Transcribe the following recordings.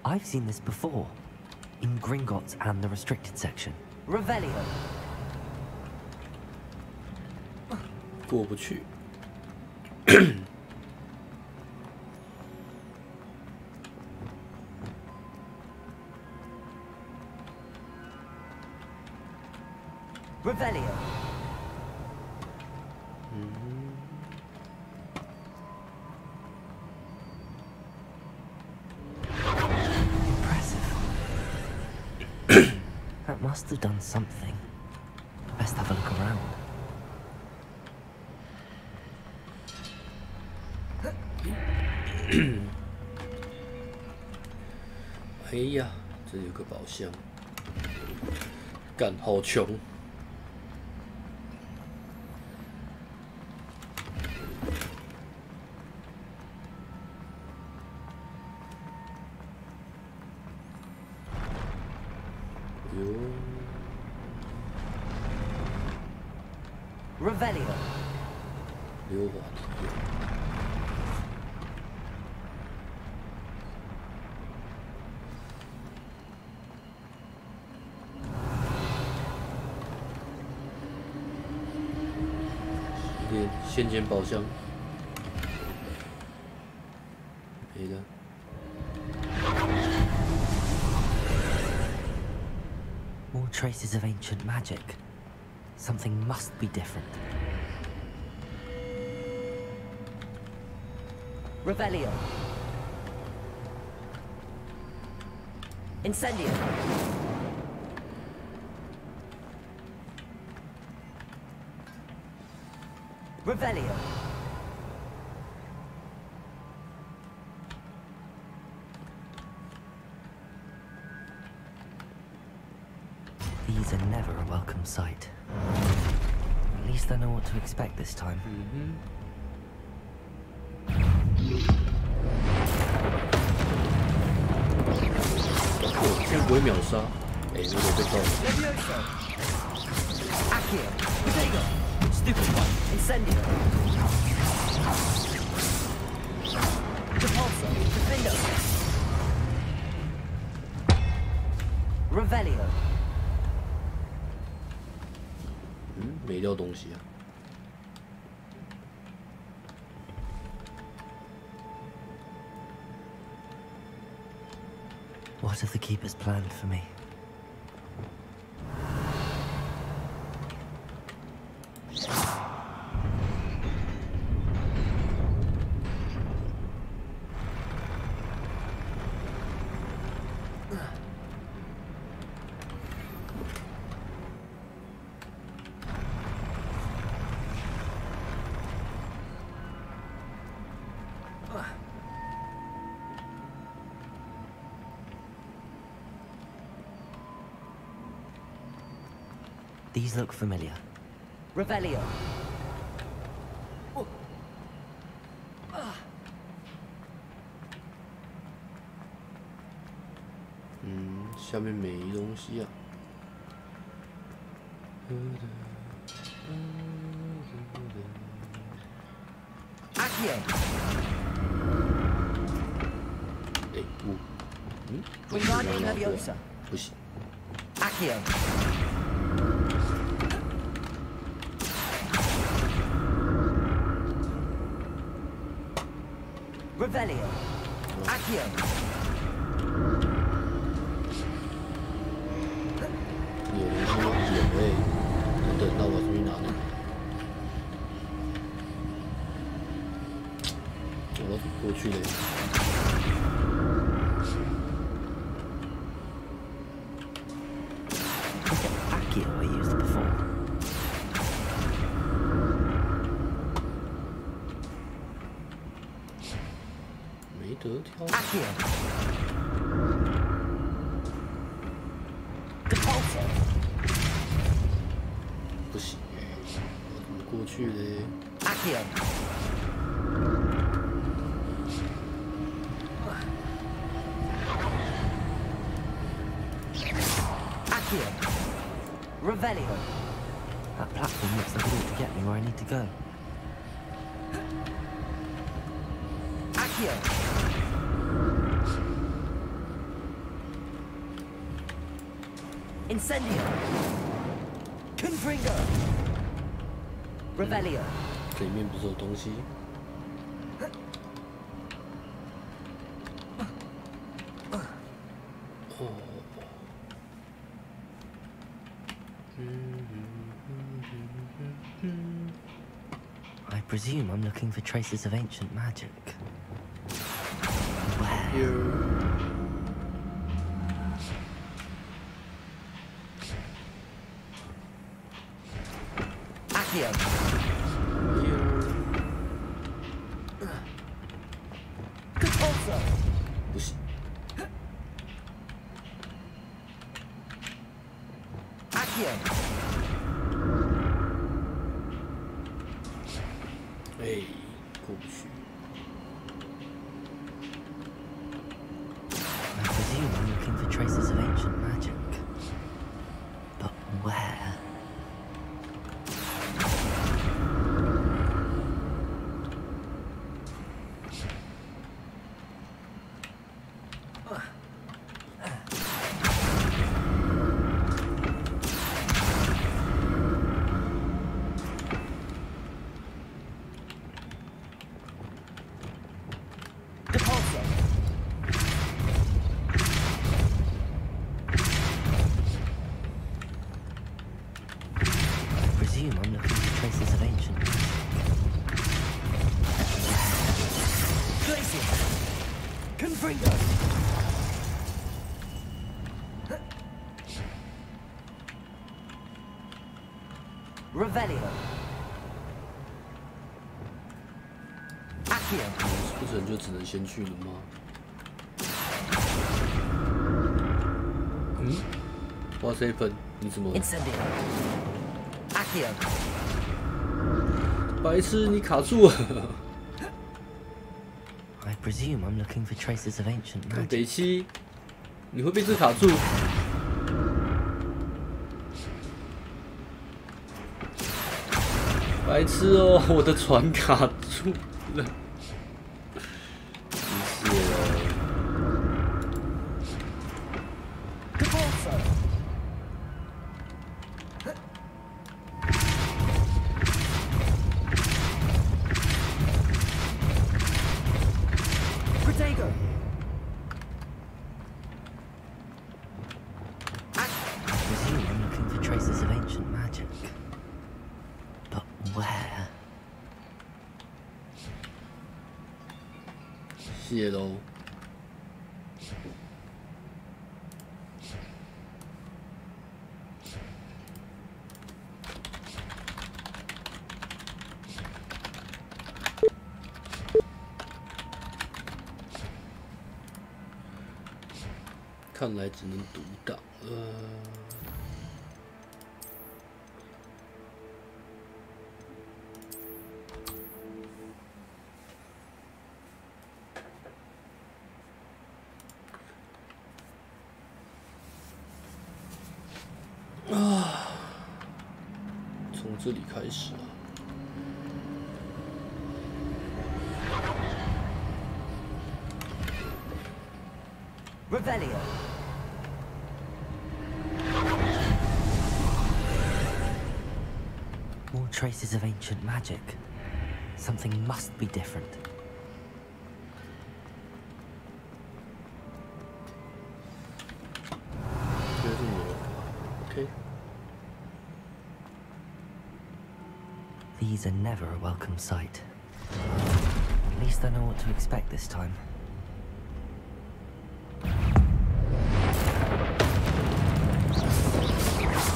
I've seen this before. In Gringotts and the restricted section. Revelio. 过不去。Revelio. That must have done something. Best have a look around. 哎呀，这里有个宝箱，干好穷。Revelio. 溜滑梯。先捡宝箱，没了。More traces of ancient magic. Something must be different. Revelio. Incendio. Revelio. These are never a welcome sight. At least I know what to expect this time. Oh, 现在不会秒杀，哎，如果被告了。Stupid one. Incendio. Depulso. Defendo. Revelio. 没掉东西啊。What have the keepers planned for me? These look familiar. Revelio. Oh. 下面没东西啊。Accio. 哎，Wingardium Leviosa. 不行。Accio. Revelio. Accio. 你有东西吗？有哎，等等，那我出去拿呢。我要怎么过去嘞？Accio I used before. 没得挑。Accio. Depulso. 不行，我怎么过去嘞 Accio. Accio. Revelio. That platform looks like it ought to get me where I need to go. Accio. Incendio. Confringo. Revelio. 这里面不是有东西？哦。I presume I'm looking for traces of ancient magic. Here. Accio. Compulso. 不行。 Accio. 哎，过不去。 I presume I'm looking for traces of ancient magic. But where? Depulso. I presume I'm looking for traces of ancient magic. Glacier. Confringo. Revelio. Accio. 不成就只能先去了吗？嗯？哇塞粉，你怎么？ Incendio. Accio. 白痴，你卡住了！ I presume I'm looking for traces of ancient 北 magic. 七，你会被这卡住。白痴哦，我的船卡住了。谢了。 Depulso. Protego. I presume I'm looking for traces of ancient magic. But where? 谢喽。看来只能独挡了。啊，从这里开始啊。 Revelio. More traces of ancient magic. Something must be different. Okay. These are never a welcome sight. At least I know what to expect this time.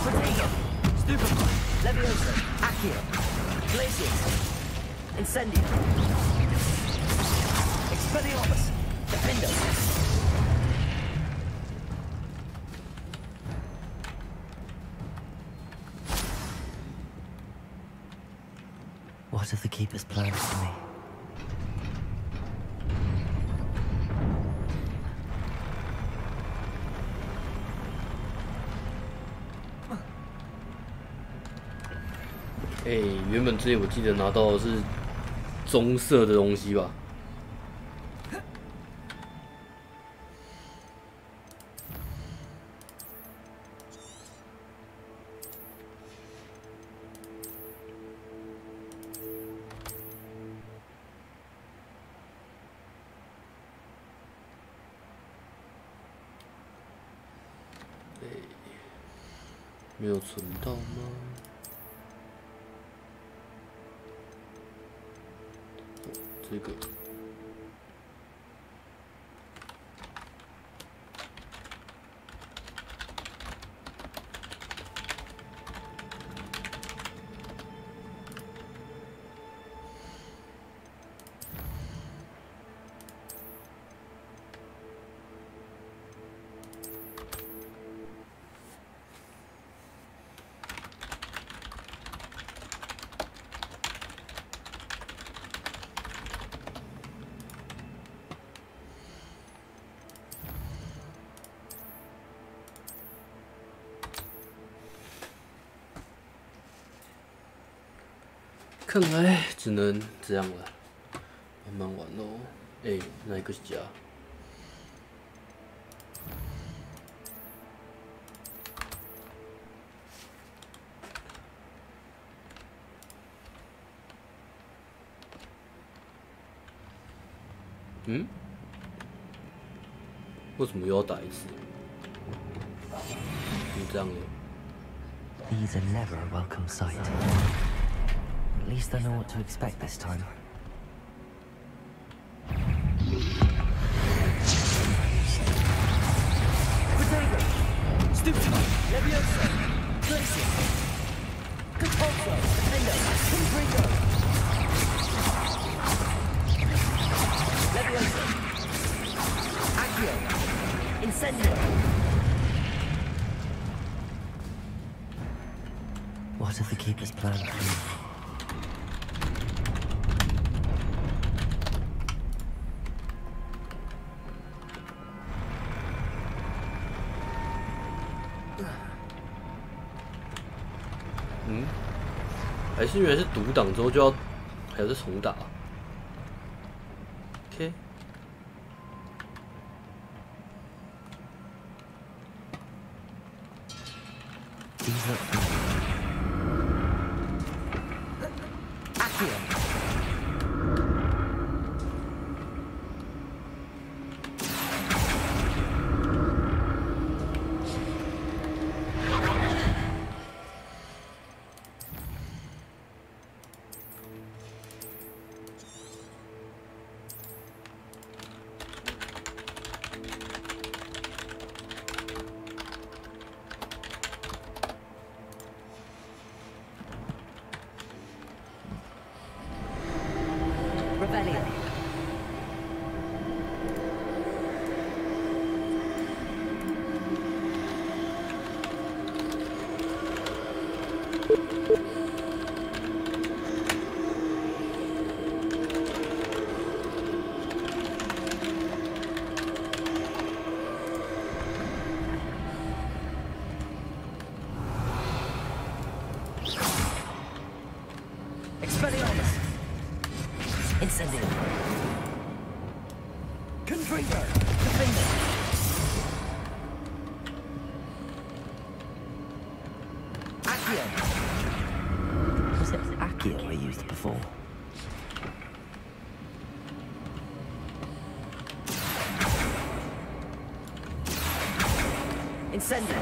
Protego. Stupefy. Leviosa. Accio. Glacius. Incendio. Expelliarmus. Defendo. What have the Keepers planned for me?哎，原本之前我记得拿到的是棕色的东西吧？没有存到吗？哦，这个。看来只能这样了，慢慢玩喽。哎，哪一个是家？嗯？为什么又要打一次？就这样了。These are never a welcome sight. At least I know what to expect this time. Potato! Stupid! Leviosa! Glacier! Capulso! Defender! Confringo! Leviosa! Accio! Incendio! What have the keepers planned for me?还是原来是读档之后就要还要再重打。OK。Rebellion. Expelliarmus. Incendio. Confringo. Defender. Accio. Was it Accio I used before? Incendio.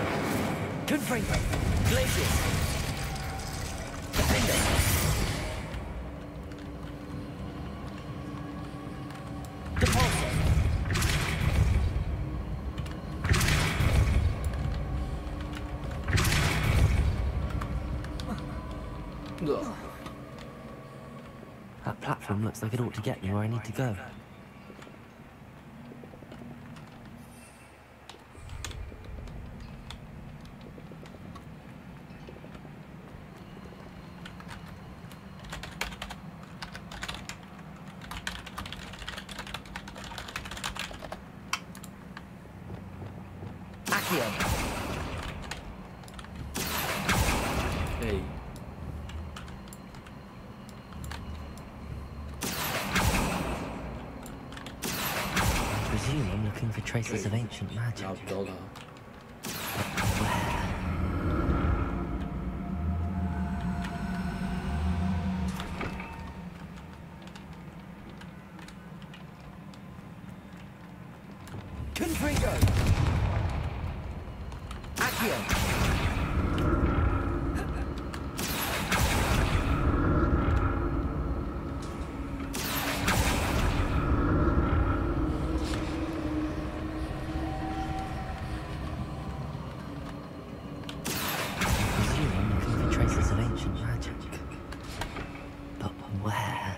Confringo. Glacier. Defender. Capulso. That platform looks like it ought to get me where I need to go. Accio. Hey. I presume I'm looking for traces of ancient magic. 拿不到它。 Confringo. Accio. Accio. Presume I'm looking for traces of ancient magic. But where?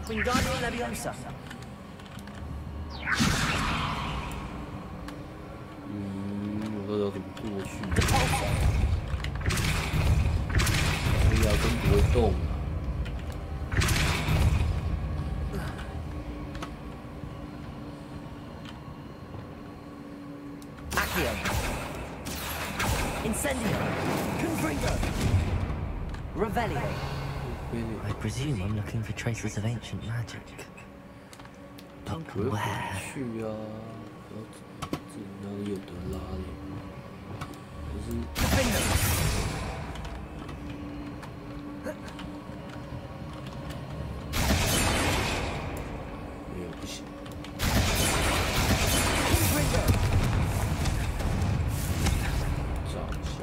Wingardium Leviosa. 我到底要怎么过去？ The pulsar. 压根不会动啊！ Accio. Incendio. Confringo. Revelio. I presume I'm looking for traces of ancient magic. But 我要回 where? 去啊！这哪里有得拉嘞？可是 Confringo. 没有不行。 Confringo. 找一下，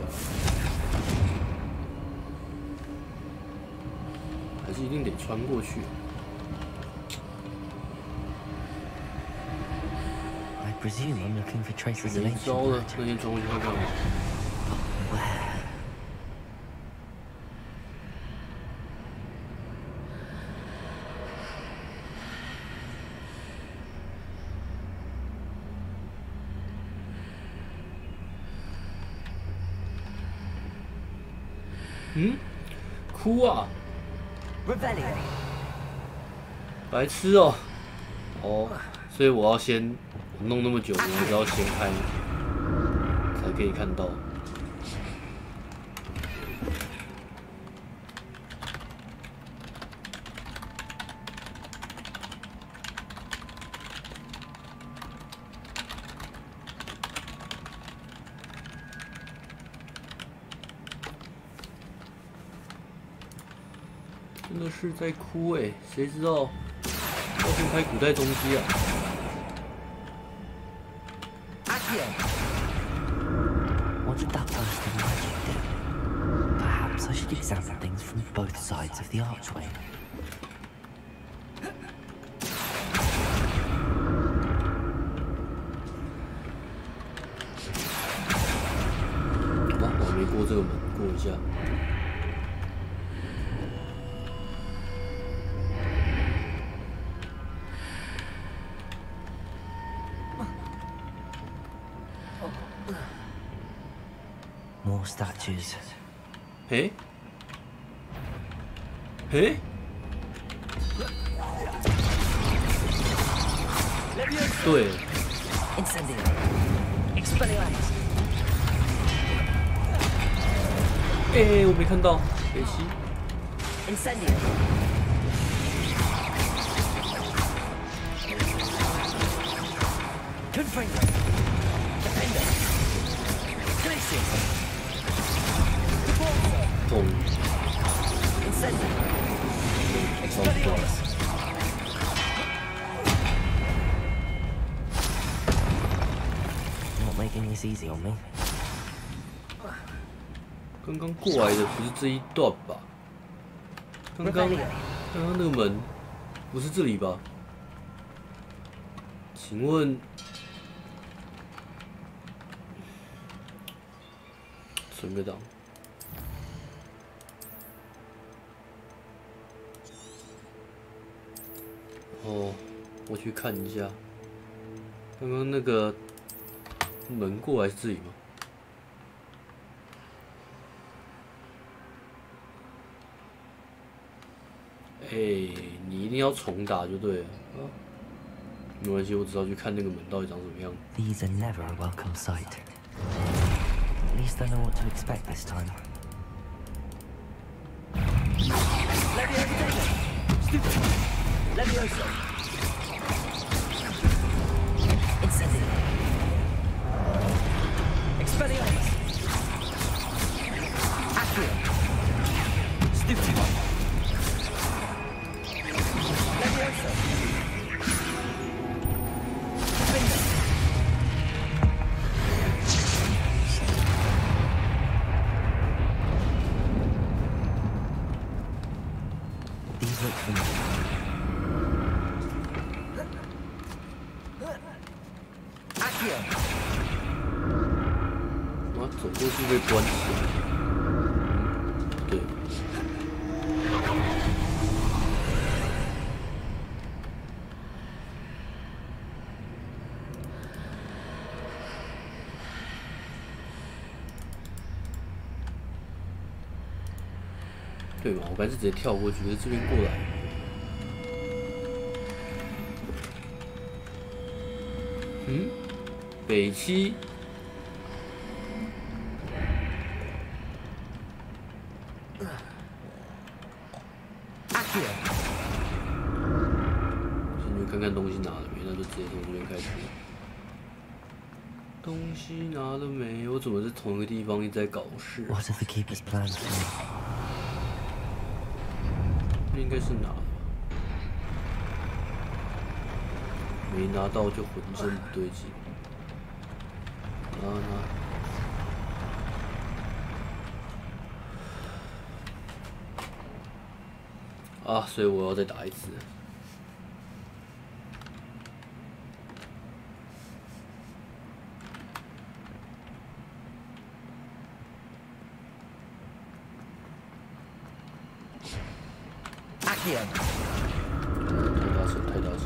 还是一定得穿过去。 I presume I'm looking for traces of 没 ancient 招了， magic. 那天穿过去要干嘛？ Where? Hmm? 哭啊！ Revelio. 白痴哦！哦，所以我要先弄那么久，我还是要先开，才可以看到。真的是在哭哎、谁知道要先开古代东西啊？ Accio. What did that burst of magic do? Perhaps I should examine things from both sides of the archway. 哇，我还没过这个门，过一下。 More statues. 嘿，嘿， Leviosa. 对， Incendio. Expelliarmus. 哎、我没看到，可惜。 Incendio. Confringo. Defender. Glacius. The pulsar. 中， Incendio. 超怪。 Expelliarmus. Not making this easy on me. 刚刚过来的不是这一段吧？刚刚 Revelio. 那个门不是这里吧？请问，存个档。哦，我去看一下，刚刚那个门过来是这里吗？ 哎、你一定要重打就对了。啊，没关系，我只要去看那个门到底长什么样。 These are never a welcome sight. At least I know what to expect this time. Leviosa. Stupid. Leviosa. Incendio. Expelliarmus. Accio. Stupid. Leviosa. Defender. 妈，走过去被关起来。对。对嘛，我刚才是直接跳过去，可是这边过来。嗯，北七。先去看看东西拿了没，那就直接从这边开始。东西拿了没？我怎么在同一个地方一直在搞事啊？ What are the keeper's plans for me? 应该是拿了，没拿到就浑身不对劲。拿。啊，所以我要再打一次。太大声，太大声！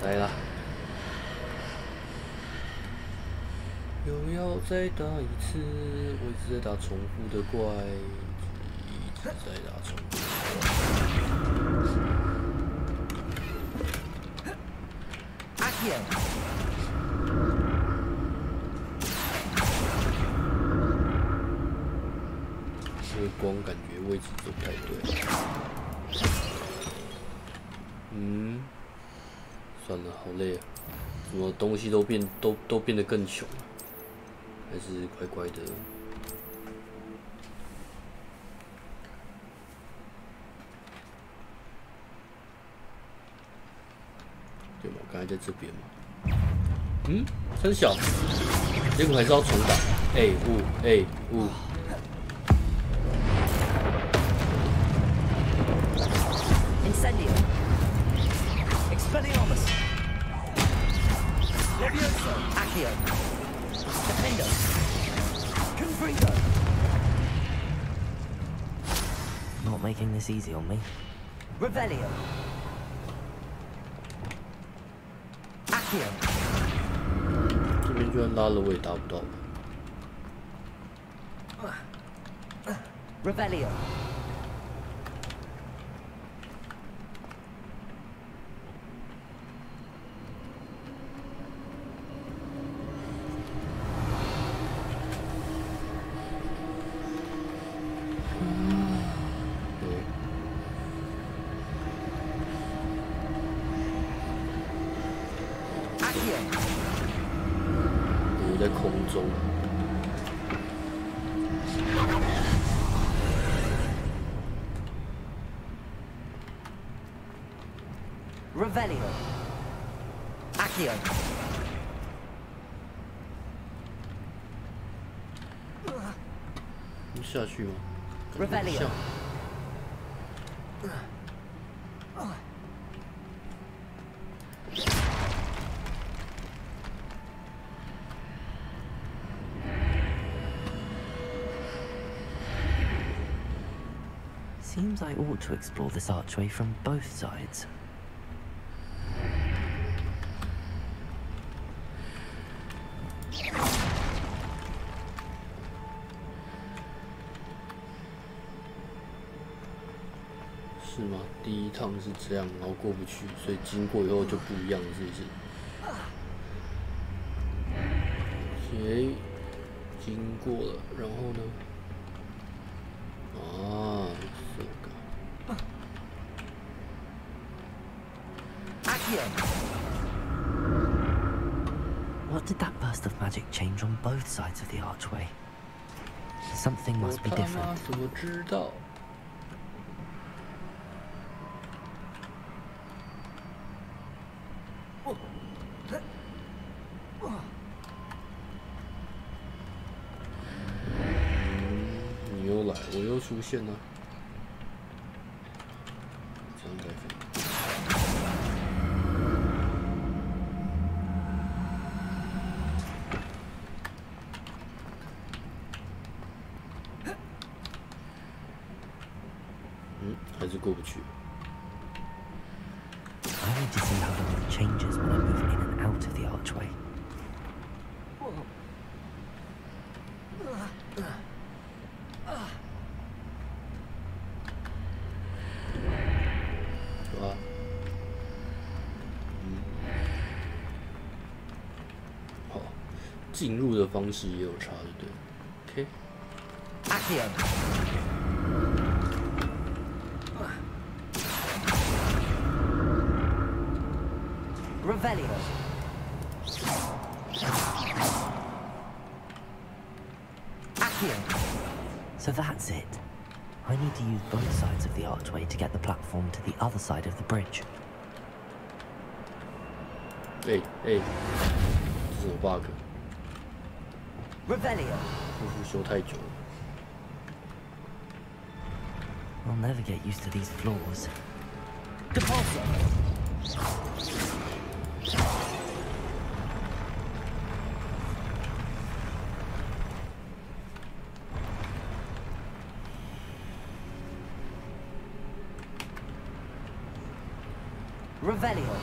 栽了！又要再打一次，我一直在打重复的怪，一直在打重复。这个光感觉位置都不太对。算了，好累啊！什么东西都变得更穷了，还是乖乖的。对吗？我刚才在这边嘛。真小，结果还是要重打。雾。Incendio. Expelliarmus. Levioso. Accio. Defendo. Confringo. Not making this easy on me. Revelio. Accio. 这边居然拉了我也达不到。Revelio. Accio. 我在空中。Revelio. Accio. 能下去吗？ Revelio. Seems I ought to explore this archway from both sides. 是吗？第一趟是这样，然后过不去，所以经过以后就不一样了，是不是？OK， 经过了，然后呢？啊，这个。Accio. What did that burst of magic change on both sides of the archway? Something must be 我他 different. 妈怎么知道？又出现了，这样应该可以。还是过不去。 I need to see how the wind changes when I move in and out of the archway. 是吧？好，进入的方式也有差，对不对 ？OK。 Accio. Revelio. Accio. So that's it. I need to use both sides of the archway to get the platform to the other side of the bridge. 这是什么 bug？ Revelio. 修太久了。 I'll never get used to these floors. Depulso. Revelio.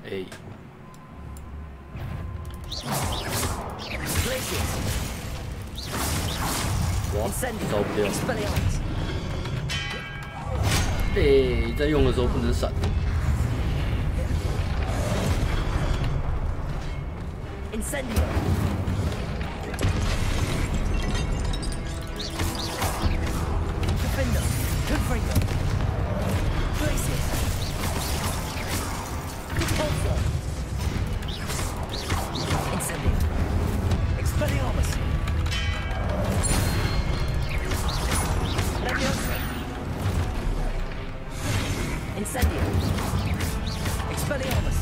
A。 Glacius. 哇， Incendio. 烧不掉。 Expelliarmus. 在用的时候不能闪。 Incendio. Defender. Confringo. Glacius. Depulso. Incendio. Expelliarmus. Leviosa. Incendio. Expelliarmus.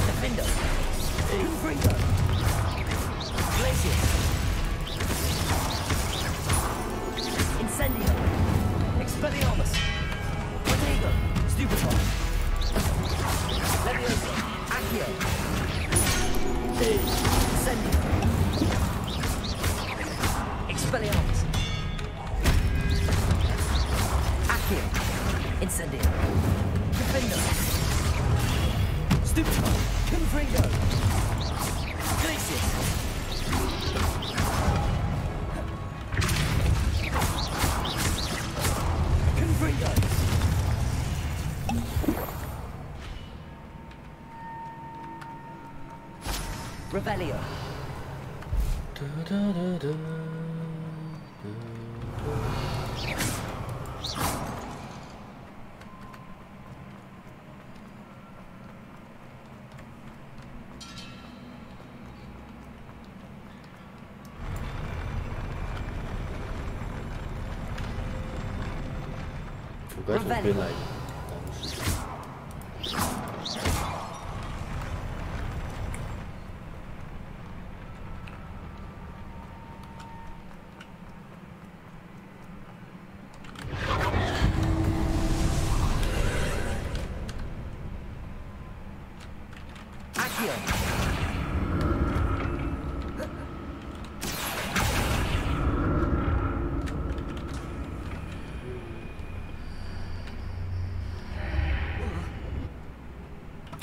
Defender. Confringo. Glacius. Incendio. Expelliarmus. Protego. Stupefy. Leviosa. Accio. Incendio. Expelliarmus. Accio. Incendio. Defender. Stupefy. Confringo. Glacius. Confringo. Revelio. 我该从边来的？Accio.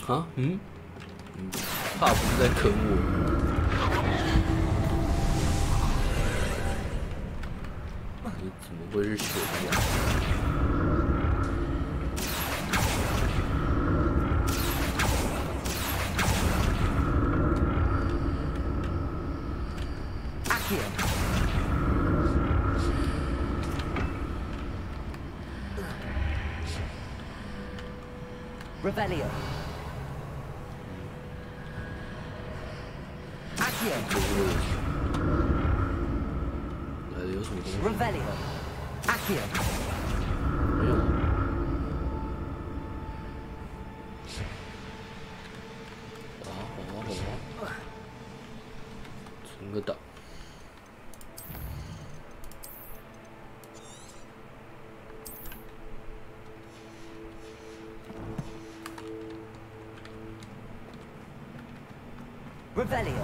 啊？怕不是在坑我？你怎么会是悬崖？ Accio. Revelio. Accio. 这是问题。来的有什么东西？ Revelio. Accio. 没有。存个档。Revelio.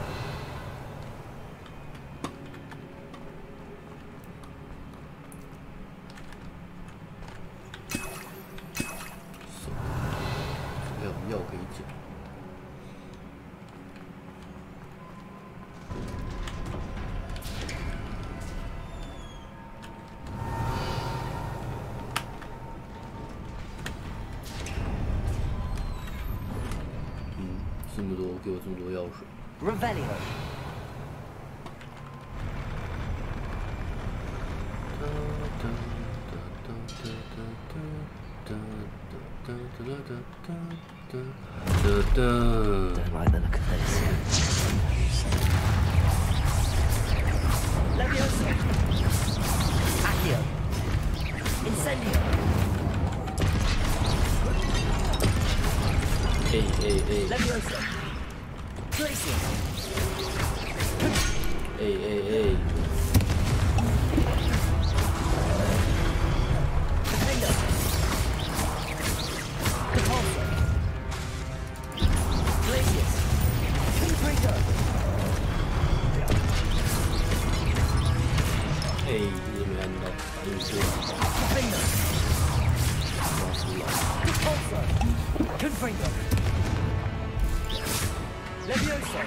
这么多，给我这么多药水。Revelio. Don't like the look of this. Levioso. Accio. Incendio. Levioso. Glacier. Defender. Repulsor. Glacius. Confringo. Defender. Repulsor. Confringo. Levioso.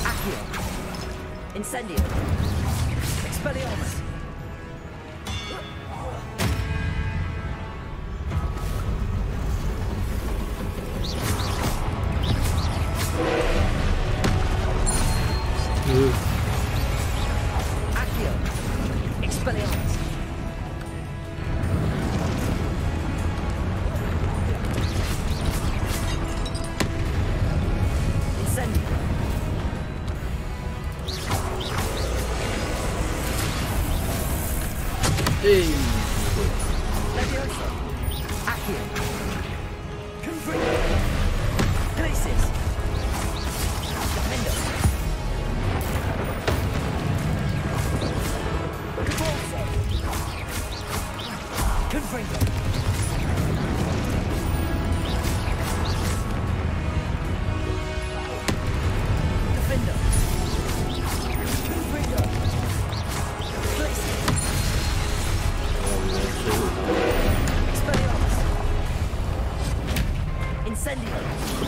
Accio. Incendio. Expelliarmus. Accio. Expelliarmus. Incendio. Levioso. Accio. Confringo. Glacis. Defender. Repulsor. Confringo. Defender. Confringo. Glacis. Expelliarmus. Incendio.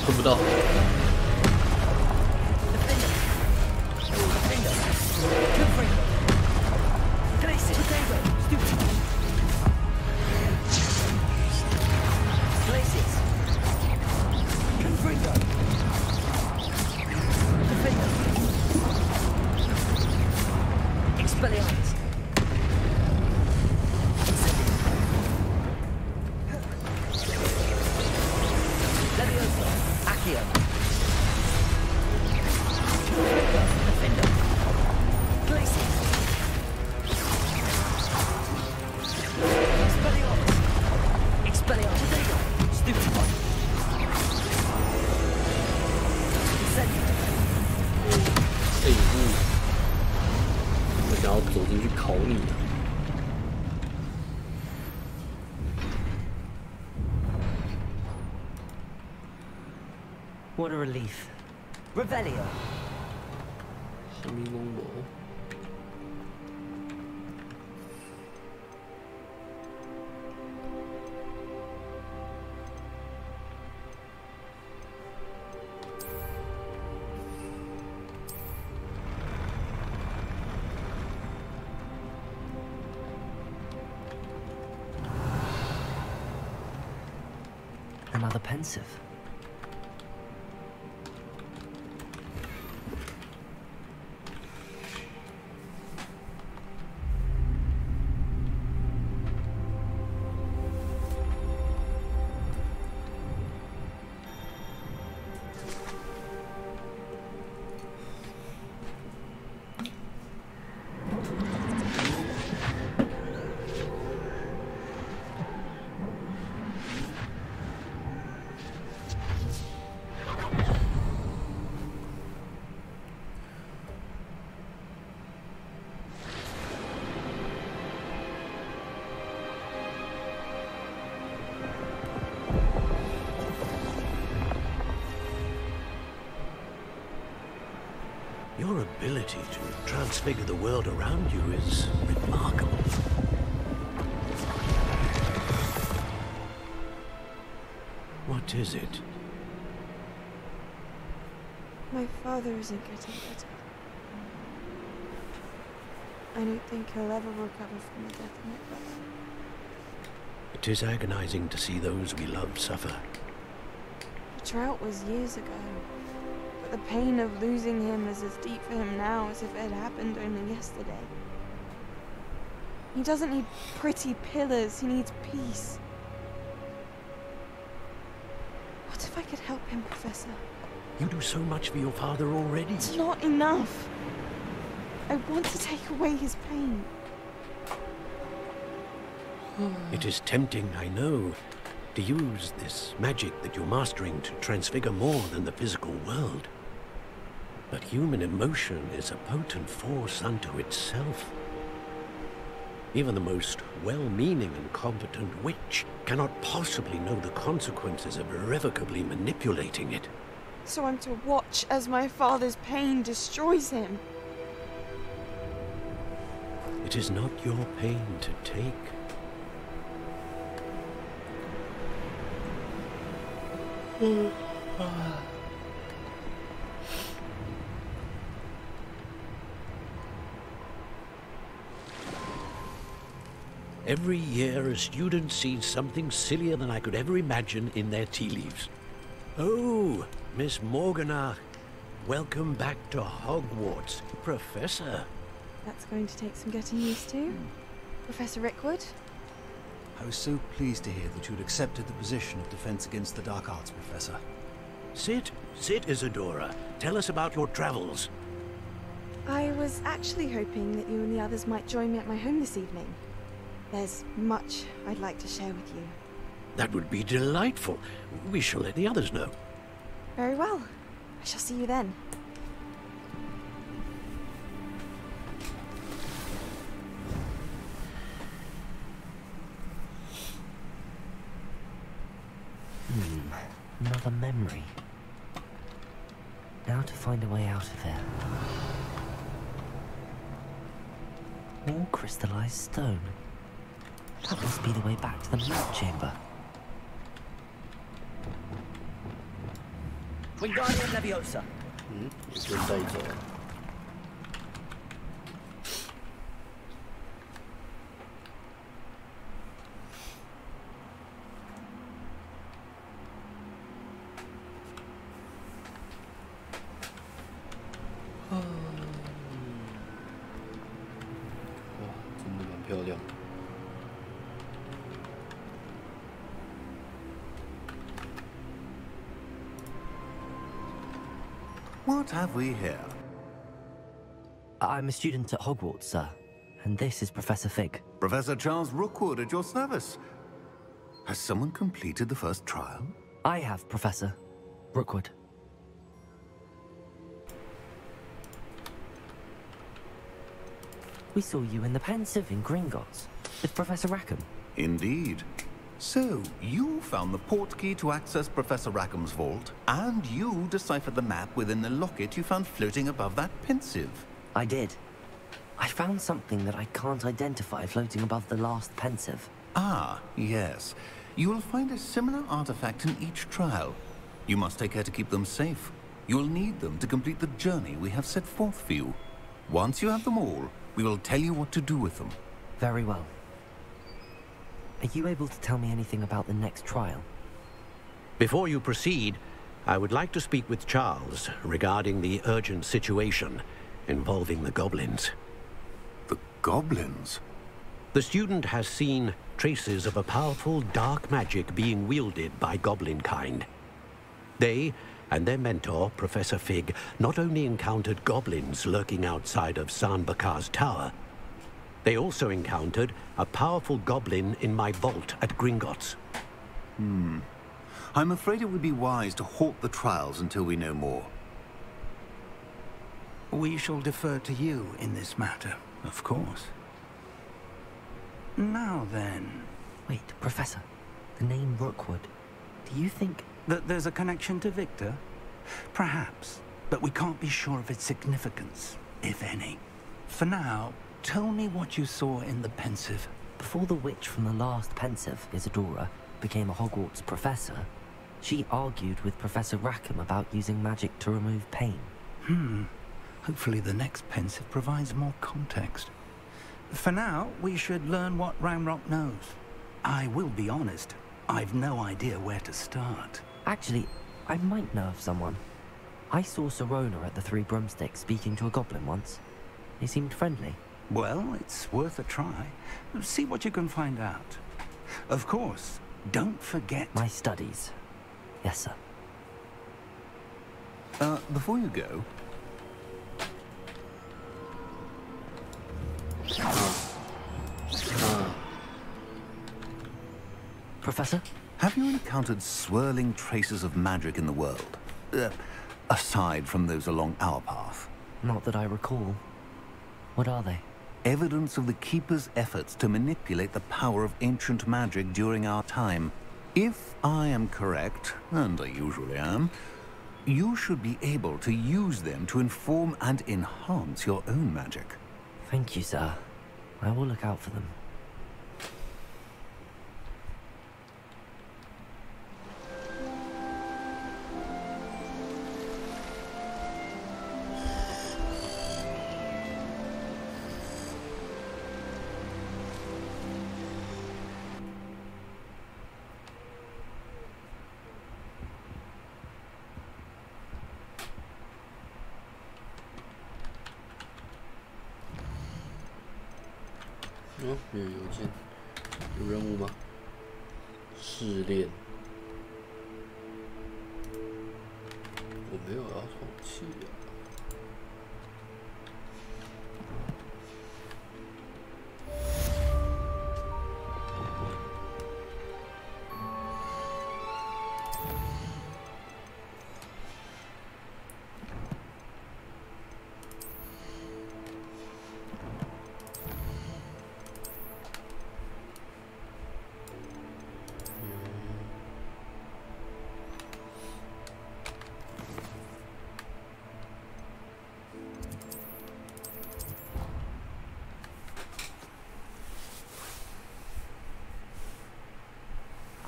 碰不到。 Defender. Defender. Confringo. Glacis. Potato. Stupid. Glacis. Confringo. Defender. Expelliarmus. Levioso. Accio. Defender. Glacis. Expelliarmus. Expelliarmus. Potato. Stupid one. Incendio. 我想要走进去烤你啊！ What a relief. Revelio. 什么龙膜？ Another pensive. Your ability to transfigure the world around you is remarkable. What is it? My father isn't getting better. I don't think he'll ever recover from the death of my brother. It is agonizing to see those we love suffer. The drought was years ago, but the pain of losing him is as deep for him now as if it had happened only yesterday. He doesn't need pretty pillars, he needs peace. What if I could help him, Professor? You do so much for your father already. It's not enough. I want to take away his pain. It is tempting, I know, to use this magic that you're mastering to transfigure more than the physical world. But human emotion is a potent force unto itself. Even the most well-meaning and competent witch cannot possibly know the consequences of irrevocably manipulating it. So I'm to watch as my father's pain destroys him. It is not your pain to take. Every year, a student sees something sillier than I could ever imagine in their tea leaves. Oh, Miss Morganach, welcome back to Hogwarts, Professor. That's going to take some getting used to. Professor Rickwood? I was so pleased to hear that you'd accepted the position of Defense Against the Dark Arts, Professor. Sit, Isadora. Tell us about your travels. I was actually hoping that you and the others might join me at my home this evening. There's much I'd like to share with you. That would be delightful. We shall let the others know. Very well. I shall see you then. Another memory. Now to find a way out of here. More crystallized stone. That must be the way back to the map chamber. Wingardium Leviosa. 就带走。哇，真的蛮漂亮的。 What have we here? I'm a student at Hogwarts, sir. And this is Professor Fig. Professor Charles Rookwood at your service. Has someone completed the first trial? I have, Professor Rookwood. We saw you in the Pensive in Gringotts with Professor Rackham. Indeed. So, you found the portkey to access Professor Rackham's vault, and you deciphered the map within the locket you found floating above that Pensive. I did. I found something that I can't identify floating above the last Pensive. Ah, yes. You will find a similar artifact in each trial. You must take care to keep them safe. You will need them to complete the journey we have set forth for you. Once you have them all, we will tell you what to do with them. Very well. Are you able to tell me anything about the next trial? Before you proceed, I would like to speak with Charles regarding the urgent situation involving the goblins. The goblins? The student has seen traces of a powerful dark magic being wielded by goblin kind. They and their mentor, Professor Fig, not only encountered goblins lurking outside of San Bakar's tower, they also encountered a powerful goblin in my vault at Gringotts. I'm afraid it would be wise to halt the trials until we know more. We shall defer to you in this matter, of course. Now then... Wait, Professor. The name Rookwood. Do you think... That there's a connection to Victor? Perhaps. but we can't be sure of its significance, if any. For now, tell me what you saw in the pensive. Before the witch from the last pensive, Isadora, became a Hogwarts professor, she argued with Professor Rackham about using magic to remove pain. Hopefully the next pensive provides more context. For now, we should learn what Ramrock knows. I will be honest, I've no idea where to start. Actually, I might know of someone. I saw Sirona at the Three Broomsticks speaking to a goblin once. They seemed friendly. Well, it's worth a try. See what you can find out. Of course, don't forget... My studies. Yes, sir. Before you go... Professor? Have you encountered swirling traces of magic in the world? Aside from those along our path? Not that I recall. What are they? Evidence of the Keeper's efforts to manipulate the power of ancient magic during our time. If I am correct, and I usually am, you should be able to use them to inform and enhance your own magic. Thank you, sir. I will look out for them.哦，有邮件，有任务吗？试炼，我没有要放弃啊。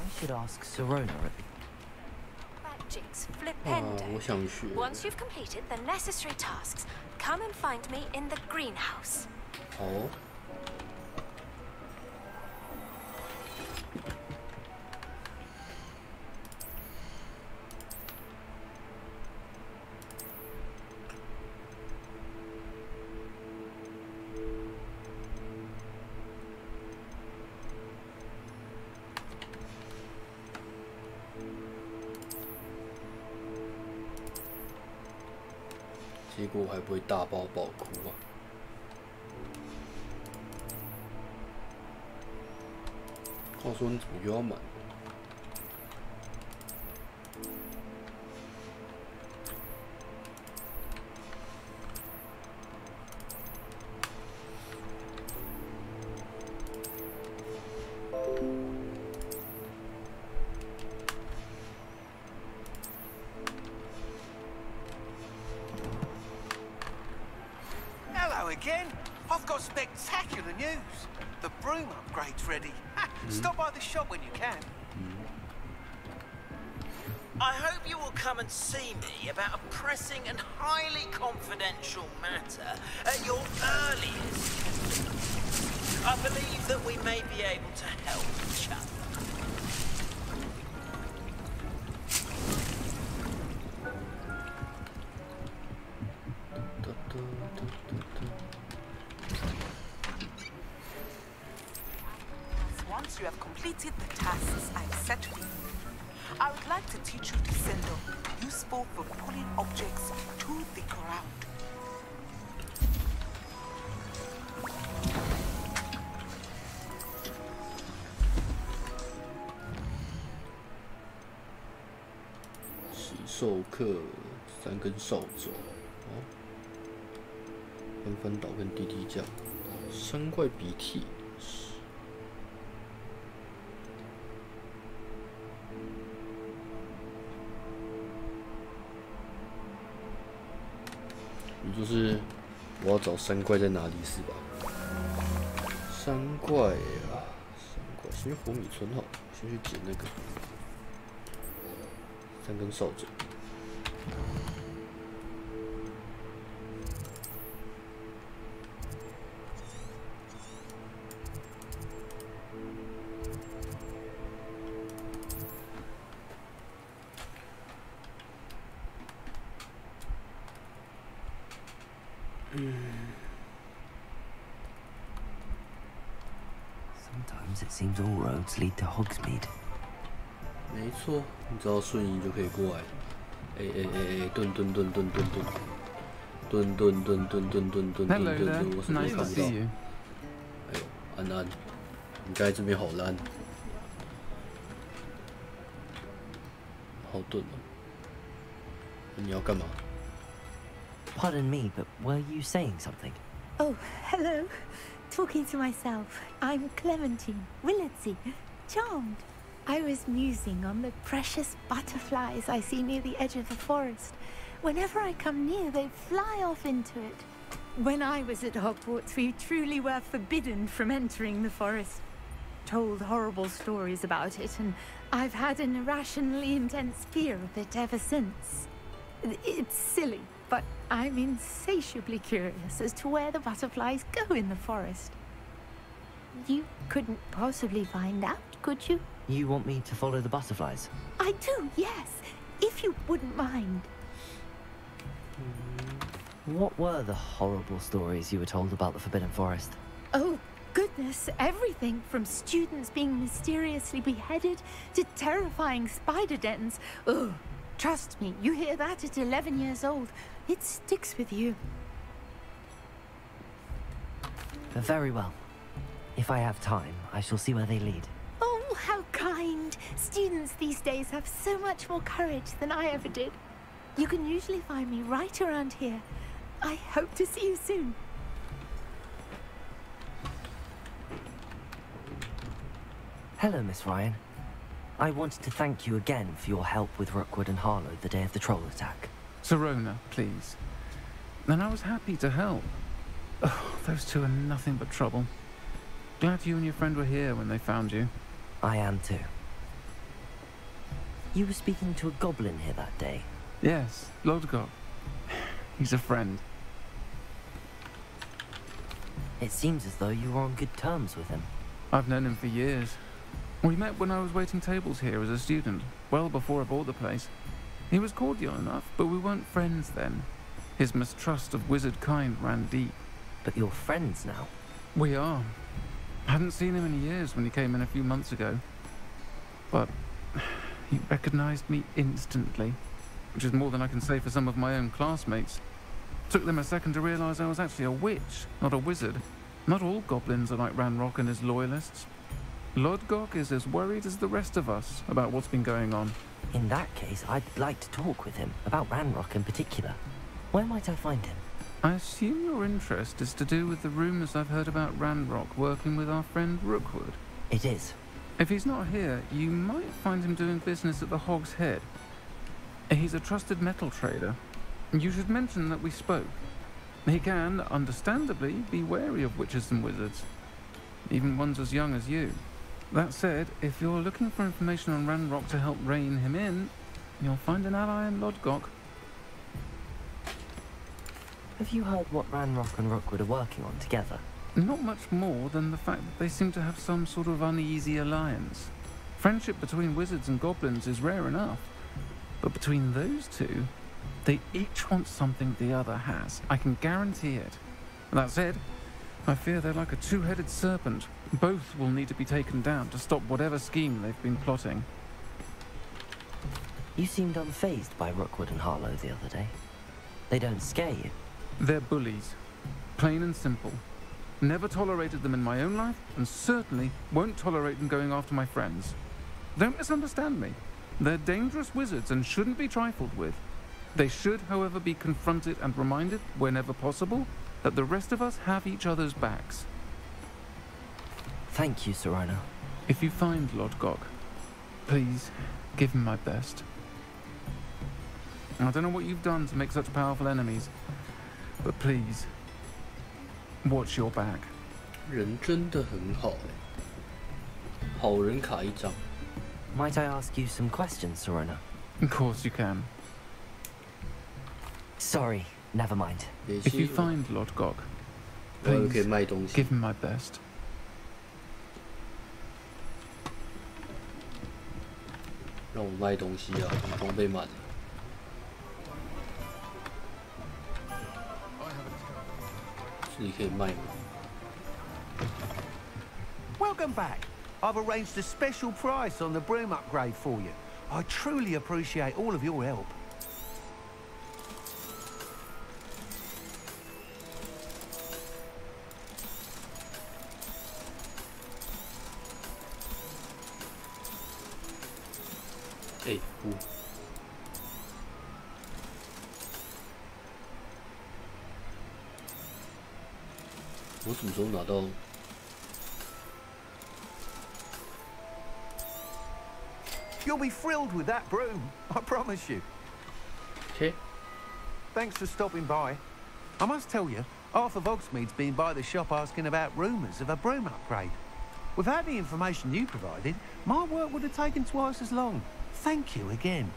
I should ask Sirona at the... Magic's 我想学。 Once you've completed the necessary tasks, come and find me in the greenhouse. 好哦。结果我还不会大爆爆哭啊！话说你怎么又要买？Again? I've got spectacular news. The broom upgrade's ready. Stop by the shop when you can. I hope you will come and see me about a pressing and highly confidential matter at your earliest. I believe that we may be able to help each other. Once you have completed the tasks I've set for you, I would like to teach you to send them useful for pulling objects to the ground.洗兽课3根扫帚，哦，翻倒跟滴滴酱，3块鼻涕。也就是我要找山怪在哪里是吧？山怪啊，山怪，先去火米村好了，先去捡那个3根扫帚。Sometimes it seems all roads lead to Hogsmeade. 没错，你只要瞬移就可以过来。顿，我什么都看不到。哎呦，安，你刚才这边好烂，好钝哦。你要干嘛？ Pardon me, but were you saying something? Oh, hello. Talking to myself. I'm Clementine, Willardsey, charmed. I was musing on the precious butterflies I see near the edge of the forest. Whenever I come near, they fly off into it. When I was at Hogwarts, we truly were forbidden from entering the forest. Told horrible stories about it, and I've had an irrationally intense fear of it ever since. It's silly, but I'm insatiably curious as to where the butterflies go in the forest. You couldn't possibly find out, could you? You want me to follow the butterflies? I do, yes, if you wouldn't mind. What were the horrible stories you were told about the Forbidden Forest? Oh, goodness, everything from students being mysteriously beheaded to terrifying spider dens. Ugh. Trust me, you hear that at 11 years old, it sticks with you. Very well. If I have time, I shall see where they lead. Oh, how kind. Students these days have so much more courage than I ever did. You can usually find me right around here. I hope to see you soon. Hello, Miss Ryan. I wanted to thank you again for your help with Rookwood and Harlow the day of the troll attack. Sirona, please. Then I was happy to help. Oh, those two are nothing but trouble. Glad you and your friend were here when they found you. I am too. You were speaking to a goblin here that day. Yes, Lodgok. He's a friend. It seems as though you were on good terms with him. I've known him for years. We met when I was waiting tables here as a student, well before I bought the place. He was cordial enough, but we weren't friends then. His mistrust of wizard kind ran deep. But you're friends now? We are. I hadn't seen him in years when he came in a few months ago. But he recognized me instantly, which is more than I can say for some of my own classmates. Took them a second to realize I was actually a witch, not a wizard. Not all goblins are like Ranrock and his loyalists. Lodgok is as worried as the rest of us about what's been going on. In that case, I'd like to talk with him, about Ranrock in particular. Where might I find him? I assume your interest is to do with the rumors I've heard about Ranrock working with our friend Rookwood. It is. If he's not here, you might find him doing business at the Hog's Head. He's a trusted metal trader. You should mention that we spoke. He can, understandably, be wary of witches and wizards. Even ones as young as you. That said, if you're looking for information on Ranrock to help rein him in, you'll find an ally in Lodgok. Have you heard what Ranrock and Rookwood are working on together? Not much more than the fact that they seem to have some sort of uneasy alliance. Friendship between wizards and goblins is rare enough. But between those two, they each want something the other has. I can guarantee it. That said, I fear they're like a two-headed serpent. Both will need to be taken down to stop whatever scheme they've been plotting. You seemed unfazed by Rookwood and Harlow the other day. They don't scare you. They're bullies. Plain and simple. Never tolerated them in my own life, and certainly won't tolerate them going after my friends. Don't misunderstand me. They're dangerous wizards and shouldn't be trifled with. They should, however, be confronted and reminded, whenever possible, that the rest of us have each other's backs. Thank you, Sirona. If you find Lodgok, please give him my best. I don't know what you've done to make such powerful enemies, But please, watch your back. 人真的很好哎，好人卡一张。Might I ask you some questions, Serona? Of course you can. Sorry, never mind. If you find Lord Gog, 我又 please 可以卖东西。 give him my best. 让我卖东西啊，装备满了。这里可以卖吗？ Welcome back. I've arranged a special price on the broom upgrade for you. I truly appreciate all of your help. Hey, 不。我什么时候拿到？ You'll be thrilled with that broom, I promise you. Okay. Thanks for stopping by. I must tell you, Arthur Vogsmead's been by the shop asking about rumours of a broom upgrade. Without the information you provided, my work would have taken twice as long. Thank you again.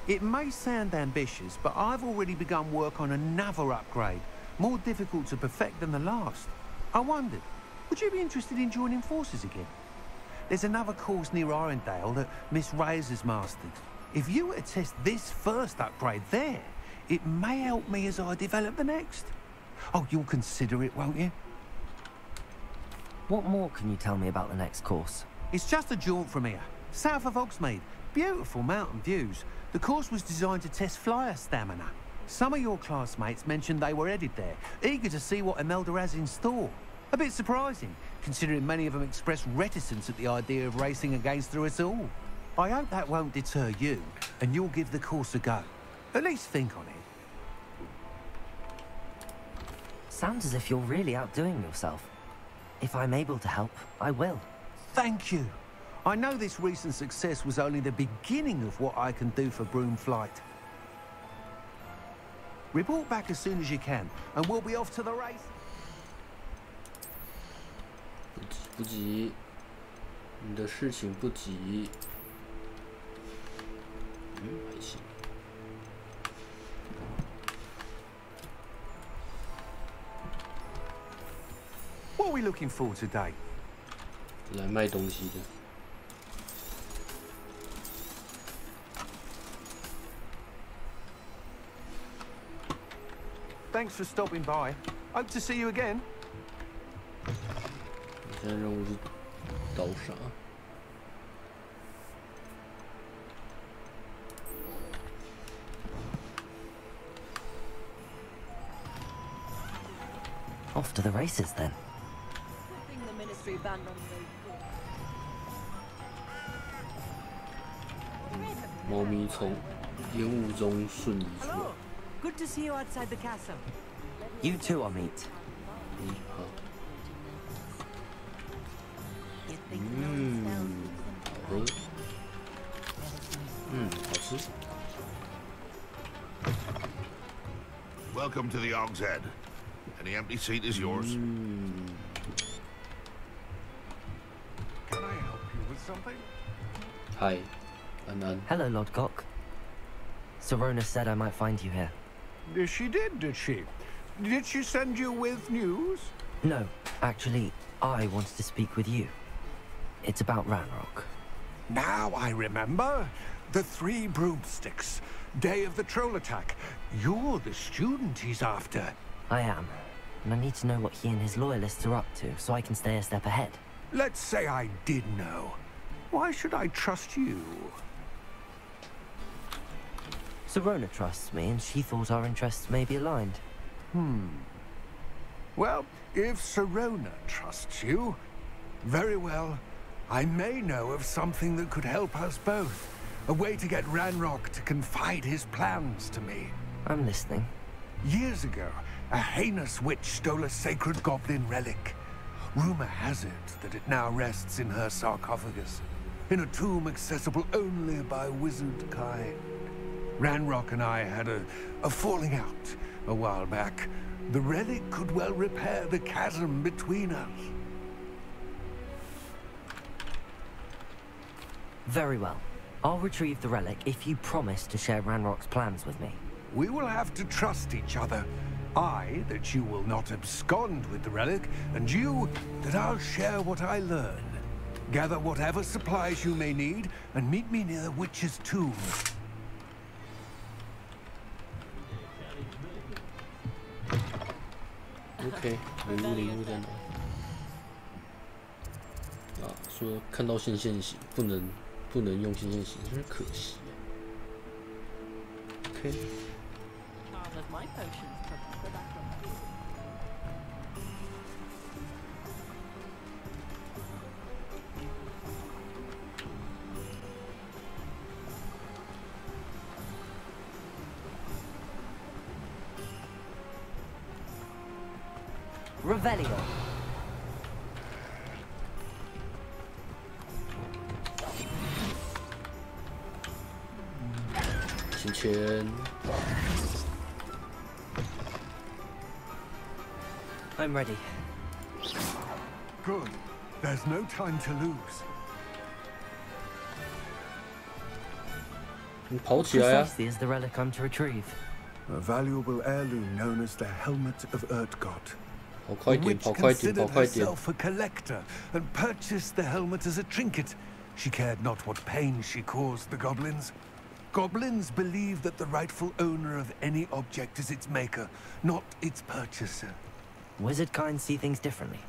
It may sound ambitious, but I've already begun work on another upgrade, more difficult to perfect than the last. I wondered, would you be interested in joining forces again? There's another course near Arendale that Miss Reyes has mastered. If you were to test this first upgrade there, it may help me as I develop the next. Oh, you'll consider it, won't you? What more can you tell me about the next course? It's just a jaunt from here, south of Hogsmeade. Beautiful mountain views. The course was designed to test flyer stamina. Some of your classmates mentioned they were headed there, eager to see what Imelda has in store. A bit surprising, considering many of them expressed reticence at the idea of racing against her at all. I hope that won't deter you, and you'll give the course a go. At least think on it. Sounds as if you're really outdoing yourself. If I'm able to help, I will. Thank you. I know this recent success was only the beginning of what I can do for Broom Flight. Report back as soon as you can, and we'll be off to the race. 不急，你的事情不急。还行。What are we looking for today? 来卖东西的。 Thanks for stopping by. Hope to see you again. 现在任务是刀杀。Off to the races then. 猫咪从烟雾中瞬移出来。 Good to see you outside the castle. You too, Amit. 好。好喝。好吃。 Welcome to the Og's Head. Any empty seat is yours. Can I help you with something? Hi, Anan. Hello, Lord Gok. Serona said I might find you here. She did she? Did she send you with news? No, actually, I wanted to speak with you. It's about Ranrock. Now I remember. The 3 broomsticks. Day of the troll attack. You're the student he's after. I am. And I need to know what he and his loyalists are up to, so I can stay a step ahead. Let's say I did know. Why should I trust you? Serona trusts me, and she thought our interests may be aligned. Well, if Serona trusts you, very well. I may know of something that could help us both. A way to get Ranrock to confide his plans to me. I'm listening. Years ago, a heinous witch stole a sacred goblin relic. Rumor has it that it now rests in her sarcophagus, in a tomb accessible only by wizard kind. Ranrock and I had a falling out a while back. The relic could well repair the chasm between us. Very well. I'll retrieve the relic if you promise to share Ranrock's plans with me. We will have to trust each other. I, that you will not abscond with the relic, and you, that I'll share what I learn. Gather whatever supplies you may need, and meet me near the witch's tomb. OK， 礼物在哪？啊，说看到线型，不能用线型，真是可惜。OK。Revelio. 钱。I'm ready. Good. There's no time to lose. 你跑起来啊 Precisely as the relic I'm to retrieve. A valuable heirloom known as the Helmet of Urtgott. 跑快点，跑快点，跑快点！ herself a collector and purchased the helmet as a trinket. She cared not what pain she caused the goblins. Goblins believe that the rightful owner of any object is its maker, not its purchaser. Wizard kind see things differently.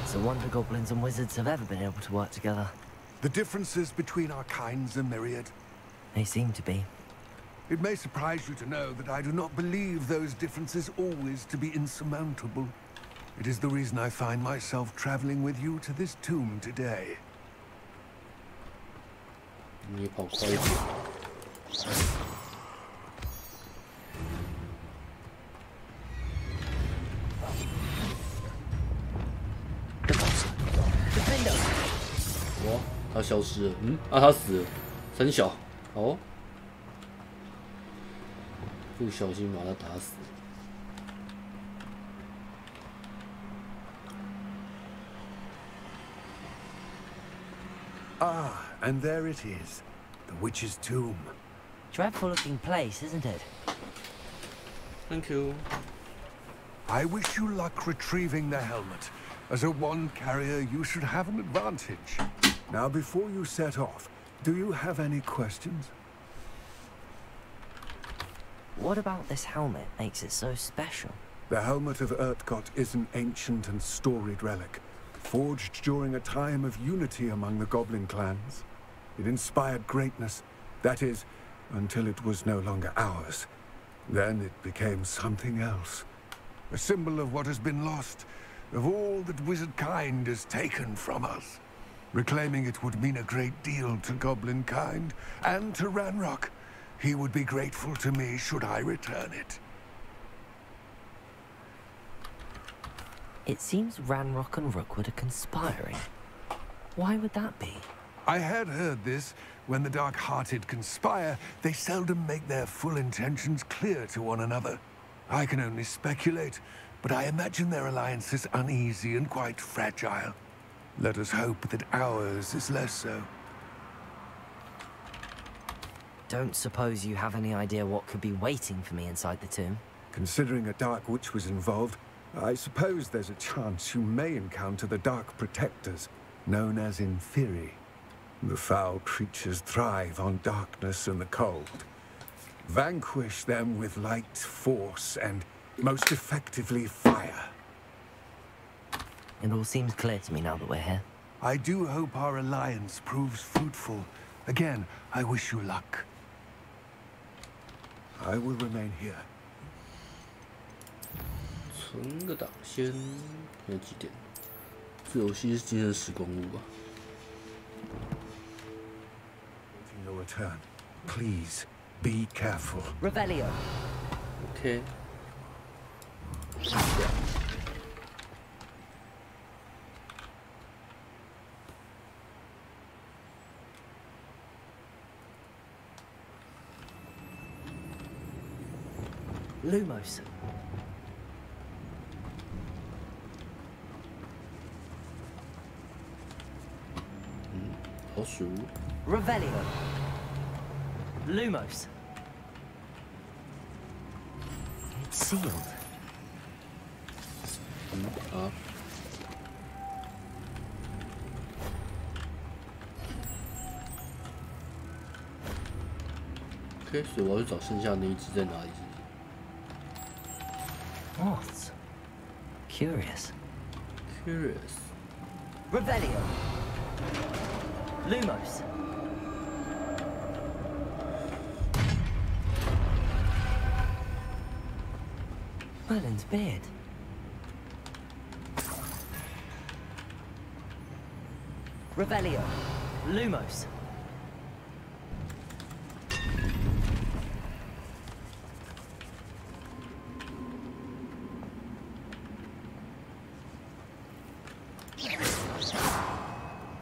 It's a wonder goblins and wizards have ever been able to work together. The differences between our kinds are myriad. They seem to be. It may surprise you to know that I do not believe those differences always to be insurmountable. It is the reason I find myself traveling with you to this tomb today. 你跑快一点。哇，他消失了。他死了。真小。哦。不小心把他打死。 Ah, and there it is. The witch's tomb. Dreadful looking place, isn't it? Thank you. I wish you luck retrieving the helmet. As a wand carrier, you should have an advantage. Now, before you set off, do you have any questions? What about this helmet makes it so special? The Helmet of Urtgott is an ancient and storied relic, forged during a time of unity among the goblin clans. It inspired greatness, that is, until it was no longer ours. Then it became something else. A symbol of what has been lost, of all that wizard kind has taken from us. Reclaiming it would mean a great deal to goblin kind, and to Ranrock. He would be grateful to me should I return it. It seems Ranrock and Rookwood are conspiring. Why would that be? I had heard this. When the dark-hearted conspire, they seldom make their full intentions clear to one another. I can only speculate, but I imagine their alliance is uneasy and quite fragile. Let us hope that ours is less so. Don't suppose you have any idea what could be waiting for me inside the tomb? Considering a dark witch was involved, I suppose there's a chance you may encounter the Dark Protectors, known as Inferi. The foul creatures thrive on darkness and the cold. Vanquish them with light, force, and most effectively fire. It all seems clear to me now that we're here. I do hope our alliance proves fruitful. Again, I wish you luck. I will remain here. 存个档先，现在几点？这游戏是今天的时光屋吧？ Your return. Please, be careful. Revelio. Okay. Lumos. 老鼠。Revelio. Lumos. It's sealed. 啊。OK， 所以我要去找剩下那一只在哪里？ Moths. Curious. Curious. Revelio. Lumos. Merlin's beard. Revelio. Lumos.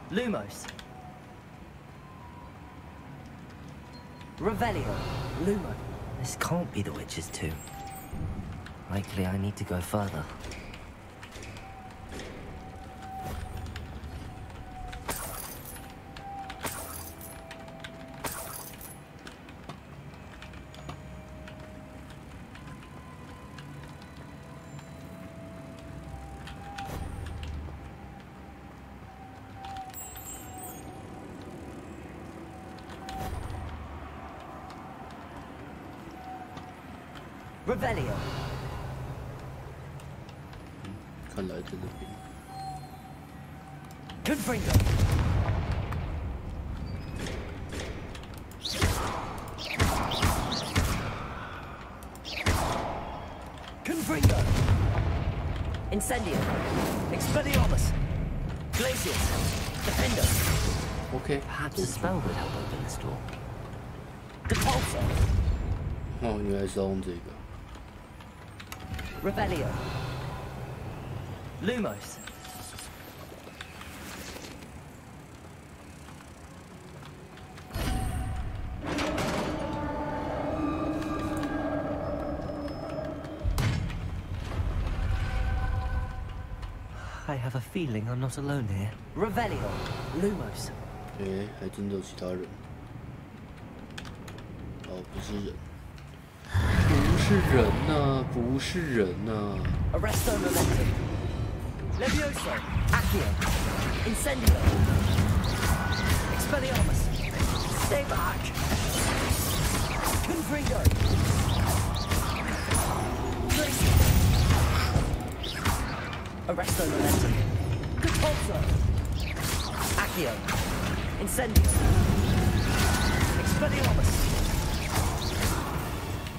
Lumos. Revelio. Lumo. This can't be the witch's tomb. Likely I need to go further. Revelio. 看来在那边。Confringo. Confringo. Incendio. Expelliarmus. Glacius. Defender. OK。 Perhaps a spell would help open this door. Depulsor. 哦，原来是要用这个。 Revelio. Lumos. I have a feeling I'm not alone here. Revelio. Lumos. 哎，还真的有其他人。哦，不是人。 不是人呐、不是人呐、Arresto momentum. Levioso. Accio. Incendio. Expelliarmus. Stay back. Confringo. Arresto momentum. Depulso. Accio. Incendio. Expelliarmus.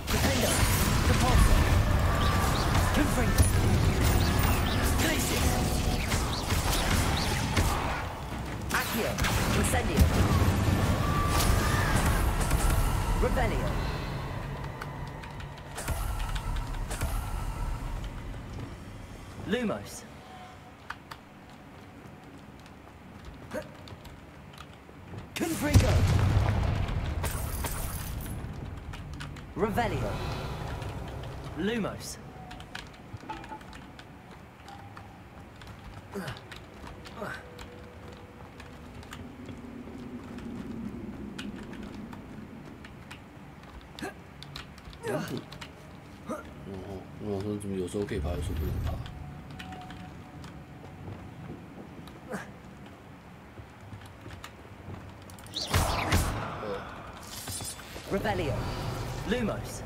Defender. Depulso. Confringo. Glacius. Accio. Incendio. Revelio. Lumos. Confringo. Revelio. Lumos.哦，我想说怎么有时候可以爬，有时候不能爬。 Revelio. Lumos.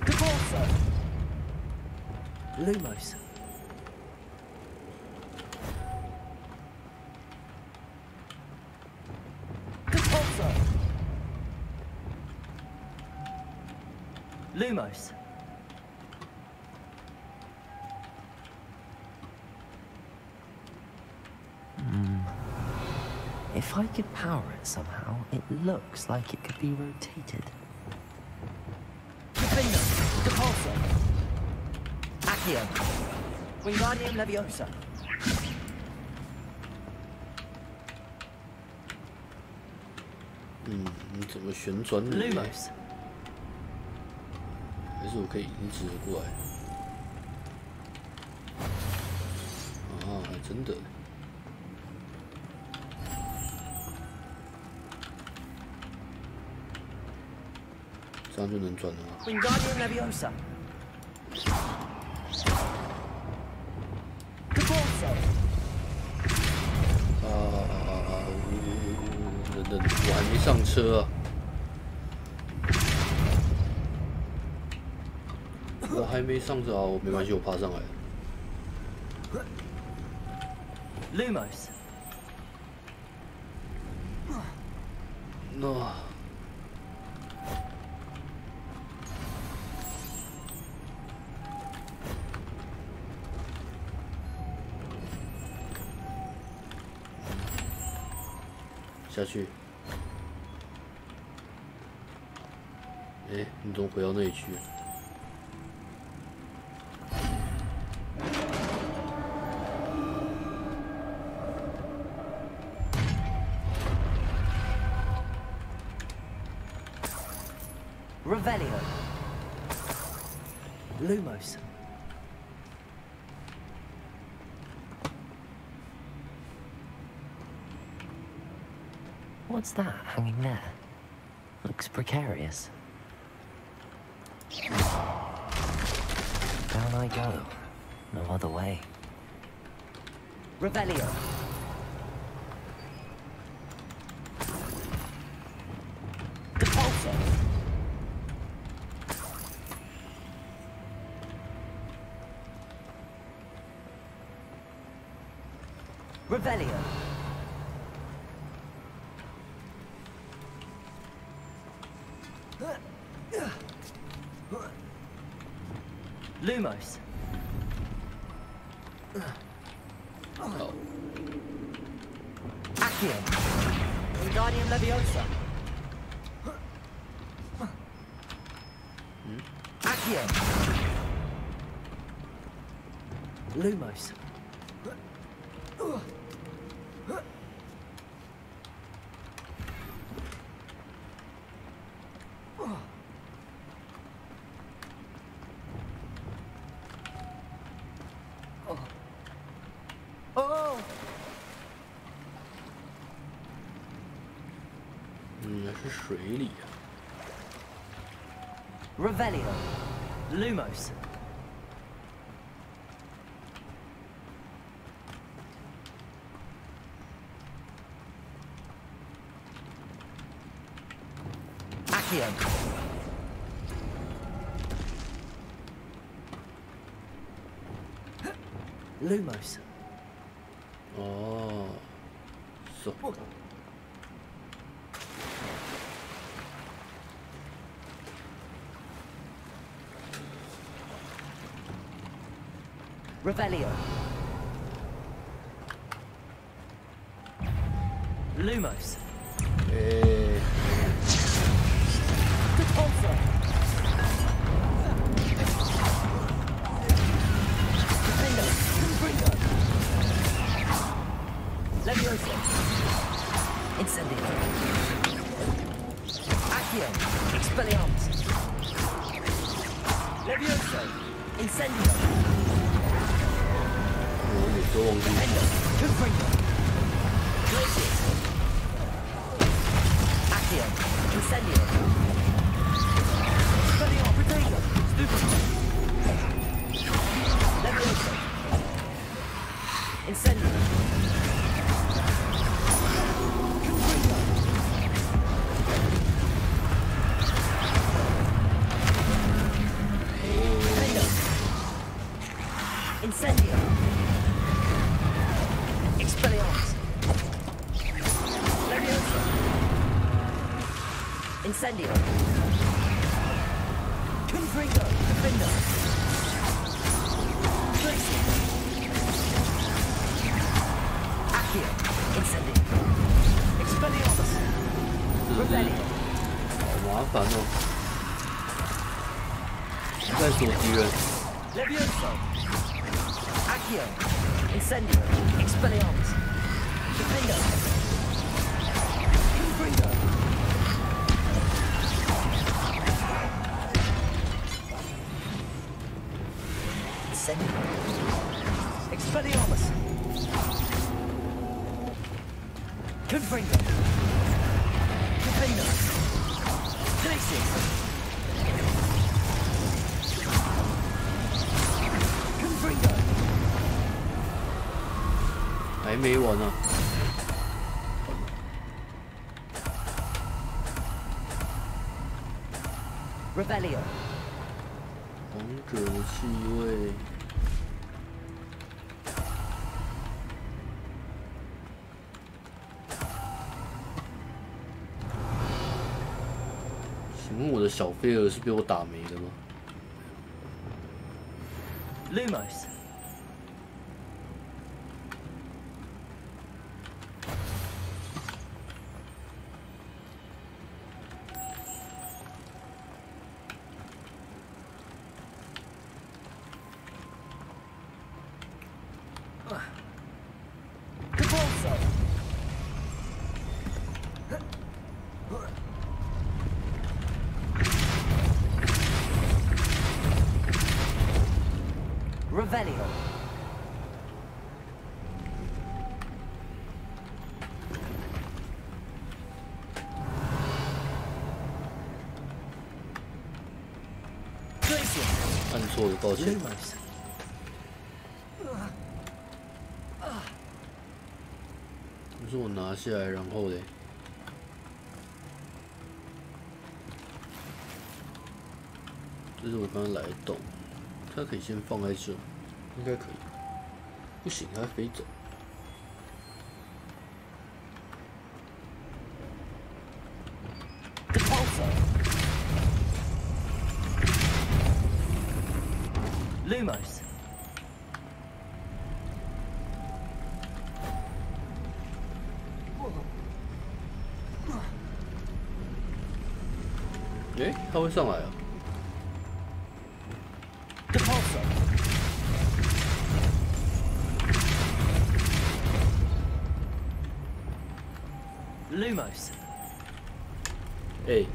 Depulso. Lumos. Depulso. Lumos. If I could power it somehow, it looks like it could be rotated. Defender. Depulso. Accio. Wingardium Leviosa. 你怎么旋转你？ Lumos. 还是我可以移植过来？啊，还真的。这样就能转了吗？ Wingardium Leviosa.等，我还没上车啊！我还没上车啊，我没关系，我爬上来。Lumos. 那。下去。哎，你怎么回到那里去？Revelio. Lumos. What's that hanging there? Looks precarious. Down I go. No other way. Revelio. Depulso. Revelio. Lumos. Oh. Accio. Wingardium Leviosa. Accio. Lumos. Oh! 原来是水里啊。Revelio. Lumos. Accio. Lumos. Oh. So. Revelio. Lumos. Depulso. Defendo. Confringo. Leviosa. Incendio. Accio. Expelliarmus. Leviosa. Incendio. Defendo. Confringo. Glacius. Accio. Incendio. Expelliarmus. Protego. Stupid. Leviosa. Incendio. Incendio. Expelliarmus. Leviosa. Incendio. Confringo. Defendo. Glacius. Accio. Incendio. Expelliarmus. Revelio. 好麻烦哦。在锁敌人。Levioso. Accio. Incendio. Expelliarmus. Defendo. Confringo. Ascending. Expelliarmus. Confringo. Confino. Glacius. Confringo. 还没完呢。 Revelio. 王者的气味。请问我的小飞蛾是被我打没的吗 Lumos. Revelio. Glacius. 按错了，抱歉。 Lumos. 不是我拿下来，然后嘞，这是我刚刚来的洞，它可以先放在这，应该可以。不行，它飞走。 Lumos. 诶，它会上来啊！ Depulso. Lumos. 诶，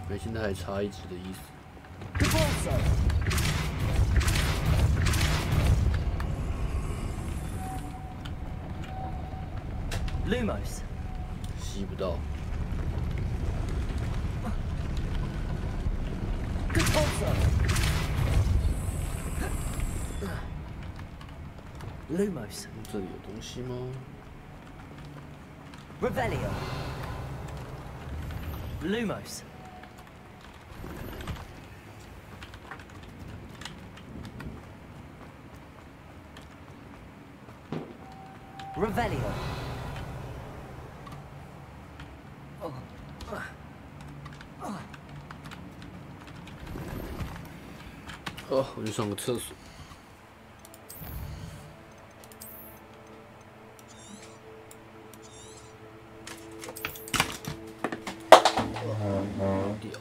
没，现在还差一只的意思。 Depulso. Lumos. 吸不到。 Depulso. Lumos. 这里有东西吗？ Revelio. Lumos. Revelio. 哦，我去上个厕所。屌。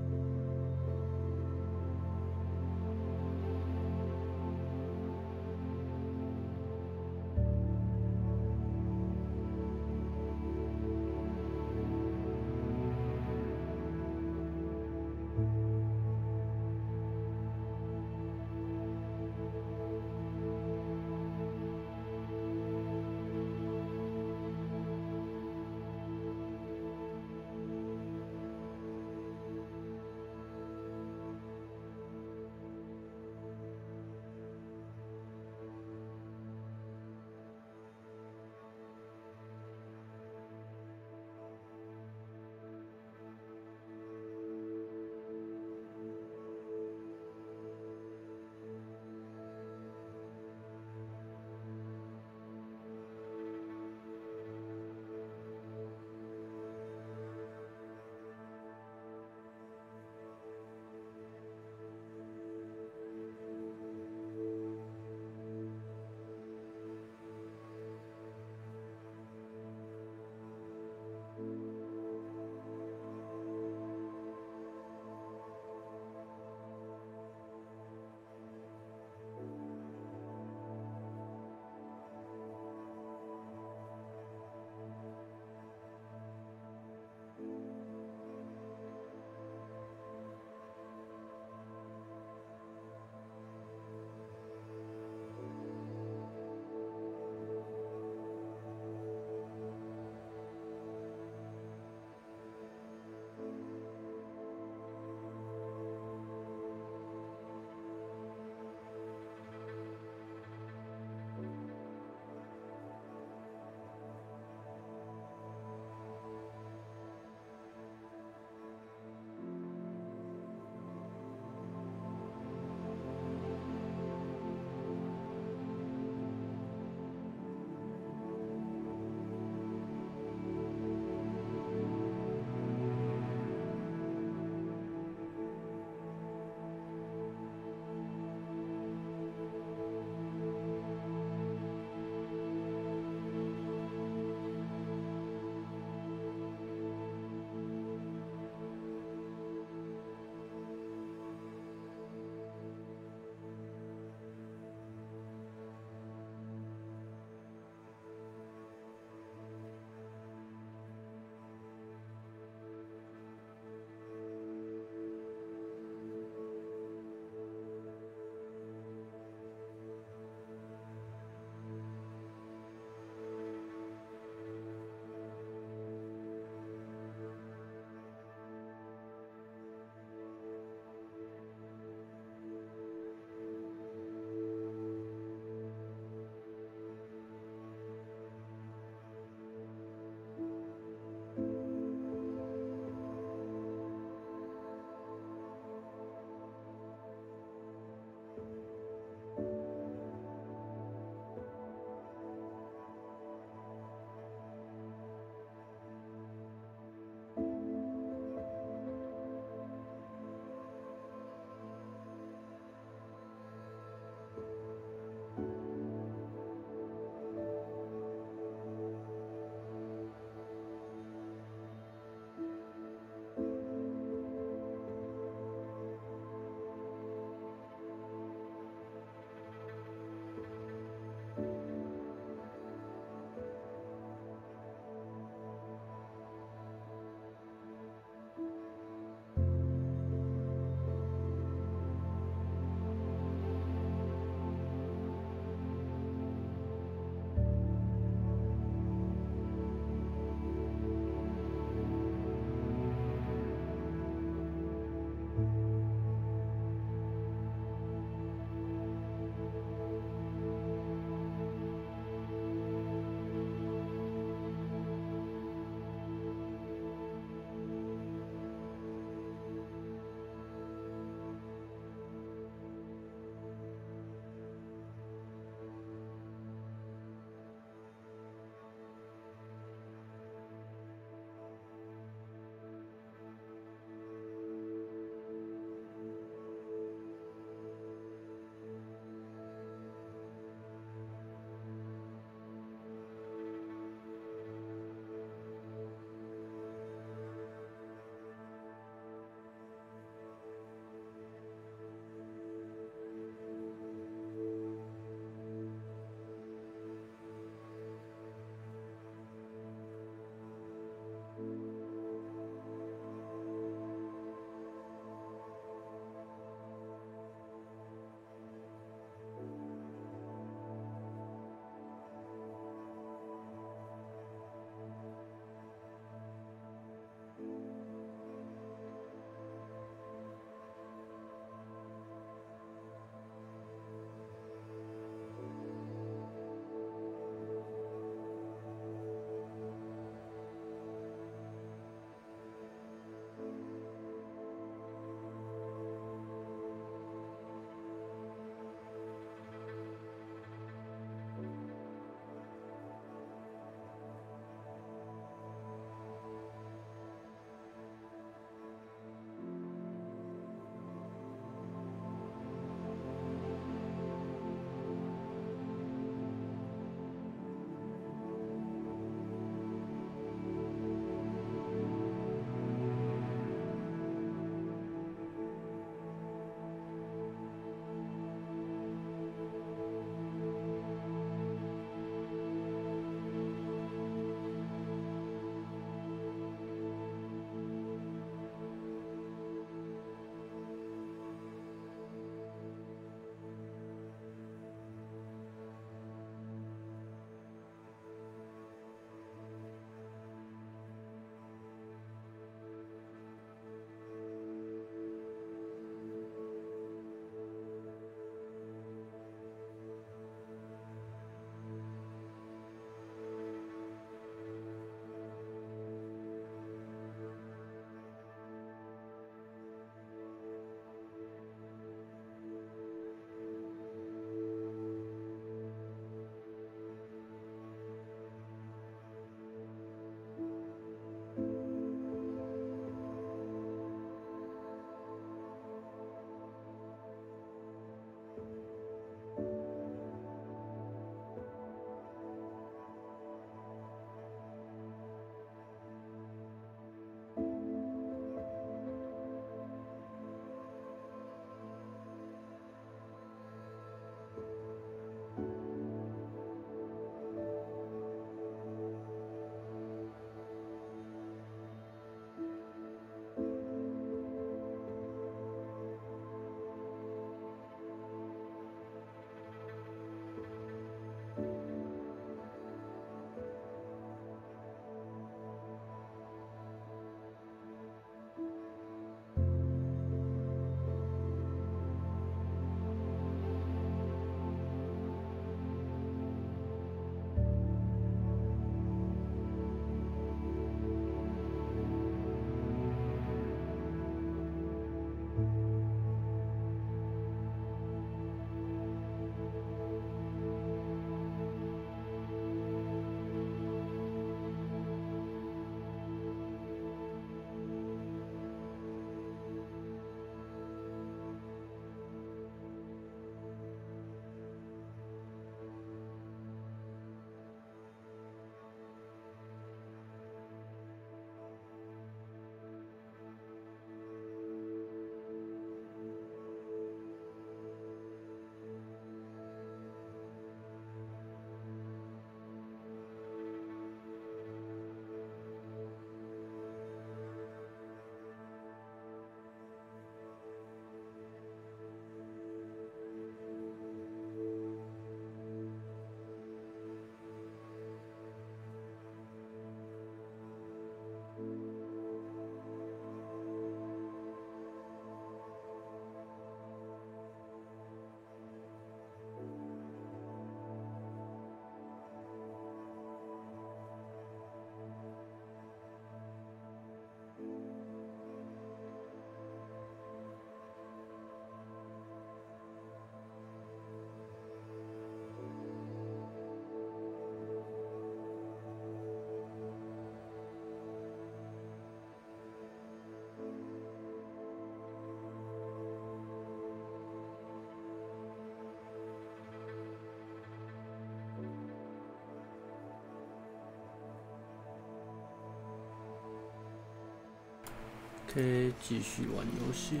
OK， 继续玩游戏。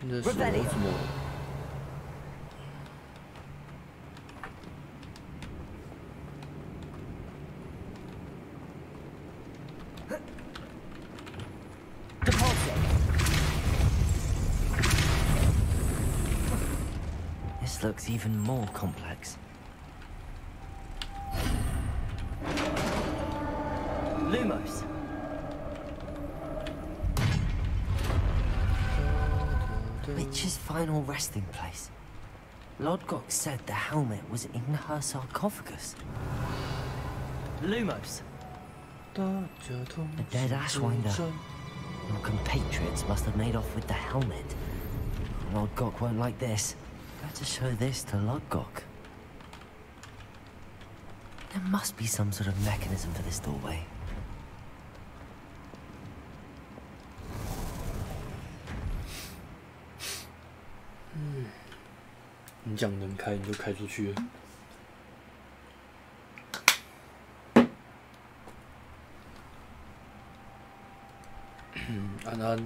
现在是我怎么？ This looks even more complex. Lumos. Witch's final resting place. Lodgok said the helmet was in her sarcophagus. Lumos. The dead Ashwinder. Your compatriots must have made off with the helmet. Lodgok won't like this. Better show this to Lodgok. There must be some sort of mechanism for this doorway. 你讲能开你就开出去了。安安。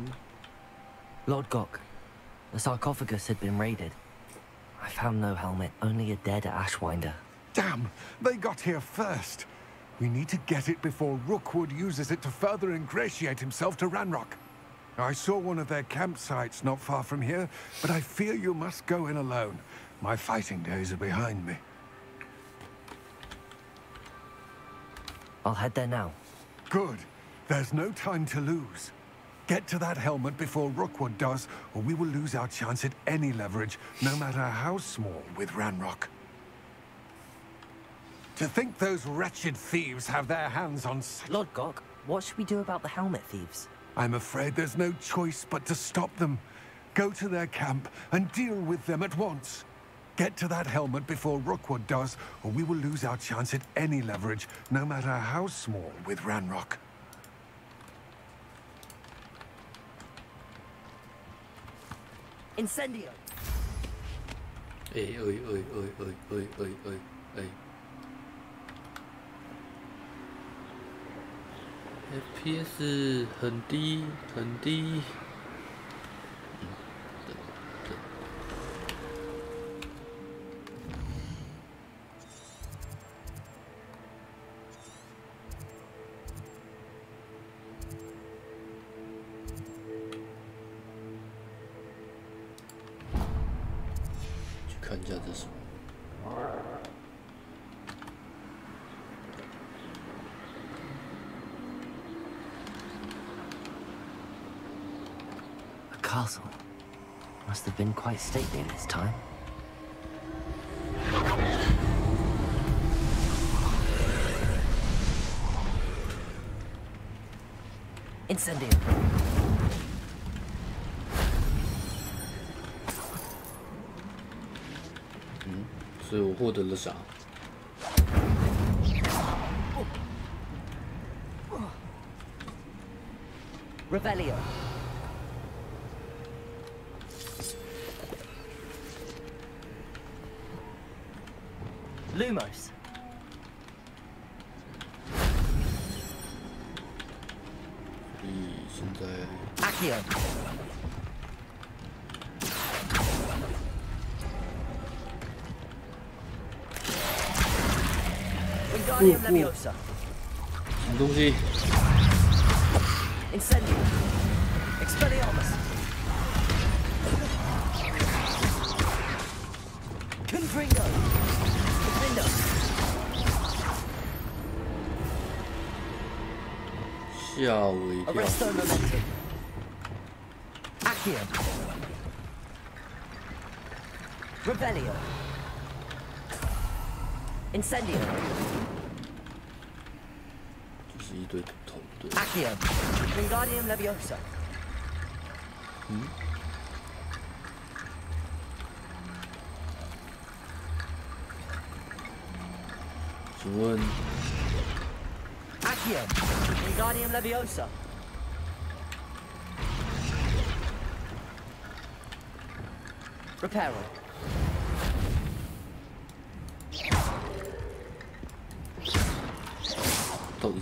Lodgok, the sarcophagus had been raided. I found no helmet, only a dead Ashwinder. Damn! They got here first. We need to get it before Rookwood uses it to further ingratiate himself to Ranrock. I saw one of their campsites not far from here, but I fear you must go in alone. My fighting days are behind me. I'll head there now. Good. There's no time to lose. Get to that helmet before Rookwood does, or we will lose our chance at any leverage, no matter how small, with Ranrock. To think those wretched thieves have their hands on... Lodgok, what should we do about the helmet thieves? I'm afraid there's no choice but to stop them. Go to their camp and deal with them at once. Get to that helmet before Rookwood does, or we will lose our chance at any leverage, no matter how small, with Ranrock. Incendio. FPS 很低，很低。去看一下这是什么。 Castle. Must have been quite stately in its time. Incendio. 所以我获得了啥？ Revelio. Lumos. 现在 Accio. Wingardium Leviosa. 什么东西？ Incendio. Expelliarmus. Confringo. Defendo. 吓我一跳！ Arresto Momentum. Accio. Revelio. Incendio. 就是一堆土头，对。 Accio. Wingardium Leviosa. 请问 Accio. Wingardium Leviosa. Reparo.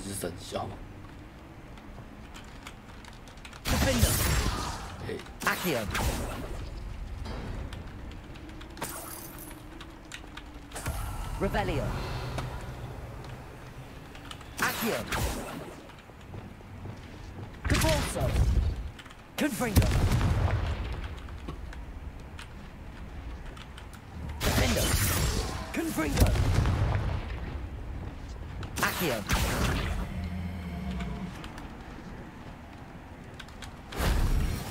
是三小。 Defender. 哎， Accio. Revelio. Accio. Cabalso. Confringo. Defender. Confringo. Accio.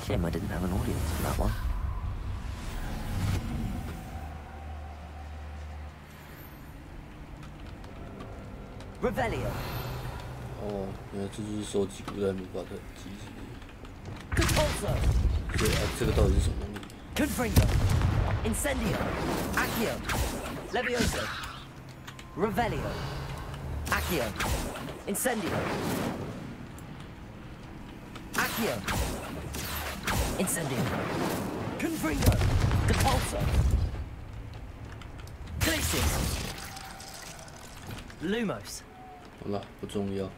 Shame I didn't have an audience for that one. Revelio. 哦，原来这就是收集古代魔法的机制。 Cabalso. 对啊，这个到底是什么能力？ Confringo. Incendio. Accio. Levioso. Revelio. Accio. Incendio. Accio. Incendio. Confringo. Depulso. Glacius. Lumos. 好了，不重要。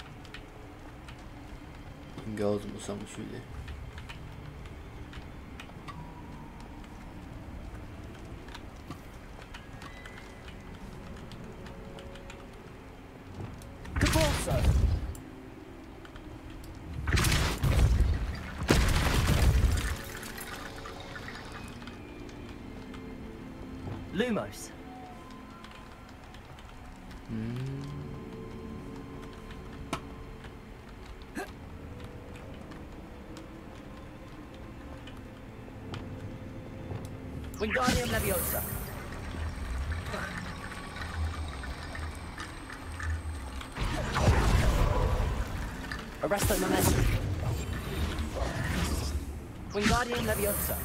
应该要怎么上去呢？ Cabalso. Lumos. Wingardium Leviosa. Arresto Momentum. Wingardium Leviosa.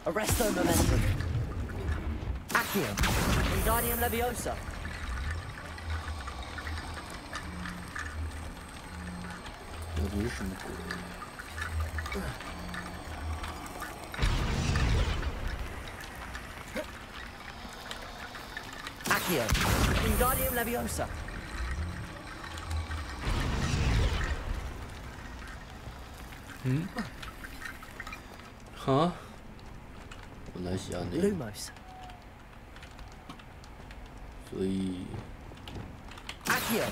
Arresto Momentum. Accio. Wingardium Leviosa. Accio. Wingardium Leviosa. Huh? 本来是安尼， Lumos. 所以 Accio.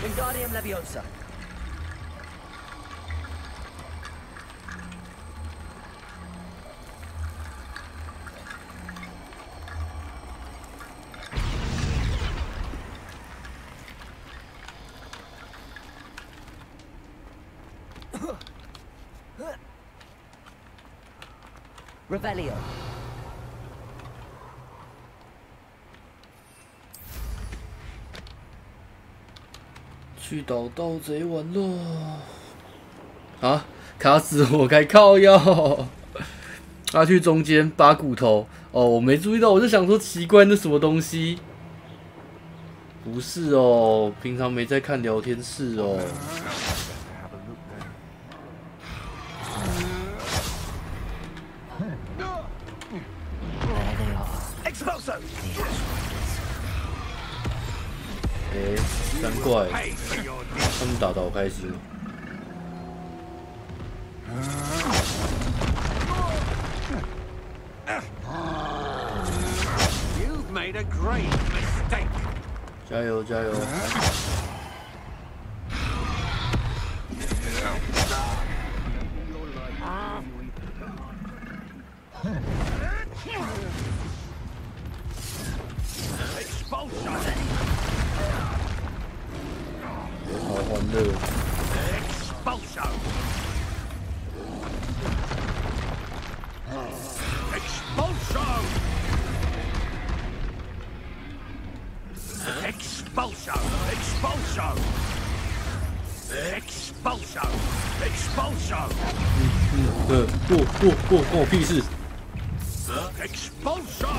Wingardium Leviosa. Revelio. 去找盗贼玩喽！啊，卡死我，该靠腰。他去中间拔骨头，哦，我没注意到，我就想说奇怪，那什么东西？不是哦，平常没在看聊天室哦。三怪，他们打得好开心。 You've made a great mistake. 加油加油！ 好欢乐。 Expulso! Expulso! Expulso! Expulso! 关我屁事 Expulso!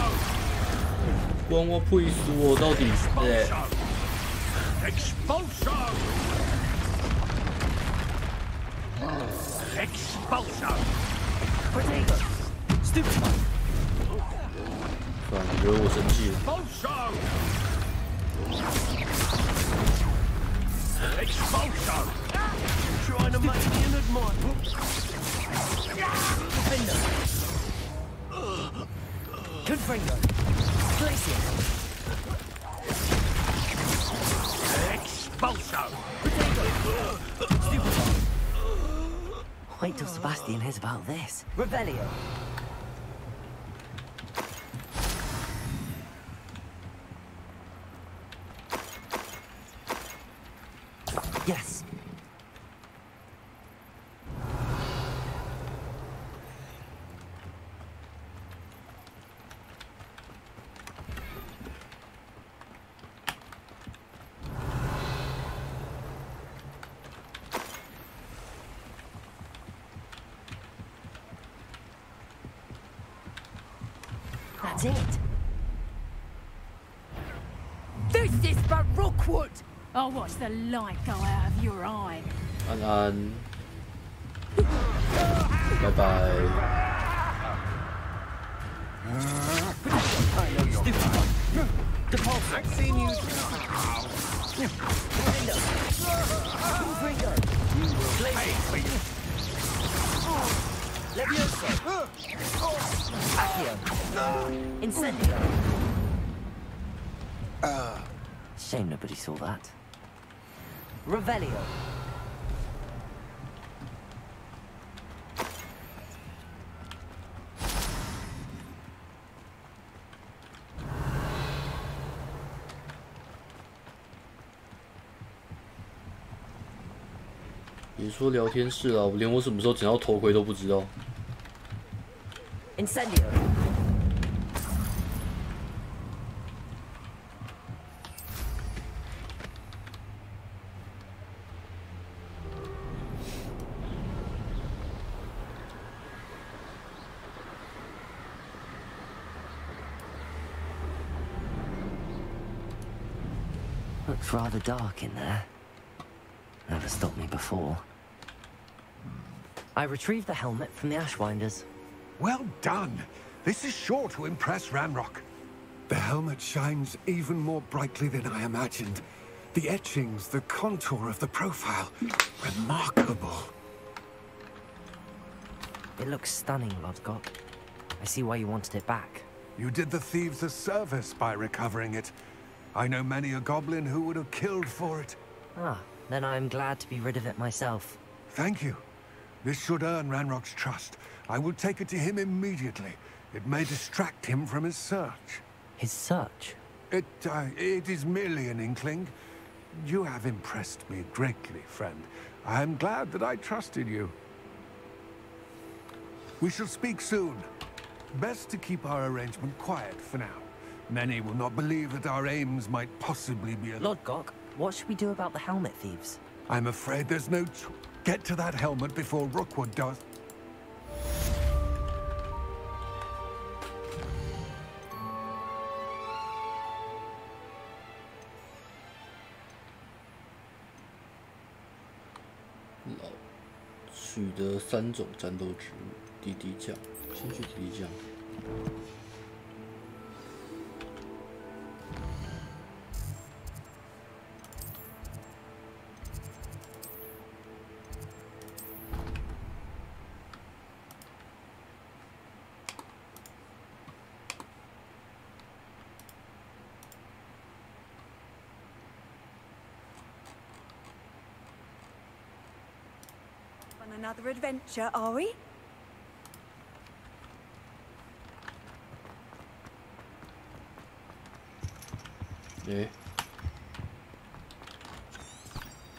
关我屁事哦，到底是 Expulso! Expulso! Potato! Stupid one! 算了，惹我生气了。 Expulso! Trying to make me an admirer. Defender! Confringo! Glacier! Expulso! Potato! Stupid one! Wait till Sebastian hears about this. Revelio! Yes. That's it! This is but Rookwood! I'll watch the light go out of your eye. 安安，拜拜。 I've seen you. Confringo! Glacier! Levioso! Accio! Incendio! Shame nobody saw that. Revelio!别说聊天室了，连我什么时候捡到头盔都不知道。 Incendio! Looks rather dark in there. Never stopped me before. I retrieved the helmet from the Ashwinders. Well done. This is sure to impress Ranrock. The helmet shines even more brightly than I imagined. The etchings, the contour of the profile. Remarkable. It looks stunning, Lodgok. I see why you wanted it back. You did the thieves a service by recovering it. I know many a goblin who would have killed for it. Ah, then I'm glad to be rid of it myself. Thank you. This should earn Ranrock's trust. I will take it to him immediately. It may distract him from his search. His search? It is merely an inkling. You have impressed me greatly, friend. I am glad that I trusted you. We shall speak soon. Best to keep our arrangement quiet for now. Many will not believe that our aims might possibly be... Lodgok, what should we do about the helmet thieves? I'm afraid there's no... Get to that helmet before Rookwood does. 取得3种战斗植物，滴滴酱，先去滴滴酱。On another adventure, are we?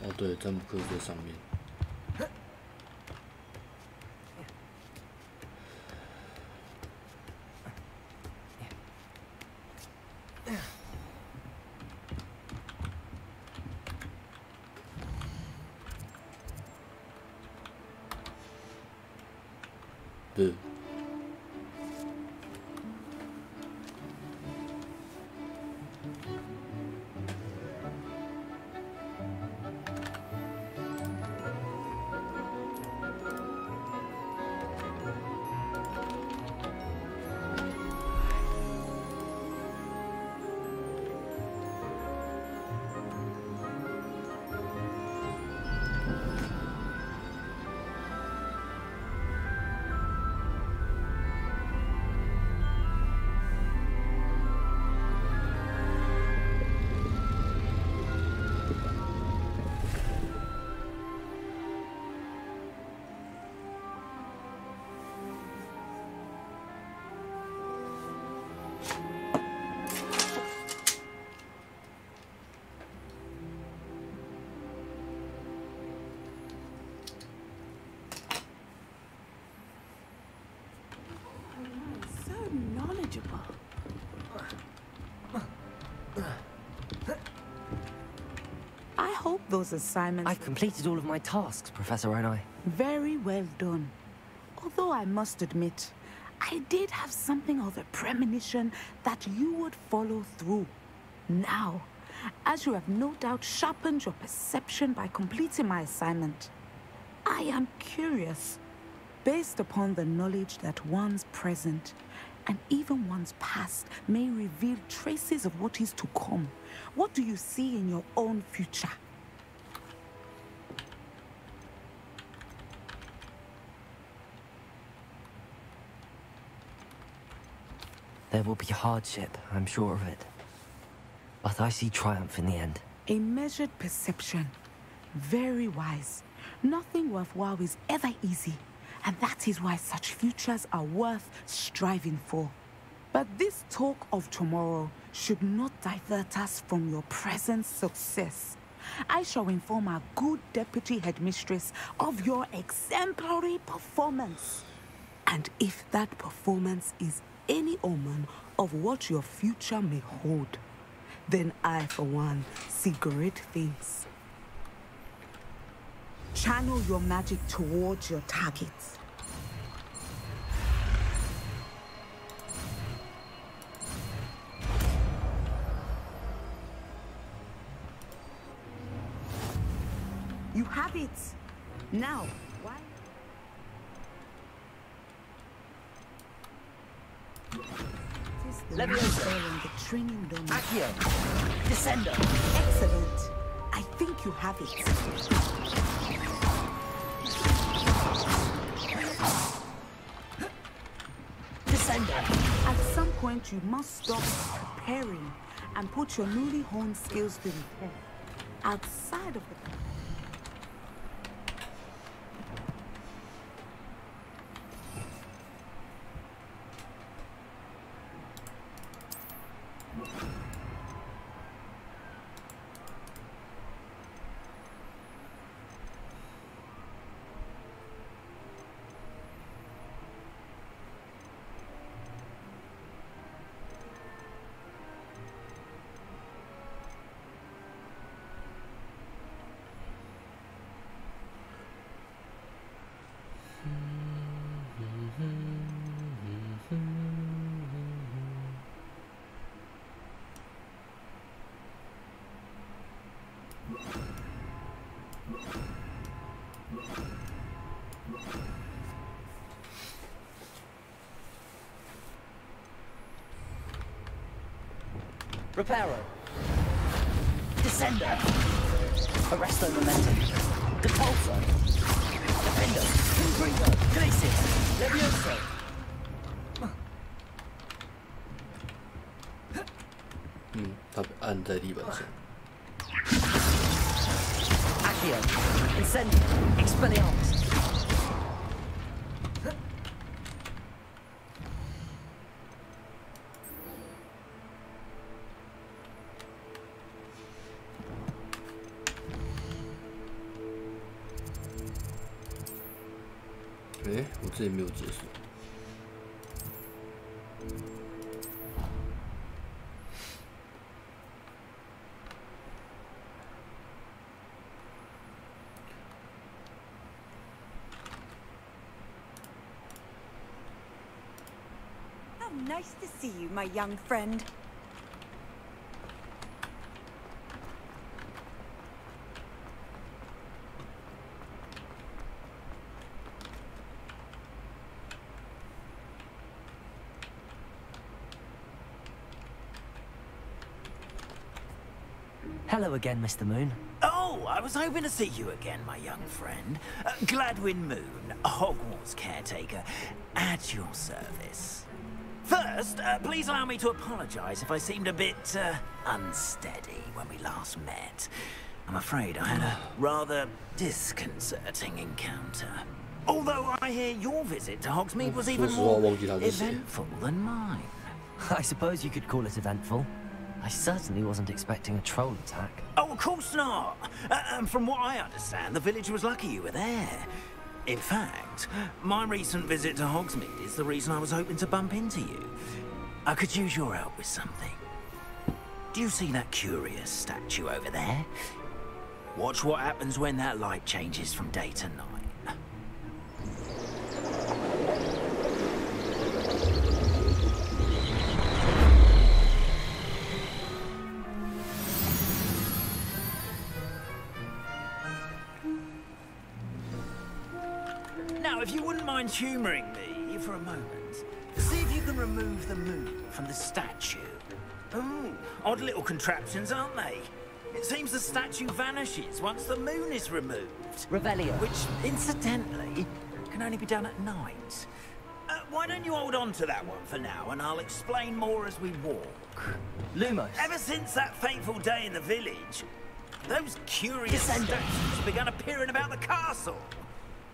哦对，占卜课在上面。对。I hope those assignments... I've completed all of my tasks, Professor Onai. Very well done. Although I must admit, I did have something of a premonition that you would follow through. Now, as you have no doubt sharpened your perception by completing my assignment, I am curious, based upon the knowledge that one's present and even one's past may reveal traces of what is to come. What do you see in your own future? There will be hardship, I'm sure of it. But I see triumph in the end. A measured perception. Very wise. Nothing worthwhile is ever easy. And that is why such futures are worth striving for. But this talk of tomorrow should not divert us from your present success. I shall inform our good deputy headmistress of your exemplary performance. And if that performance is any omen of what your future may hold, then I, for one, see great things. Channel your magic towards your targets. You have it. Now, why? Leviosa. The training dome. Accio. Descender. Excellent. I think you have it. Descender. At some point, you must stop preparing and put your newly honed skills to repair. Outside of the... Reparo. Descender. Arresto momentum. Depulso. Defender. Imbrigo. Glacis. Levioso.他按在地板上。Accio. Incendio. Expelliarmus.哎，我这里没有结束。How nice to see you, my young friend. Hello again, Mr. Moon. Oh, I was hoping to see you again, my young friend. Gladwin Moon, Hogwarts caretaker, at your service. First, please allow me to apologize if I seemed a bit unsteady when we last met. I'm afraid I had a rather disconcerting encounter. Although I hear your visit to Hogsmeade was even more eventful than mine. I suppose you could call it eventful. I certainly wasn't expecting a troll attack. Oh, of course not. And from what I understand, the village was lucky you were there. In fact, my recent visit to Hogsmeade is the reason I was hoping to bump into you. I could use your help with something. Do you see that curious statue over there? Watch what happens when that light changes from day to night. Now, if you wouldn't mind humouring me for a moment, see if you can remove the moon from the statue. Ooh, odd little contraptions, aren't they? It seems the statue vanishes once the moon is removed. Revelio. Which, incidentally, can only be done at night. Why don't you hold on to that one for now, and I'll explain more as we walk. Lumos. Ever since that fateful day in the village, those curious statues have begun appearing about the castle.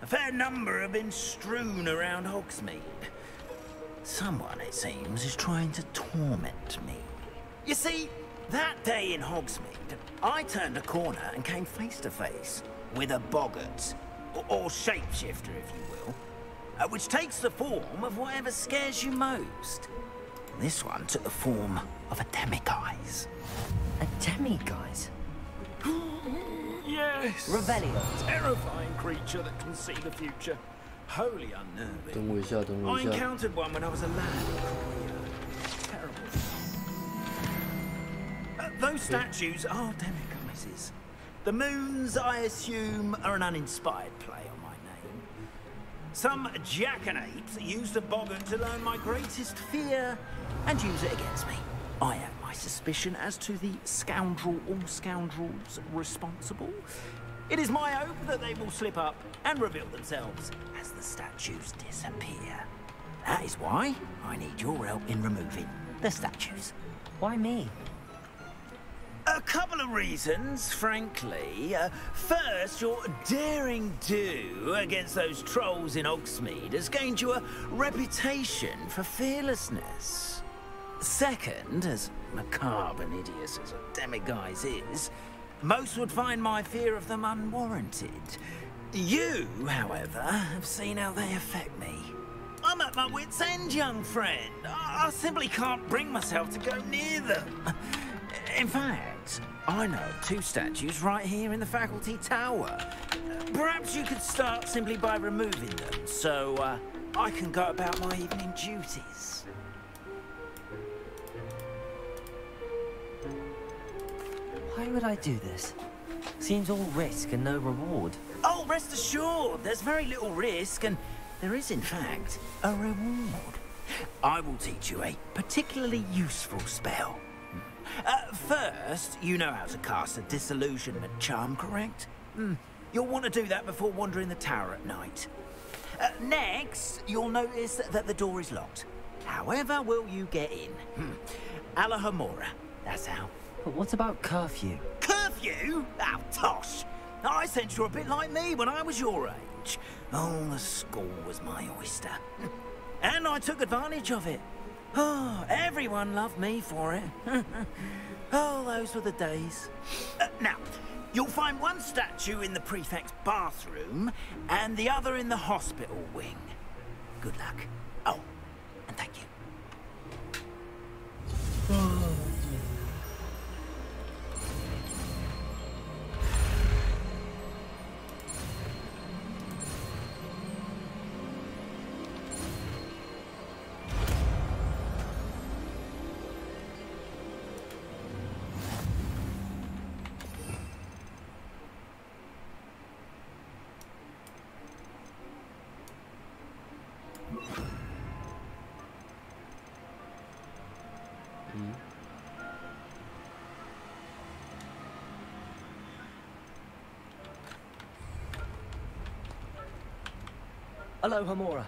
A fair number have been strewn around Hogsmeade. Someone, it seems, is trying to torment me. You see, that day in Hogsmeade, I turned a corner and came face to face with a boggart, or shapeshifter, if you will, which takes the form of whatever scares you most. This one took the form of a demiguise. A demiguise? Yes! Revelio. Terrifying creature that can see the future. Wholly unnerving. 等我一下，等我 I 一下。 encountered one when I was a lad. Terrible. Those statues are demiguises. The moons, I assume, are an uninspired play on my name. Some jackanapes used a boggart to learn my greatest fear and use it against me. I have my suspicion as to the scoundrel or scoundrels responsible. It is my hope that they will slip up and reveal themselves as the statues disappear. That is why I need your help in removing the statues. Why me? A couple of reasons, frankly. First, your daring do against those trolls in Hogsmeade has gained you a reputation for fearlessness. Second, as macabre and hideous as a demiguise is, most would find my fear of them unwarranted. You, however, have seen how they affect me. I'm at my wit's end, young friend. I simply can't bring myself to go near them. In fact, I know of two statues right here in the faculty tower. Perhaps you could start simply by removing them, so I can go about my evening duties. Why would I do this? Seems all risk and no reward. Oh, rest assured, there's very little risk, and there is, in fact, a reward. I will teach you a particularly useful spell. First, you know how to cast a disillusionment charm, correct? You'll want to do that before wandering the tower at night. Next, you'll notice that the door is locked. However will you get in? Alahamora, that's how. But what about curfew? Curfew? Oh, tosh! I sense you're a bit like me when I was your age. Oh, the school was my oyster. And I took advantage of it. Oh, everyone loved me for it. Oh, those were the days. Now, you'll find one statue in the prefect's bathroom and the other in the hospital wing. Good luck. Oh, and thank you. Alohomora.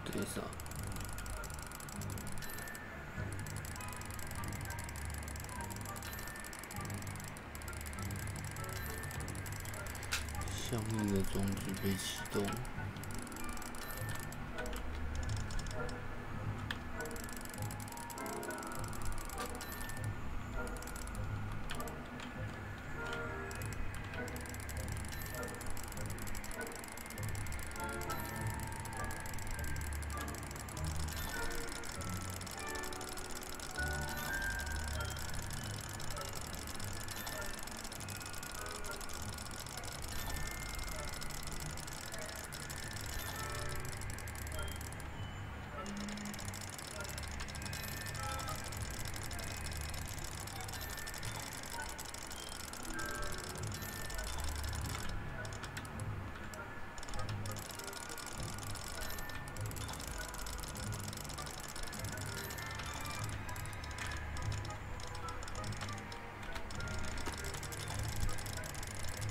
Teresa. 项目的装置被启动。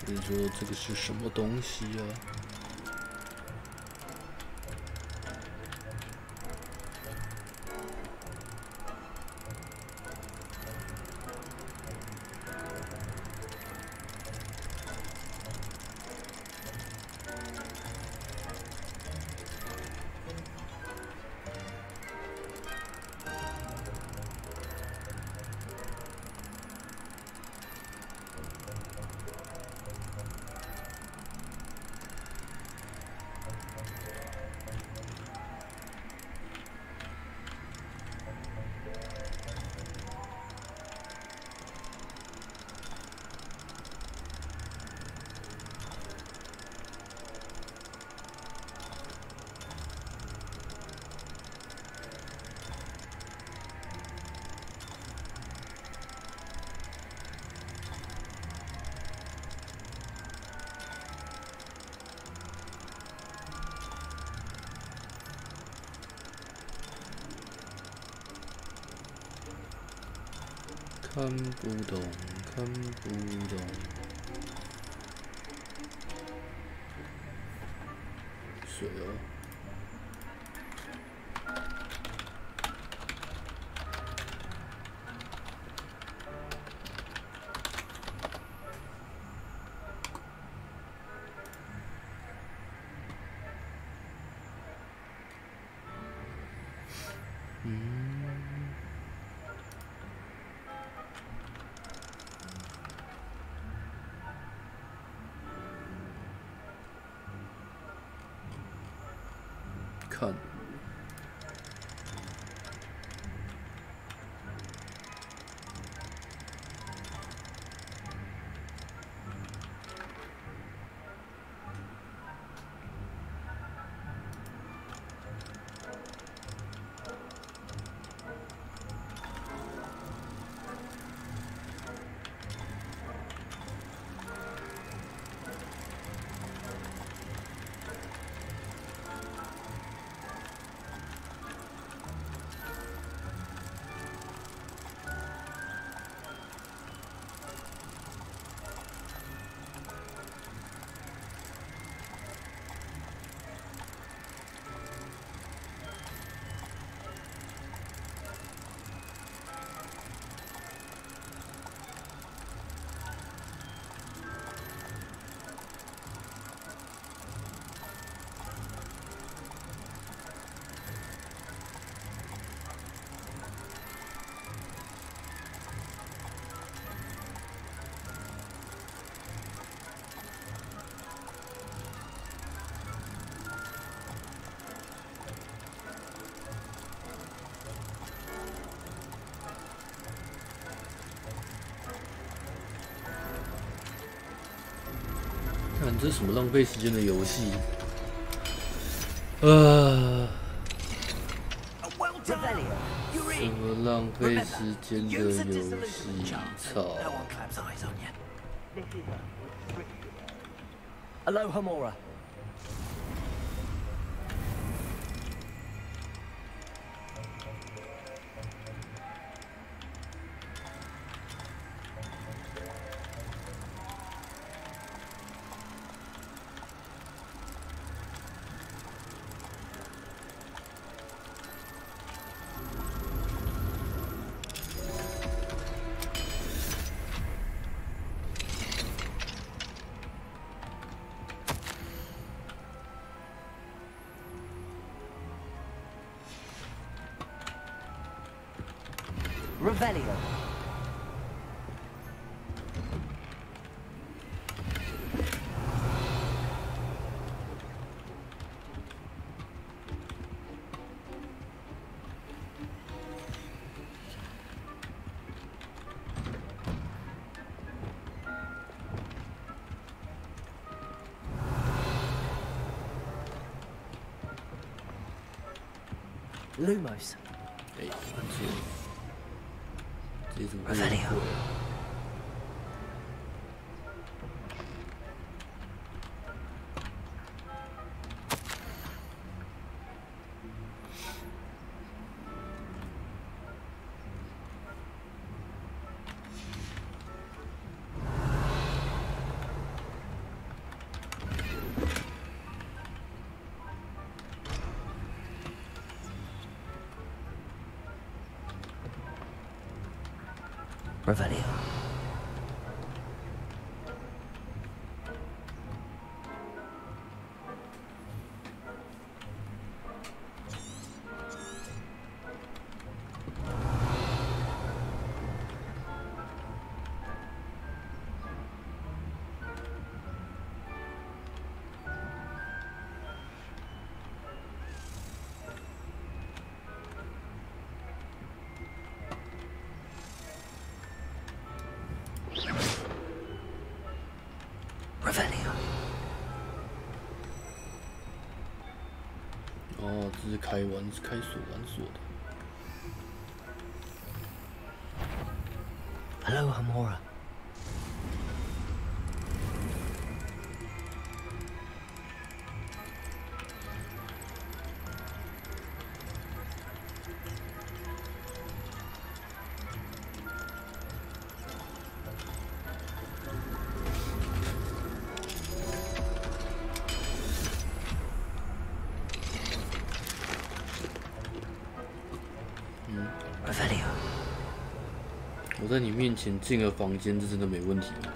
你说这个是什么东西啊？看不懂，看不懂。水哦。看，这是什么浪费时间的游戏？什么浪费时间的游戏？操！ Aloha Mora. Revelio. Lumos. Hey, Revelio. Revelio. Revelio. 哦，这是开锁玩锁的。Hello, Hamora. Revelio. 我在你面前进了房间，这真的没问题吗？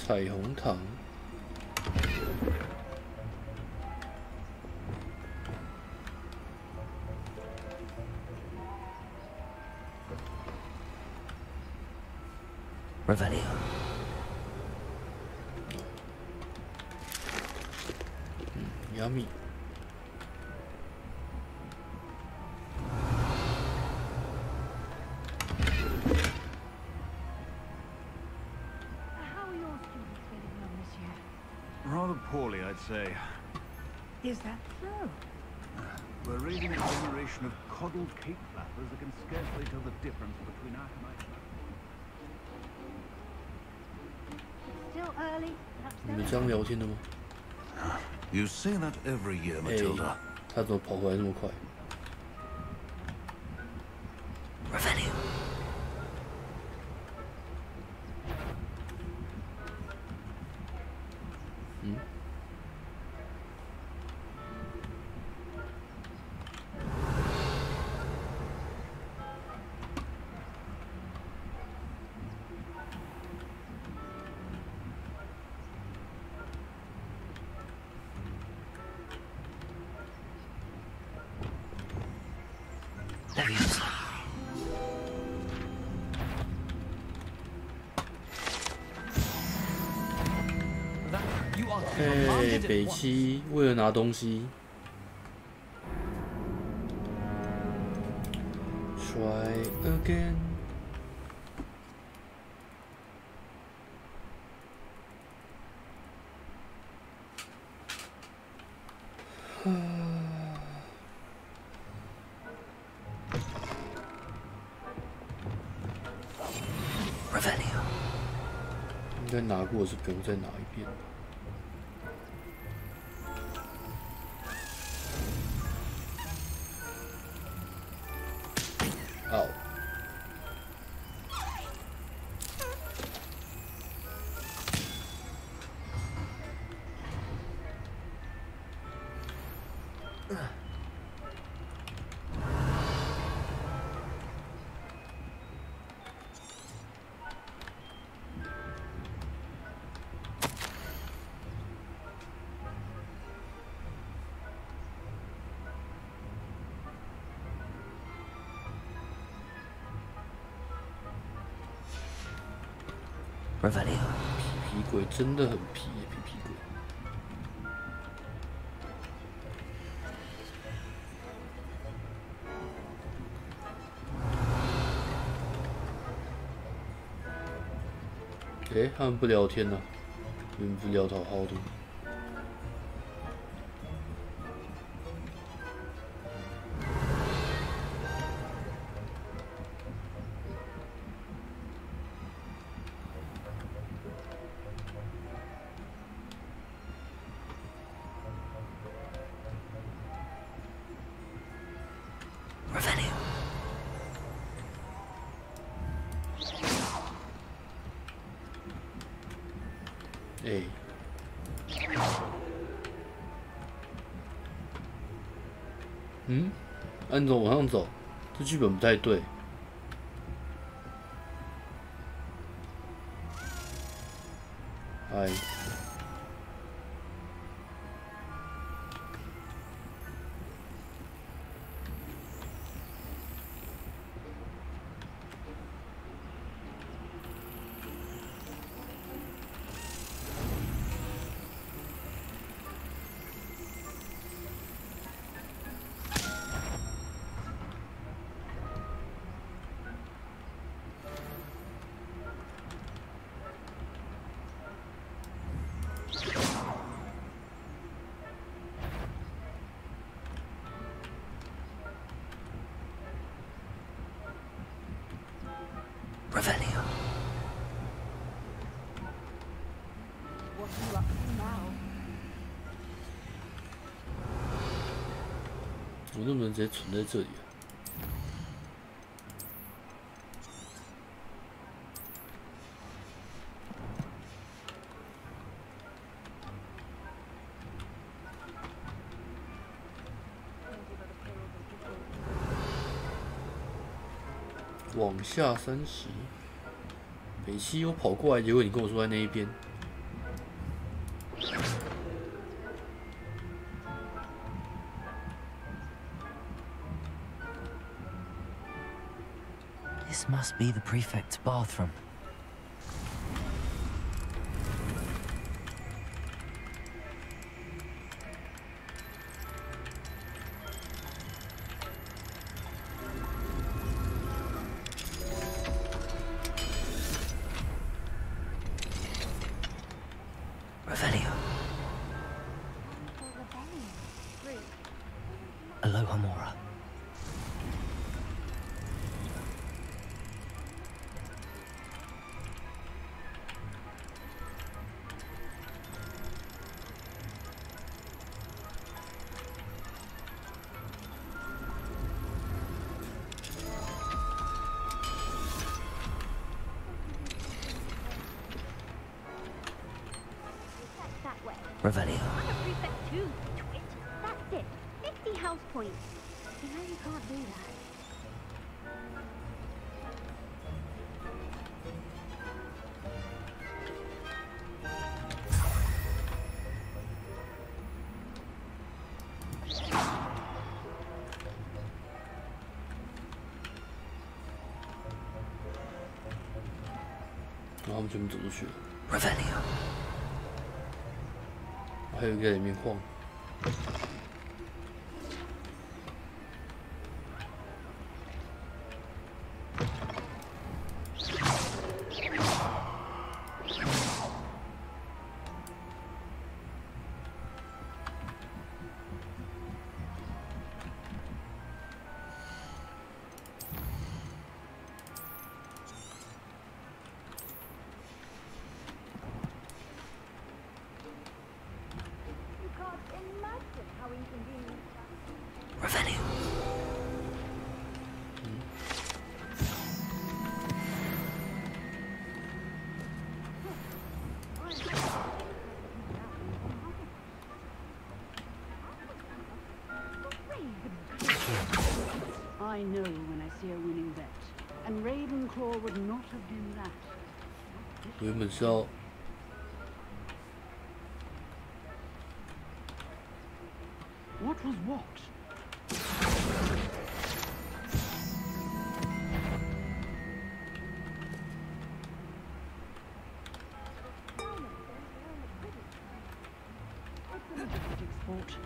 彩虹糖。 Revelio. Yummy. How are your students getting on this year? Rather poorly, I'd say. Is that so? We're raising a generation of coddled cake flappers that can scarcely tell the difference between aconite and Still early. 你们这样聊天的吗？ You say that every year, Matilda. 他怎么跑回来这么快？ Revelio. 嗯。Leviosa. 哎，北七为了拿东西 ，try again。应该拿过是不用再拿一遍。哦。Revelio. 皮鬼真的很皮耶，皮鬼。哎，他们不聊天呢，你们不聊得好好的。哎，嗯，按着往上走，这剧本不太对。哎。Revelio. What are you up to now? 我能不能直接存在这里啊？往下30，北七又跑过来，结果你跟我说在那一边。This must be the prefect's bathroom. Revelio. Aloha Mora. Revelio. I'm a prefect too, Twit. That's it. 50 house points. You know you can't do that.然后我们全部走出去了。Revelio. 还有一个在里面晃。Revenue. I know when I see a winning bet, and Ravenclaw would not have been that. 我原本是要 What was what?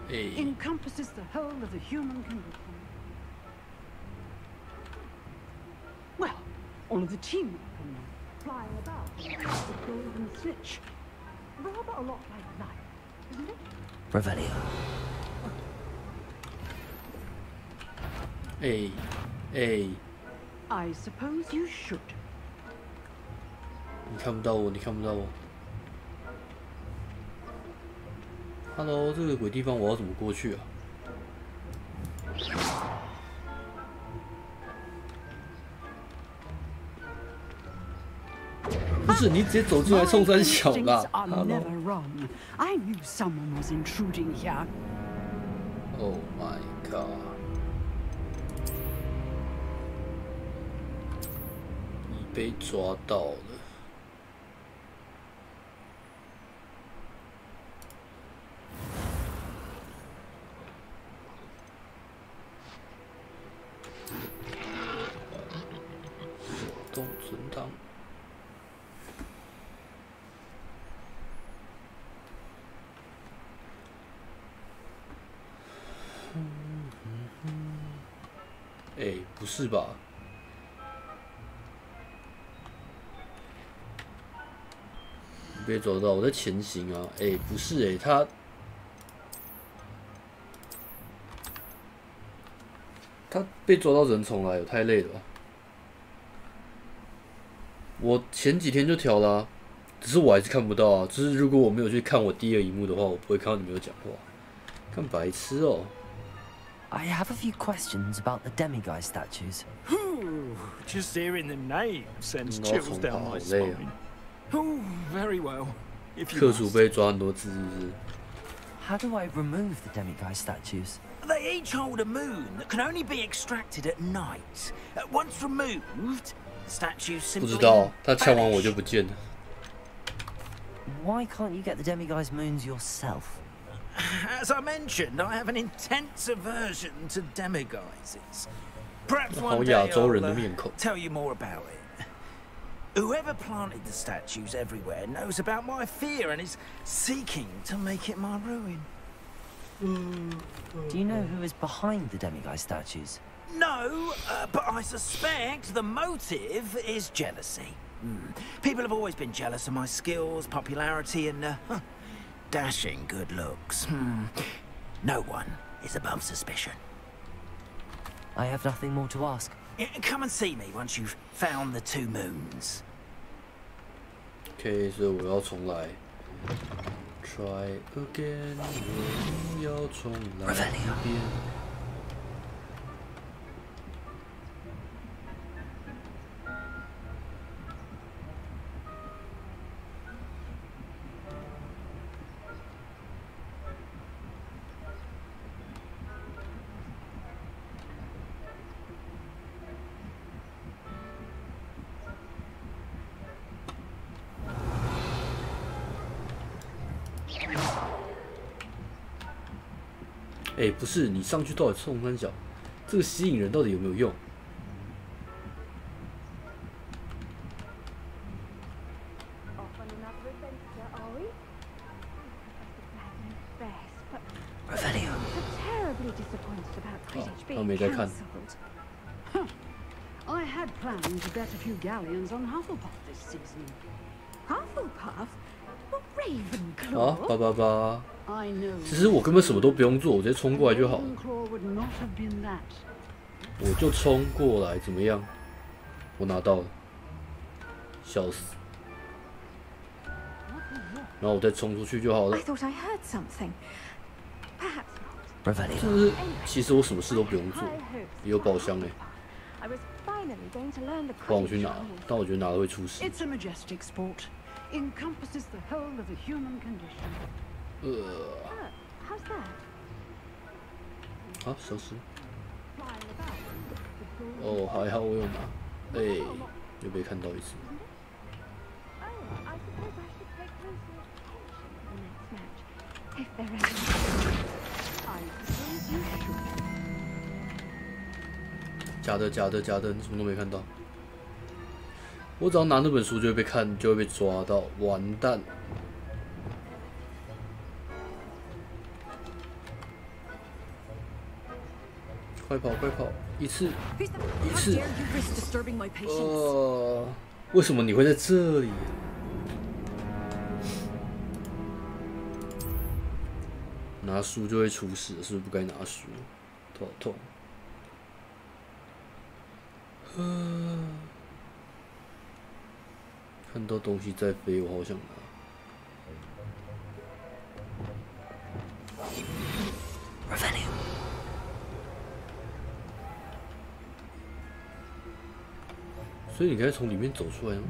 Hey. Encompasses the whole of the human kingdom. Well, all of the teamwork and flying about and the golden snitch. Rather a lot like life, isn't it? Revelio. 哎， I suppose you should. 你看不到我，你看不到我。Hello， 这个鬼地方我要怎么过去啊？不是你直接走进来冲三小啦 ！Hello。I knew someone was intruding here. Oh my god！ 你被抓到了。 动存档。哎，不是吧？你别走到，我在前行啊！哎，不是哎，他被抓到人重来，有太累了吧？ 我前几天就调了、啊，只是我还是看不到啊。就是如果我没有去看我第二荧幕的话，我不会看到你们有讲话。看白痴哦。I have a few questions about the demiguise statues. Just hearing the name sends chills down my spine. Oh, very well. If you 课主被抓很多字，是不是？ How do I remove the demiguise statues? They each hold a moon that can only be extracted at night. Once removed, statues simply 不知道，他呛完我就不见了。 Why can't you get the demiguise moons yourself? As I mentioned, I have an intense aversion to demiguises. Perhaps one day I'll tell you more about it. Whoever planted the statues everywhere knows about my fear and is seeking to make it my ruin. Do you know who is behind the demiguise statues? No, but I suspect the motive is jealousy. People have always been jealous of my skills, popularity, and dashing good looks. No one is above suspicion. I have nothing more to ask. Come and see me once you've found the 2 moons. OK， 所以我要重来。Try again， 我要重来一遍。 哎，不是，你上去到底冲三小，这个吸引人到底有没有用？他没在看。 I had planned to bet a few galleons on Hufflepuff this season. Hufflepuff? Well, Ravenclaw? 好，888。 I know. 其实我根本什么都不用做，我直接冲过来就好了。 Ravenclaw would not have been that. 我就冲过来，怎么样？我拿到了，笑死！然后我再冲出去就好了。 I thought I heard something. Perhaps not. 就是其实我什么事都不用做，也有宝箱哎。 I was finally going to learn the 不然我去拿，但我觉得拿了会出事。 It's a majestic sport. Encompasses the whole of the human condition. How's that? 啊，消失。哦，还好我有拿，哎，又被看到一次。 If there is, I suppose you should. 假的，假的，假的，你什么都没看到。我只要拿那本书就会被看，就会被抓到，完蛋！快跑，快跑！一次，一次。为什么你会在这里？ 拿书就会出事，是不是不该拿书？头好痛。看到东西在飞，我好想拿。所以你可以从里面走出来吗？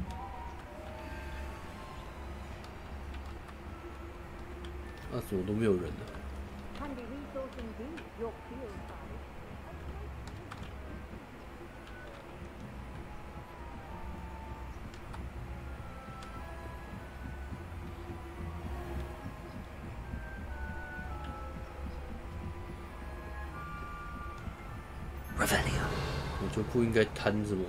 啊，怎么都没有人呢？ Handy resource indeed, your field side. Revelio. 我就不应该贪什么。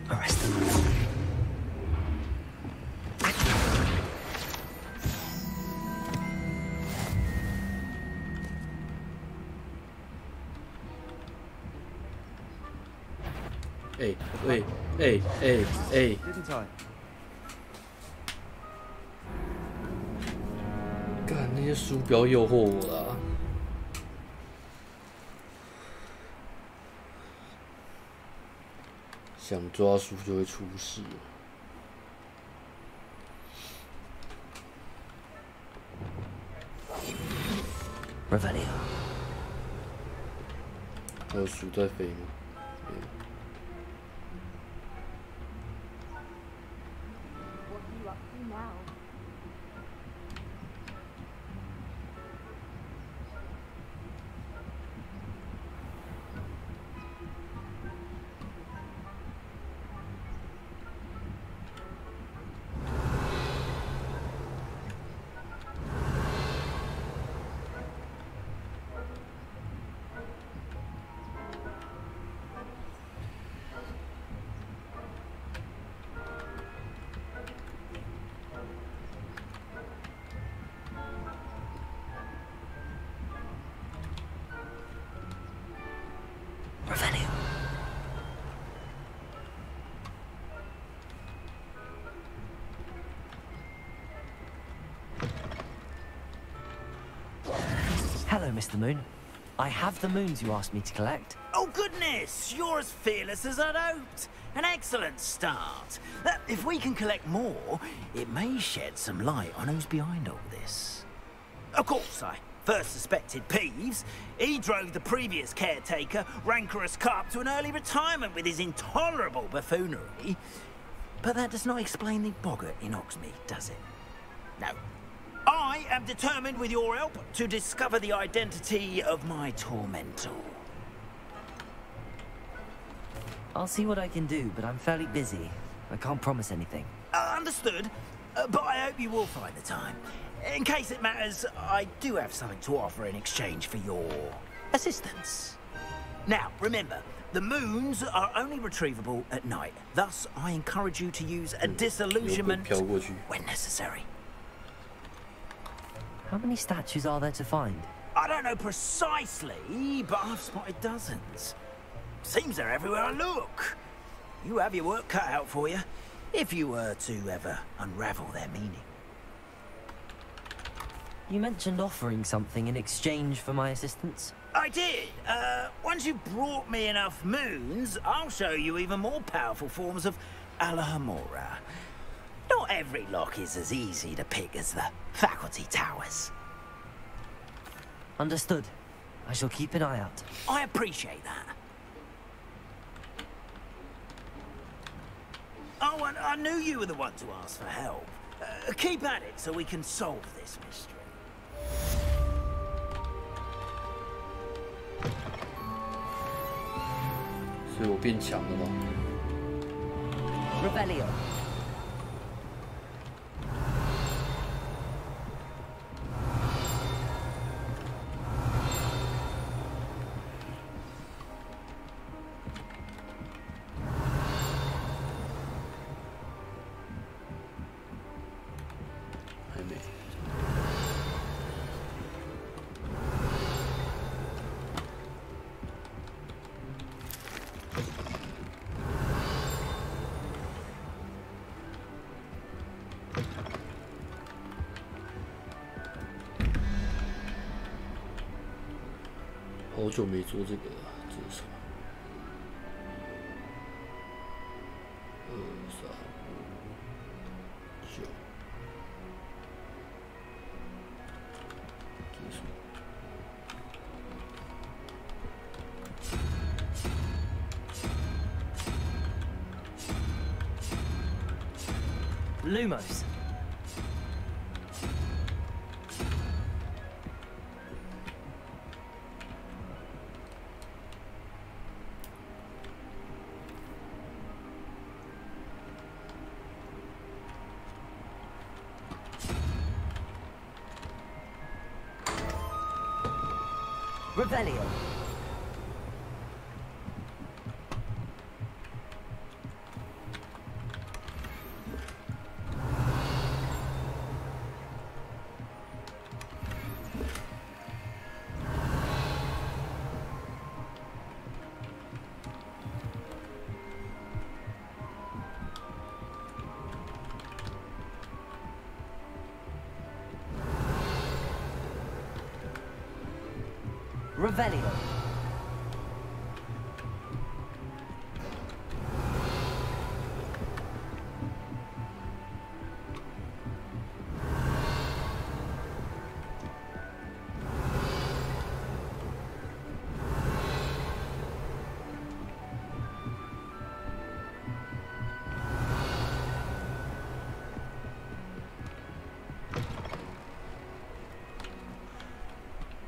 Arrest them. Hey, hey, hey, hey, hey. Didn't I? 干那些书不要诱惑我啦！想抓书就会出事。Revelio. 还有书在飞吗？没有。 What are you up to now? Revelio. Hello, Mr. Moon. I have the moons you asked me to collect. Oh, goodness! You're as fearless as I'd hoped. An excellent start. If we can collect more, it may shed some light on who's behind all this. Of course, I first suspected Peeves. He drove the previous caretaker, Rancorous Carp, to an early retirement with his intolerable buffoonery. But that does not explain the boggart in Oxmead, does it? No. I am determined, with your help, to discover the identity of my tormentor. I'll see what I can do, but I'm fairly busy. I can't promise anything. Understood, but I hope you will find the time. In case it matters, I do have something to offer in exchange for your assistance. Now, remember, The moons are only retrievable at night. Thus, I encourage you to use a disillusionment when necessary. How many statues are there to find? I don't know precisely, but I've spotted dozens. Seems they're everywhere I look. You have your work cut out for you, if you were to ever unravel their meaning. You mentioned offering something in exchange for my assistance? I did. Once you've brought me enough moons, I'll show you even more powerful forms of Alahamora. Not every lock is as easy to pick as the faculty towers. Understood. I shall keep an eye out. I appreciate that. Oh, and I knew you were the one to ask for help. Keep at it so we can solve this mystery.所以我变强了吗 Revelio.好久没做这个了，这是什么？2、3、5、9，这是什么？ Lumos. Revelio. Revelio.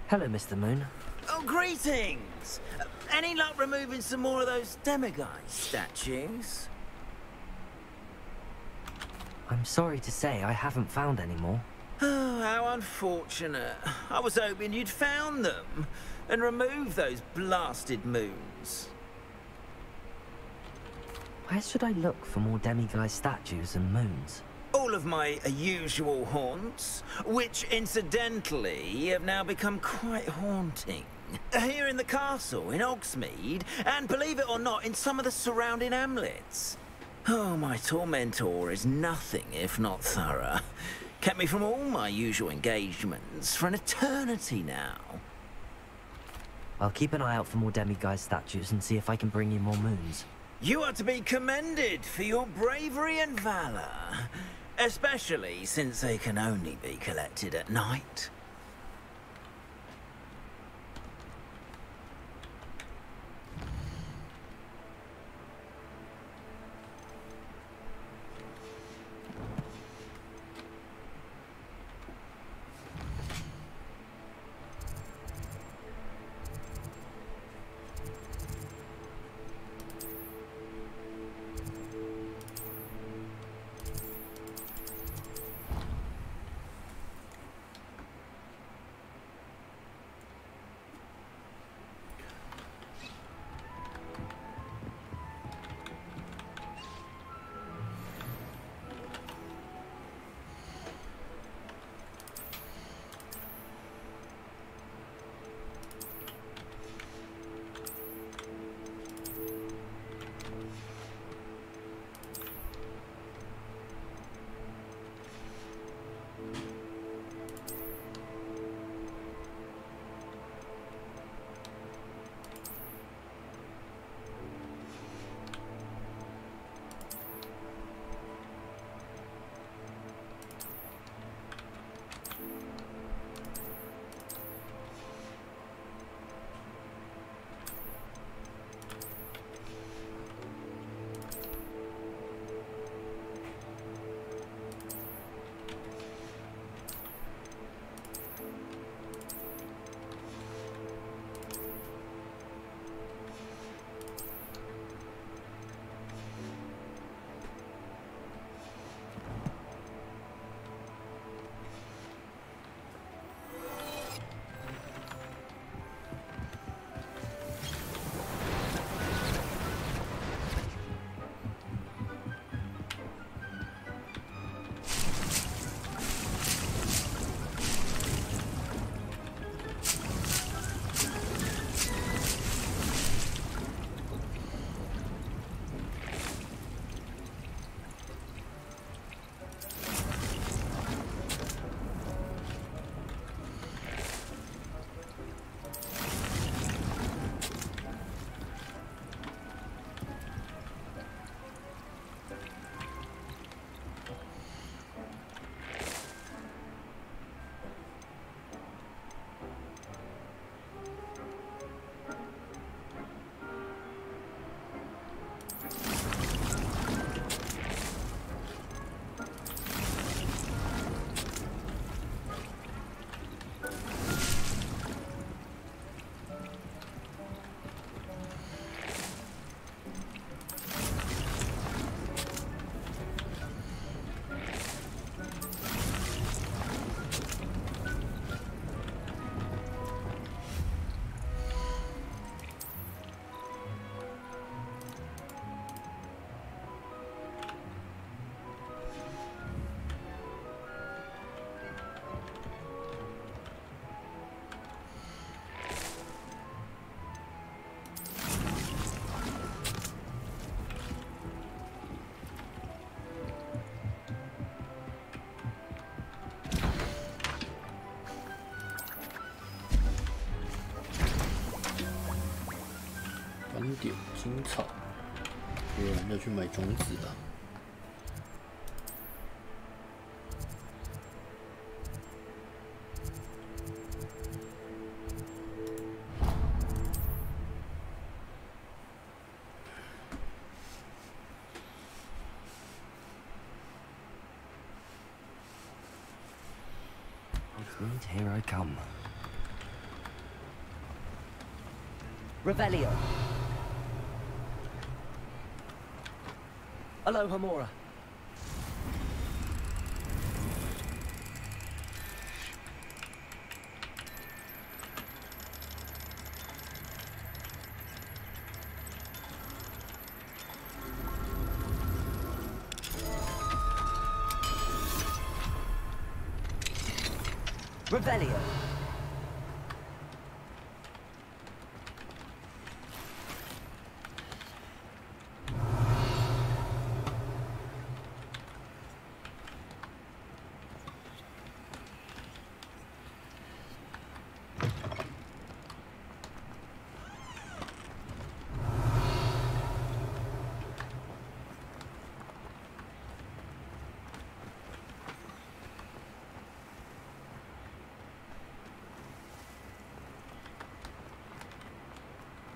Hello, Mr. Moon. Oh, greetings! Any luck removing some more of those demiguise statues? I'm sorry to say I haven't found any more. Oh, how unfortunate. I was hoping you'd found them and removed those blasted moons. Where should I look for more demiguise statues and moons? All of my usual haunts, which incidentally have now become quite haunting. Here in the castle, in Hogsmeade, and believe it or not, in some of the surrounding hamlets. Oh, my tormentor is nothing if not thorough. Kept me from all my usual engagements for an eternity now. I'll keep an eye out for more demiguise statues and see if I can bring you more moons. You are to be commended for your bravery and valor, especially since they can only be collected at night. 草，有人要去买种子了。Here I come. Revelio. Hello, Hamora. Revelio.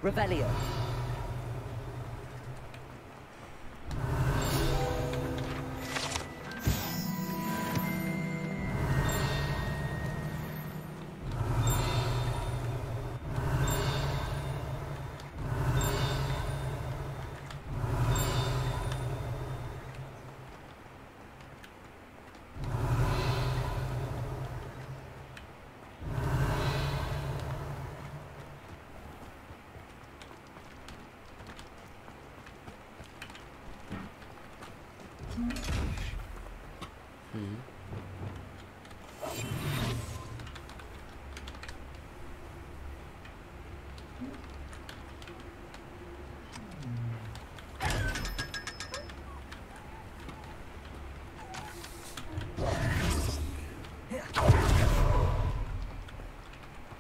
Revelio.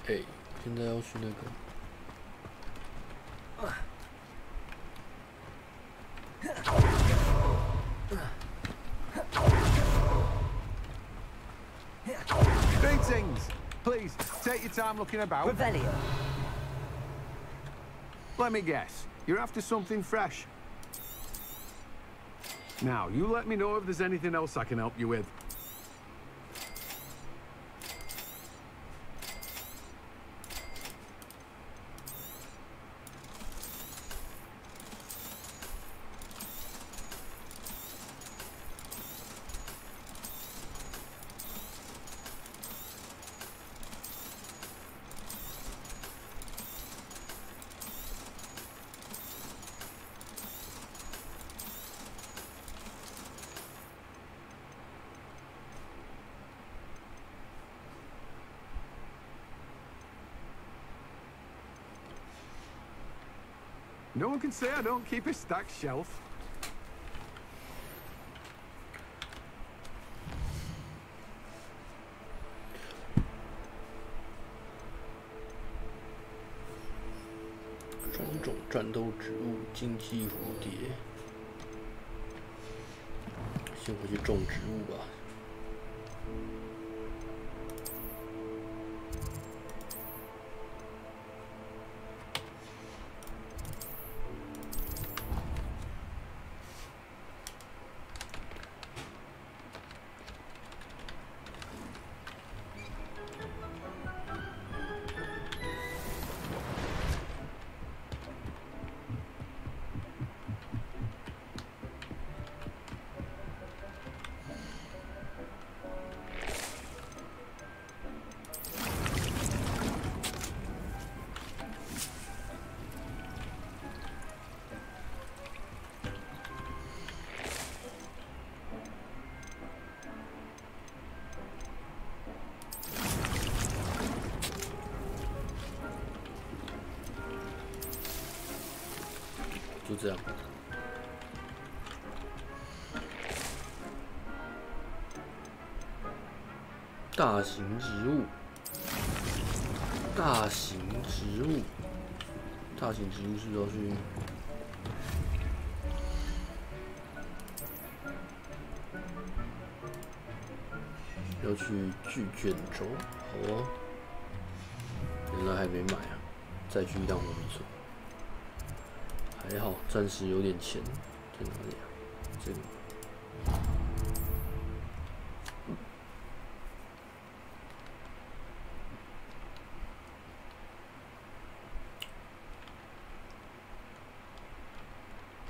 Hey, 现在要去那个。Greetings! Please, take your time looking about. Revelio. Let me guess. You're after something fresh. Now, you let me know if there's anything else I can help you with. No one can say I don't keep a stacked shelf.种战斗植物，荆棘蝴蝶。先回去种植物吧。就这样。大型植物，大型植物，大型植物是要去要去巨卷轴，好哦。原来还没买啊，再去一趟我没错。还好，暂时有点钱，在哪里啊？这个。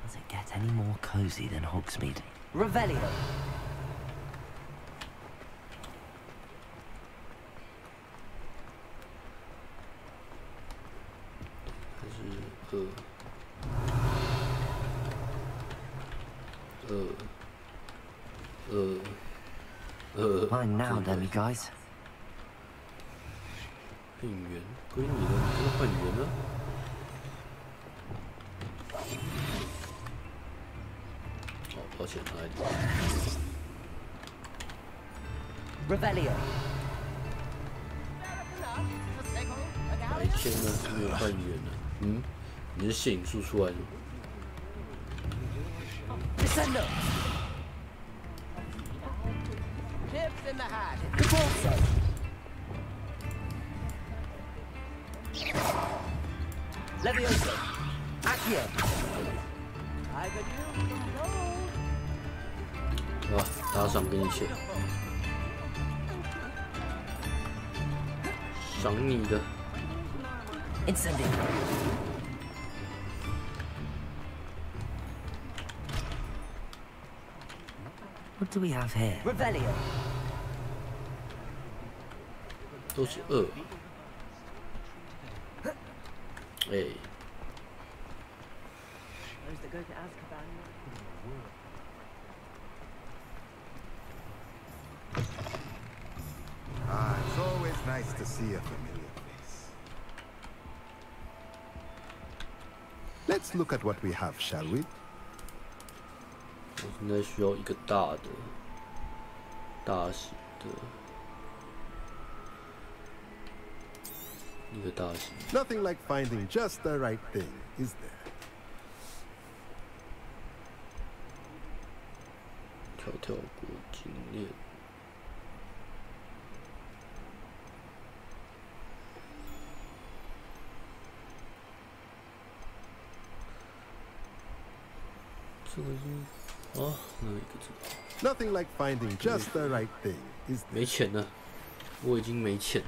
Does it get any more cozy than Hogsmeade? Revelio. Mine now, then, you guys. 变圆，归你了，你这个换圆了。哦，抱歉，哪里 Revelio. 哪一天呢？是没有换圆的。嗯，你是摄影术出来的。Descendo. Tips in the hat. Caporso. Levioso. Accio. I could use some gold. 哇，打赏给你钱，赏你的。Incendio. What do we have here? Revelio. 都是2。哎。Ah, it's always nice to see a familiar face. Let's look at what we have, shall we? 我现在需要一个大型的，一个大型。Nothing like finding just the right thing, is there? 跳过精炼。这个是啊，那一个这个。 Nothing like finding just the right thing, is there? 没钱了，我已经没钱了。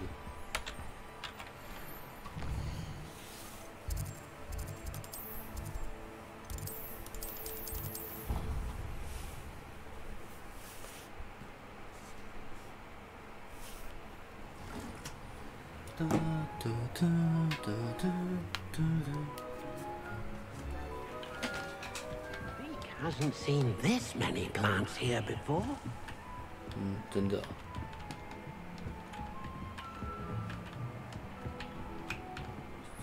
哒哒哒哒哒哒哒。 Hasn't seen this many plants here before. 真的、啊。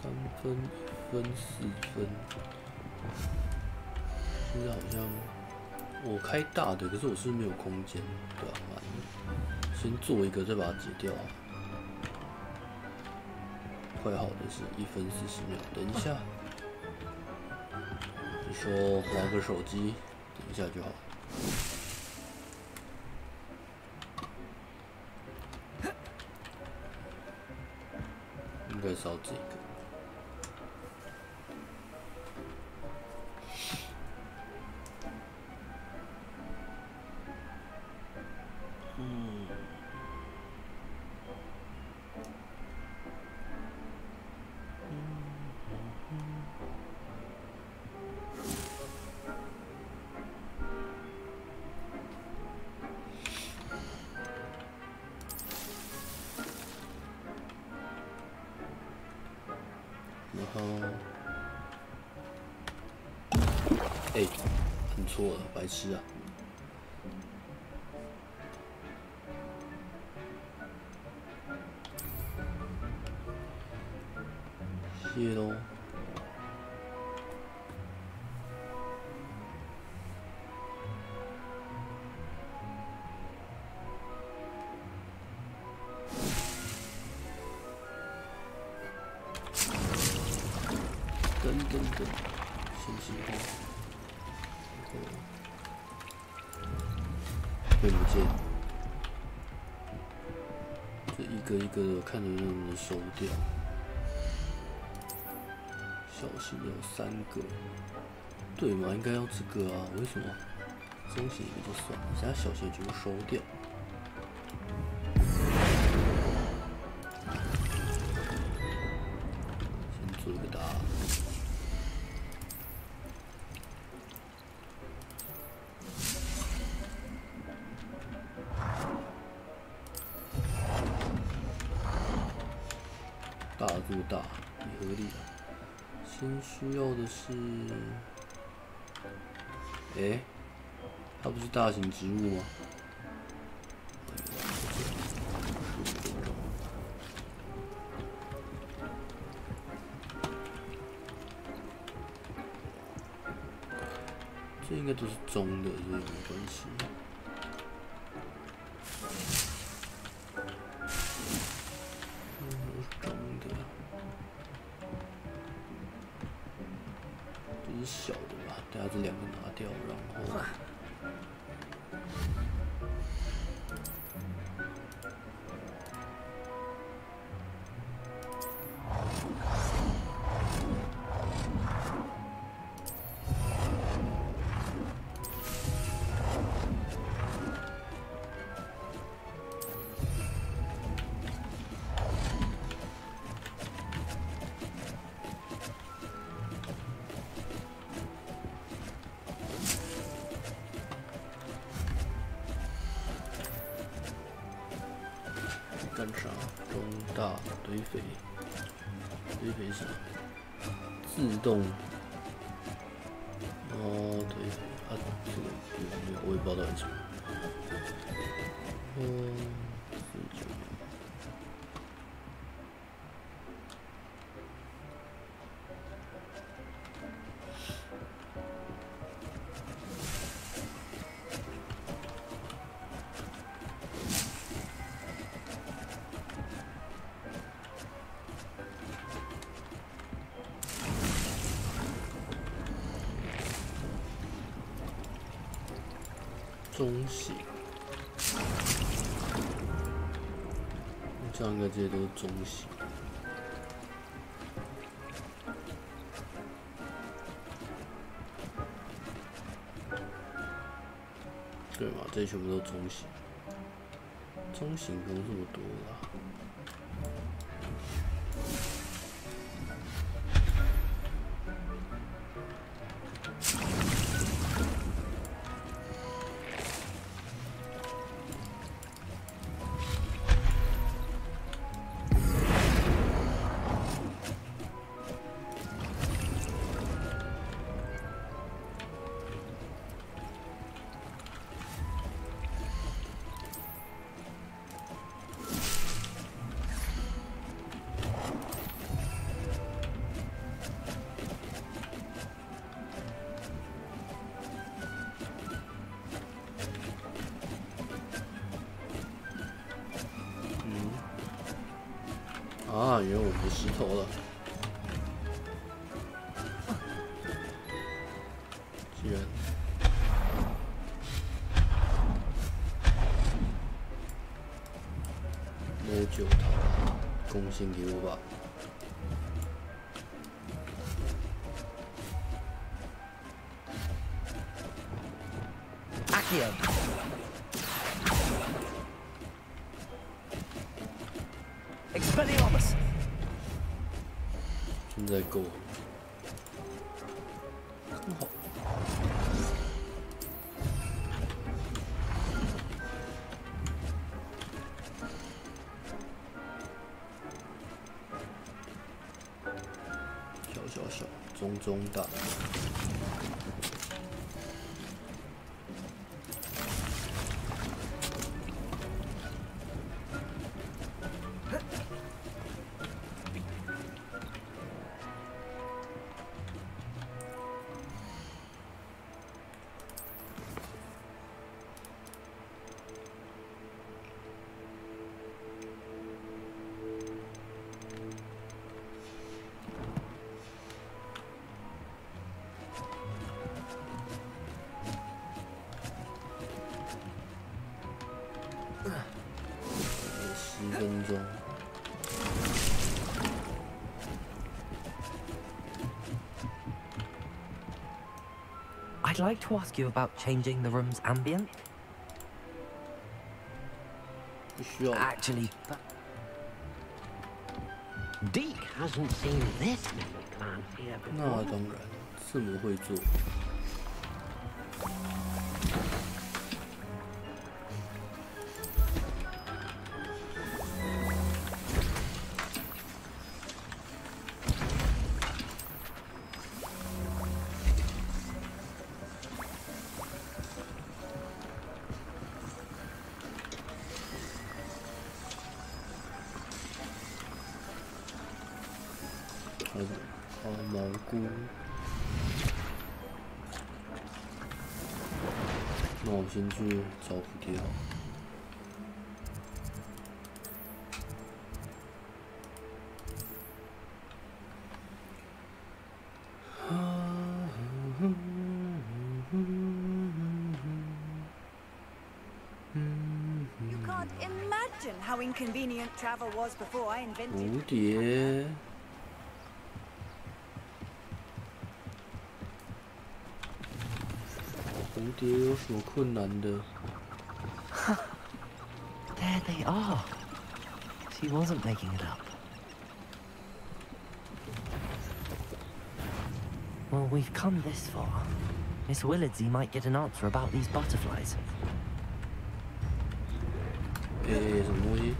3分、1分、4分。现在好像我开大的，可是我是没有空间，对吧、啊？先做一个，再把它解掉、啊。快好的是1分40秒，等一下。 你说划个手机，等一下就好。应该是要这个。然后，哎，按错了，白痴啊！谢喽。等，信息化。变不见，这一个一个的看着能不能收掉。小型有3个，对嘛？应该要这个啊？为什么？中型一个就算了，其他小型全部收掉。先做一个大。 大做大也合理啊。先需要的是，它不是大型植物吗？这应该都是中的，所以没关系。 这是小的吧？等下这2个拿掉，然后干啥？中大堆肥，堆肥是自动堆肥啊，这个没有，我也不知道到底什么。49。 中型，这样应该这些都是中型。对嘛？这些全部都中型，中型不用这么多啦。 啊，原来我没石头了。居然，摸9套，贡献给我吧。Accio. 现在够了。好。小，中大。中。I'd like to ask you about changing the room's ambient. Actually, Deke hasn't seen this little plant here before. 那当然，字母会做。好蘑菇，那我先去找蝴蝶好了。You can't imagine how inconvenient travel was before I invented. 蝴蝶。蝴蝶有什么困难的？ There they are. She wasn't making it up. Well, we've come this far. Miss Willardsey might get an answer about these butterflies. 什么东西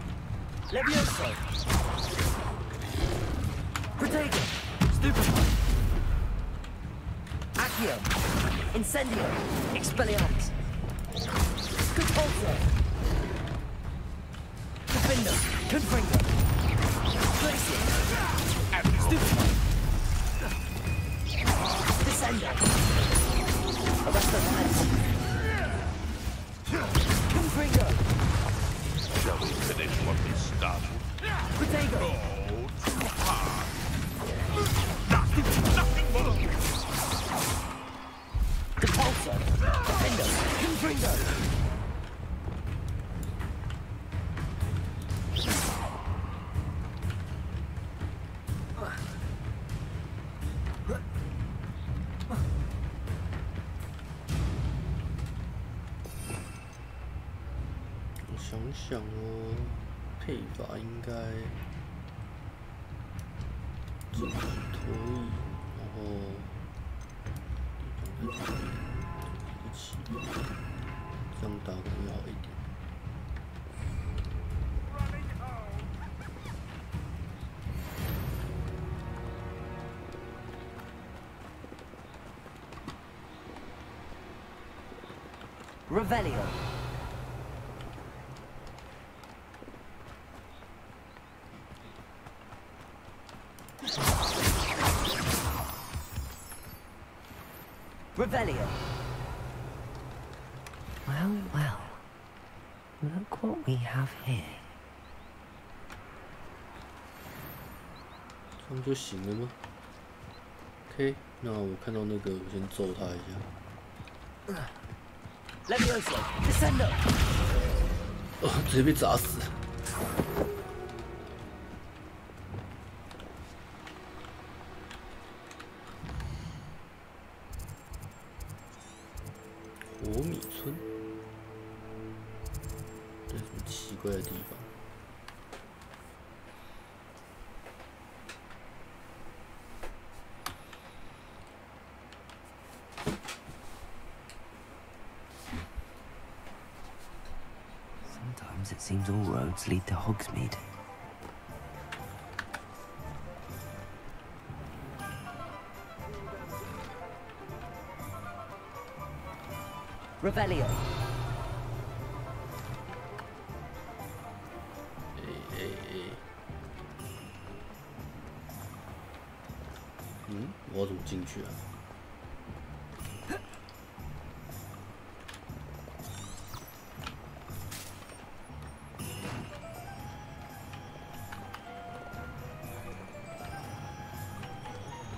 Levioso! Protego! Stupefy! Accio! Incendio! Expelliarmus! Compulso! Defender! Confringo! Glacier! Stupefy! Descendo! Arresto Vance! Confringo! Shall we finish what we started? Protego! Oh, too hard. Nothing more. Compulso! Defender! Confringo!我想想哦，配法应该这个可以，然后一起，这样打可能会好一点。Revelio! Revelio! Well, well. Look what we have here. 这样就行了吗 ？OK， 那我看到那个，我先揍他一下。Levioso! Descendo! 哦，直接被砸死。火米村，这什么奇怪的地方？ Sometimes it seems all roads lead to Hogsmeade. Revelio. 我要怎么进去啊？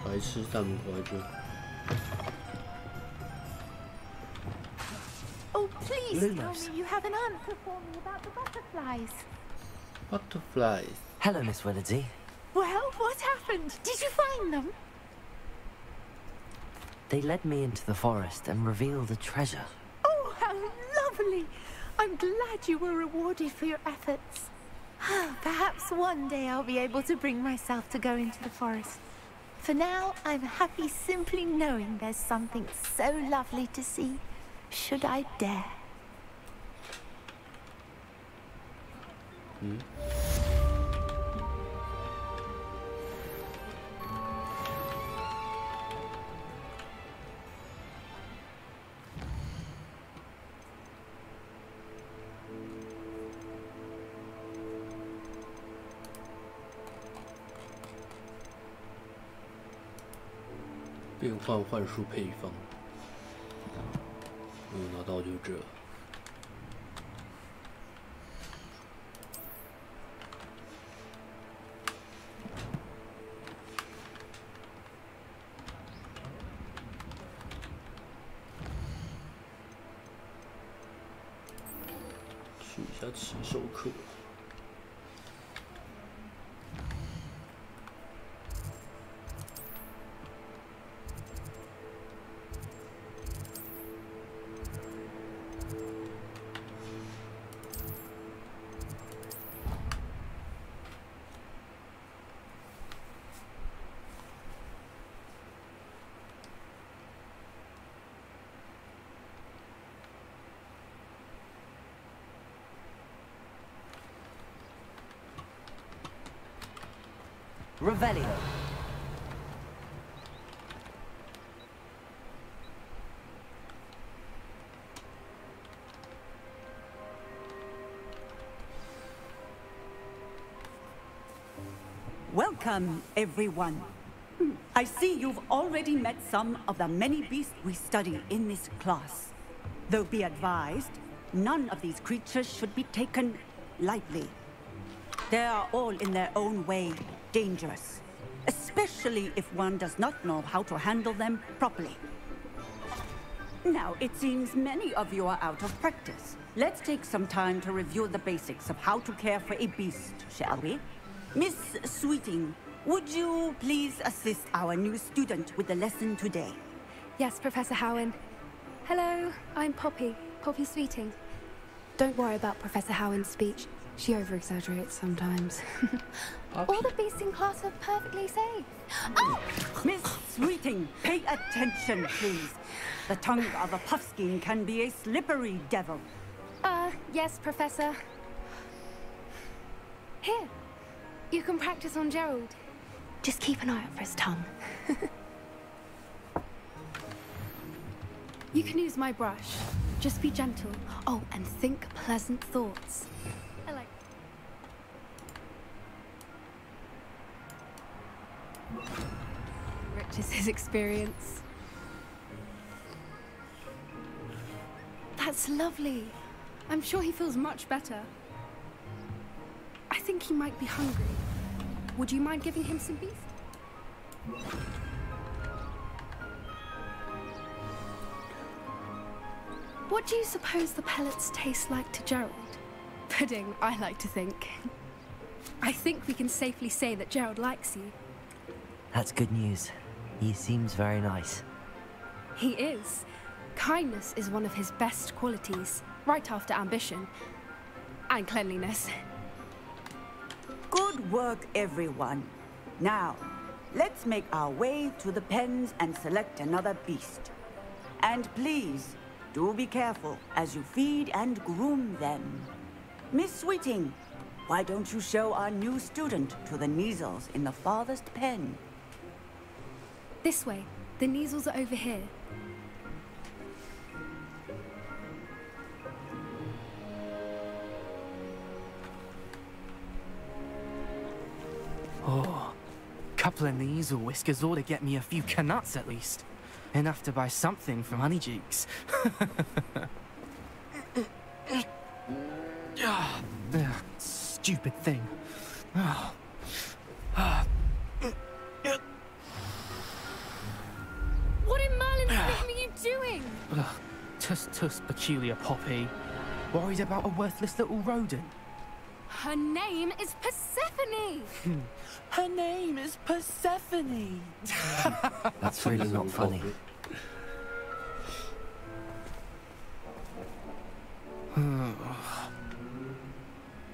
白痴大门回来就。 Oh, please tell me you have an answer for me about the butterflies. Butterflies. Hello, Miss Willardsy. Well, what happened? Did you find them? They led me into the forest and revealed a treasure. Oh, how lovely! I'm glad you were rewarded for your efforts. Perhaps one day I'll be able to bring myself to go into the forest. For now, I'm happy simply knowing there's something so lovely to see, should I dare. Hmm. 变换幻术配方，没有拿到就这。去一下骑手课。 Revelio. Welcome, everyone. I see you've already met some of the many beasts we study in this class. Though be advised, none of these creatures should be taken lightly. They are all in their own way dangerous, especially if one does not know how to handle them properly. Now, it seems many of you are out of practice. Let's take some time to review the basics of how to care for a beast, shall we? Miss Sweeting, would you please assist our new student with the lesson today? Yes, Professor Howen. Hello, I'm Poppy Sweeting. Don't worry about Professor Howen's speech. She over-exaggerates sometimes. All the beasts in class are perfectly safe. Oh! Miss Sweeting, pay attention, please. The tongue of a puffskein can be a slippery devil. Yes, Professor. Here, you can practice on Gerald. Just keep an eye out for his tongue. You can use my brush. Just be gentle. Oh, and think pleasant thoughts. Rich is his experience. That's lovely. I'm sure he feels much better. I think he might be hungry. Would you mind giving him some beef? What do you suppose the pellets taste like to Gerald? Pudding, I like to think. I think we can safely say that Gerald likes you. That's good news. He seems very nice. He is. Kindness is one of his best qualities, right after ambition. And cleanliness. Good work, everyone. Now, let's make our way to the pens and select another beast. And please, do be careful as you feed and groom them. Miss Sweeting, why don't you show our new student to the Neasels in the farthest pen? This way. The Neasels are over here. Oh, couple of Neasel whiskers ought to get me a few canuts at least. Enough to buy something from Honeydukes. Stupid thing. What in Merlin's name are you doing? Tuss, peculiar Poppy. Worried about a worthless little rodent. Her name is Persephone! Her name is Persephone! That's really not funny.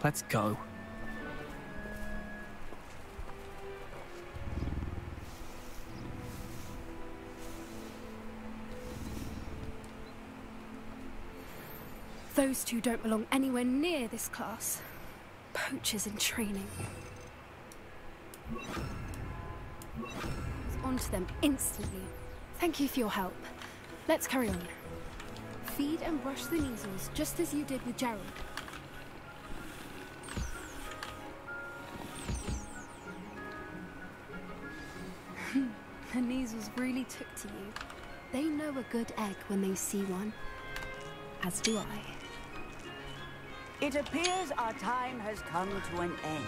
Let's go. Those two don't belong anywhere near this class. Poachers in training. Onto them instantly. Thank you for your help. Let's carry on. Feed and brush the measles, just as you did with Gerald. The measles really took to you. They know a good egg when they see one. As do I. It appears our time has come to an end.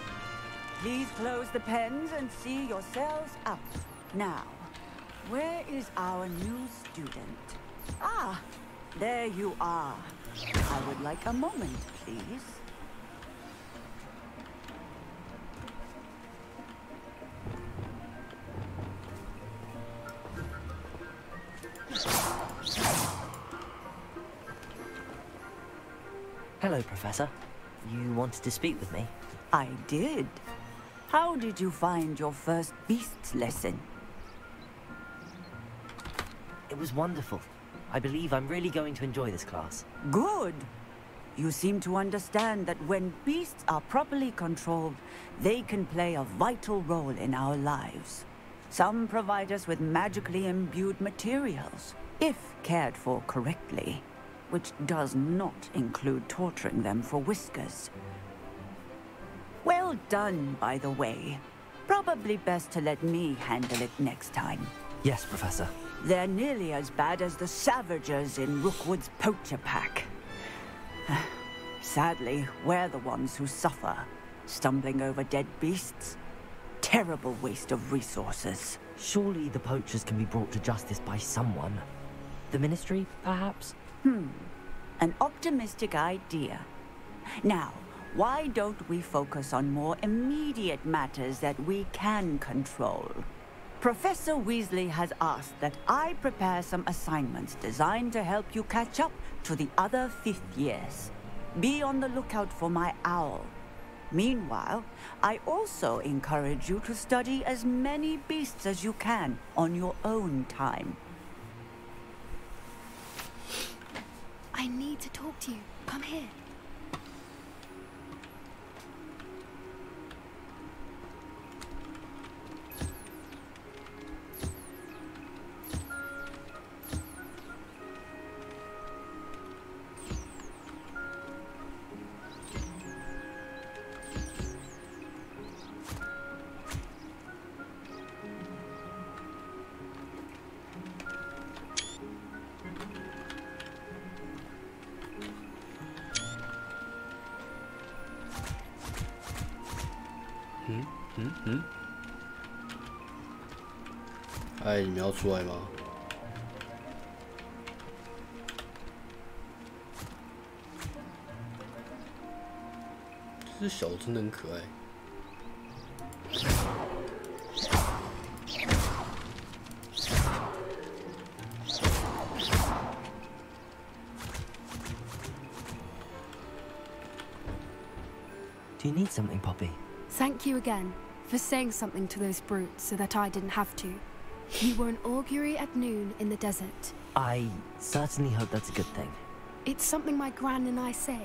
Please close the pens and see yourselves out. Now, where is our new student? Ah, there you are. I would like a moment, please. Hello, Professor. You wanted to speak with me? I did. How did you find your first beasts lesson? It was wonderful. I believe I'm really going to enjoy this class. Good. You seem to understand that when beasts are properly controlled, they can play a vital role in our lives. Some provide us with magically imbued materials, if cared for correctly, which does not include torturing them for whiskers. Well done, by the way. Probably best to let me handle it next time. Yes, Professor. They're nearly as bad as the Savagers in Rookwood's poacher pack. Sadly, we're the ones who suffer, stumbling over dead beasts. Terrible waste of resources. Surely the poachers can be brought to justice by someone. The Ministry, perhaps? An optimistic idea. Now, why don't we focus on more immediate matters that we can control? Professor Weasley has asked that I prepare some assignments designed to help you catch up to the other 5th years. Be on the lookout for my owl. Meanwhile, I also encourage you to study as many beasts as you can on your own time. I need to talk to you. Come here.哎，你们要出来吗？这只小真的很可爱。Do you need something, Poppy? Thank you again for saying something to those brutes so that I didn't have to. You were an augury at noon in the desert. I certainly hope that's a good thing. It's something my gran and I say.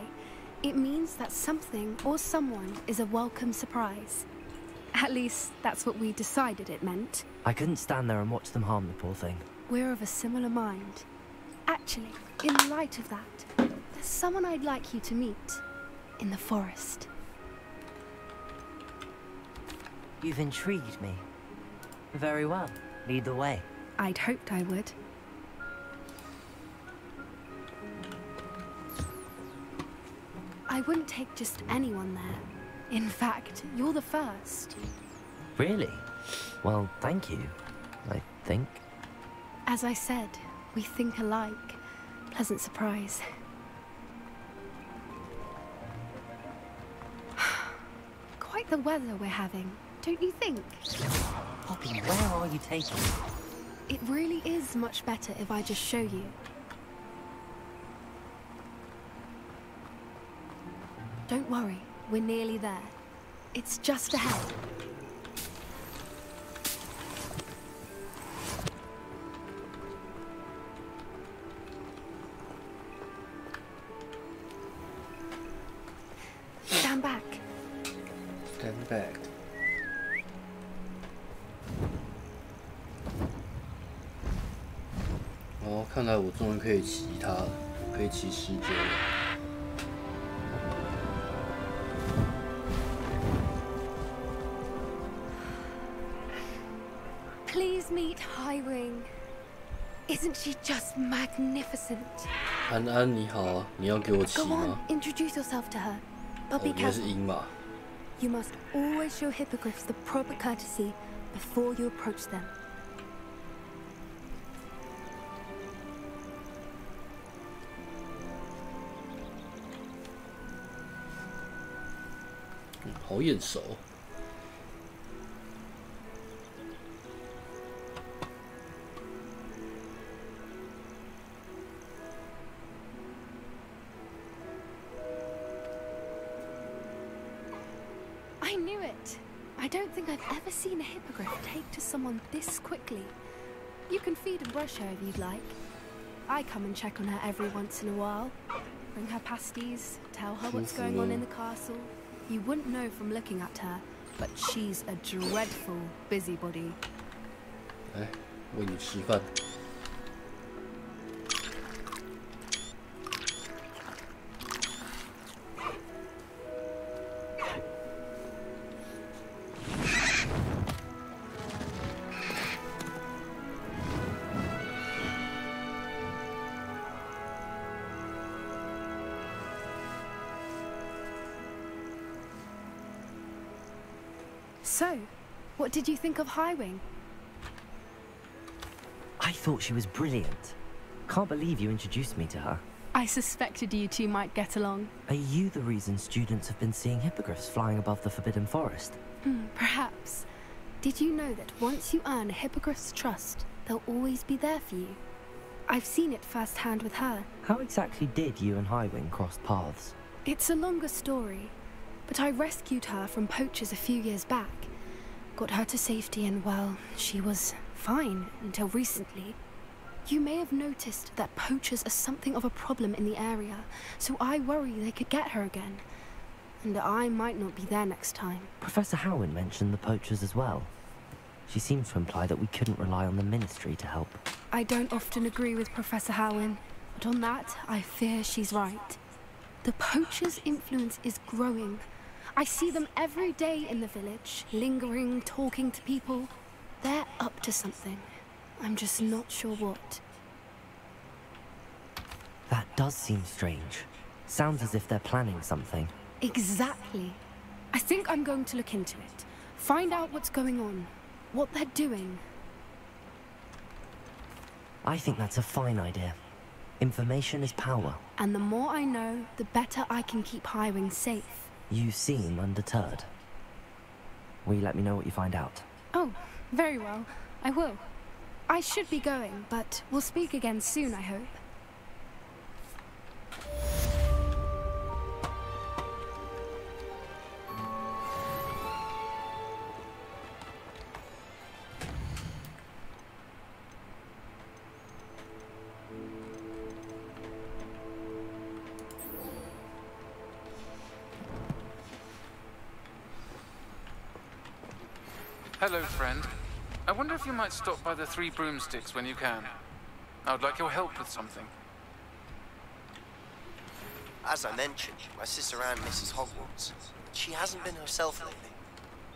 It means that something or someone is a welcome surprise. At least, that's what we decided it meant. I couldn't stand there and watch them harm the poor thing. We're of a similar mind. Actually, in light of that, there's someone I'd like you to meet. In the forest. You've intrigued me. Very well. Lead the way. I'd hoped I would. I wouldn't take just anyone there. In fact, you're the first. Really? Well, thank you, I think. As I said, we think alike. Pleasant surprise. like the weather we're having, don't you think? Poppy, where are you taking me? It really is much better if I just show you. Don't worry, we're nearly there. It's just ahead. Stand back. Stand back. 哦，看来我终于可以骑它了，可以骑时间了。 Please meet Highwing. Isn't she just magnificent? 安安你好啊，你要给我骑 Go 吗 on,？Introduce yourself to her. But 哦， be 你也是 careful. 鹰马。 You must always show hippogriffs the proper courtesy before you approach them. 好眼熟。 I knew it. I don't think I've ever seen a hippogriff take to someone this quickly. You can feed and brush her if you'd like. I come and check on her every once in a while. Bring her pasties, tell her what's going on in the castle. You wouldn't know from looking at her, but she's a dreadful busybody. 来，喂你吃饭。 So, what did you think of Highwing? I thought she was brilliant. Can't believe you introduced me to her. I suspected you two might get along. Are you the reason students have been seeing hippogriffs flying above the Forbidden Forest? Perhaps. Did you know that once you earn a hippogriff's trust, they'll always be there for you? I've seen it firsthand with her. How exactly did you and Highwing cross paths? It's a longer story, but I rescued her from poachers a few years back. Got her to safety and, well, she was fine until recently. You may have noticed that poachers are something of a problem in the area, so I worry they could get her again. And I might not be there next time. Professor Howin mentioned the poachers as well. She seems to imply that we couldn't rely on the Ministry to help. I don't often agree with Professor Howin, but on that, I fear she's right. The poachers' influence is growing. I see them every day in the village, lingering, talking to people. They're up to something. I'm just not sure what. That does seem strange. Sounds as if they're planning something. Exactly. I think I'm going to look into it. Find out what's going on. What they're doing. I think that's a fine idea. Information is power. And the more I know, the better I can keep Highwing safe. You seem undeterred. Will you let me know what you find out? Oh, very well. I will. I should be going, but we'll speak again soon, I hope. Hello, friend. I wonder if you might stop by the Three Broomsticks when you can. I would like your help with something. As I mentioned, my sister Anne misses Hogwarts. She hasn't been herself lately.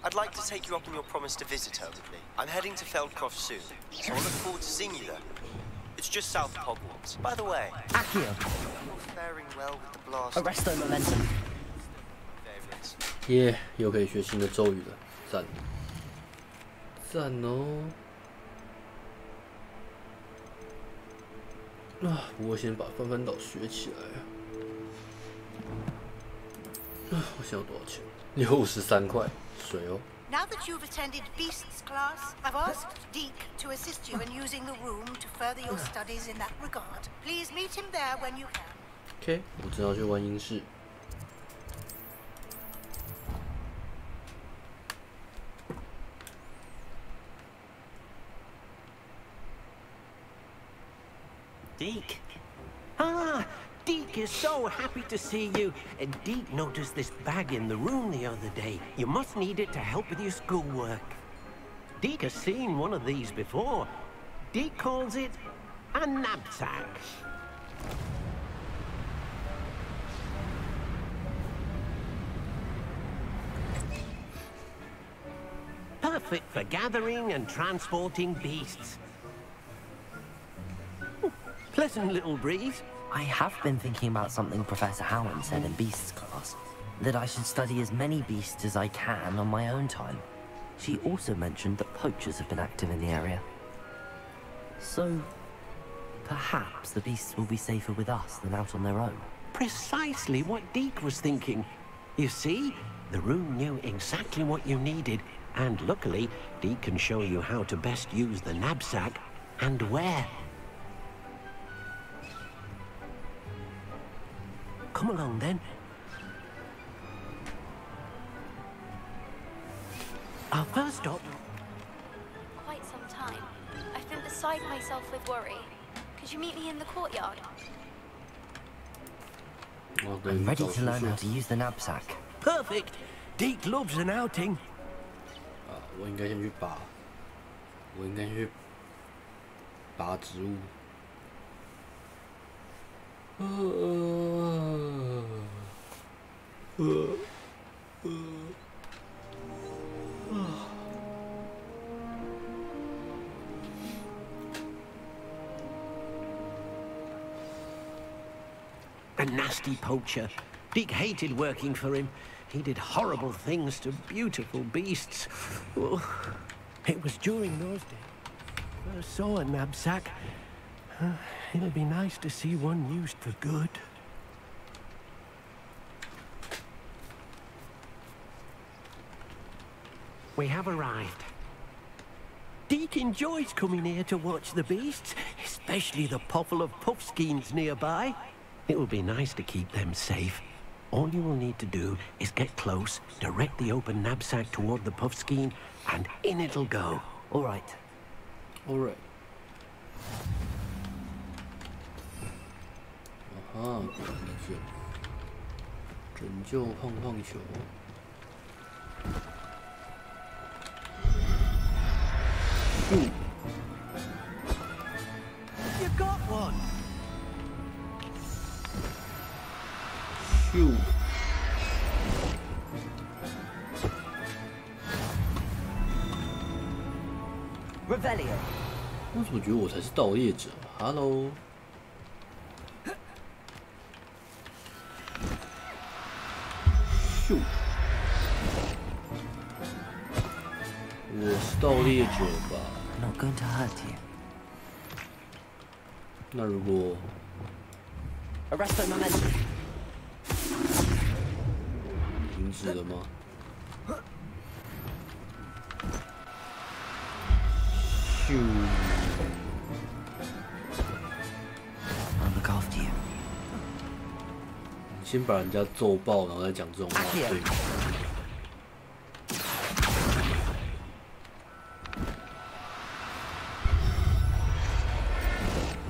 I'd like to take you up on your promise to visit her with me. I'm heading to Feldcroft soon, so I look forward to seeing you there. It's just south of Hogwarts. By the way, Accio! You're faring well with the blast. Arresto momentum. Yeah, 又可以学新的咒语了，赞！赞哦！啊，不过先把翻翻岛学起来啊。我想要多少钱？63块，水哦。 Now that you've attended Beasts class, I've asked Deke to assist you in using the room to further your studies in that regard. Please meet him there when you can. OK， 我正要去观音室。Deke. Ah, Deke is so happy to see you. And Deke noticed this bag in the room the other day. You must need it to help with your schoolwork. Deke has seen one of these before. Deke calls it a knapsack. Perfect for gathering and transporting beasts. Pleasant little breeze. I have been thinking about something Professor Howland said in Beasts class, that I should study as many beasts as I can on my own time. She also mentioned that poachers have been active in the area. So, perhaps the beasts will be safer with us than out on their own. Precisely what Deke was thinking. You see, the room knew exactly what you needed, and luckily, Deke can show you how to best use the knapsack and where. Come along, then. Our first stop. Quite some time. I've been beside myself with worry. Could you meet me in the courtyard? I'm ready to learn how to use the knapsack. Perfect. Deke loves an outing. 我应该先去拔植物。A nasty poacher. Deke hated working for him. He did horrible things to beautiful beasts. Oh, it was during those days I first saw a knapsack. It'll be nice to see one used for good. We have arrived. Deke enjoys coming here to watch the beasts, especially the potful of puffskeins nearby. It will be nice to keep them safe. All you will need to do is get close, direct the open knapsack toward the puffskein, and in it'll go. All right. All right. 啊，拯救胖胖球。You got one. Shoot. Revelio. 我怎么觉得我才是盗猎者 ？Hello。Shoot。我是盗猎者吧 Not going to hurt you. 那如果 Arresto momentum. 停止了吗？ Shoot. I'll look after you. 先把人家揍爆，然后再讲这种话，对吗？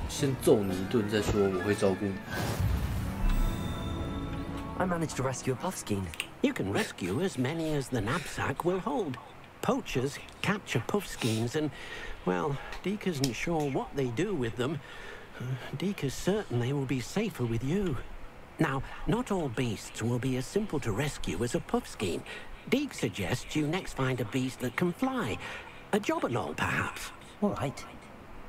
先揍你一顿，再说我会照顾你。I managed to rescue a puffskein. You can rescue as many as the knapsack will hold. Poachers capture puffskeins and, well, Deke isn't sure what they do with them. Deke is certain they will be safer with you. Now, not all beasts will be as simple to rescue as a puffskein. Deke suggests you next find a beast that can fly. A jobberknoll, perhaps. All right.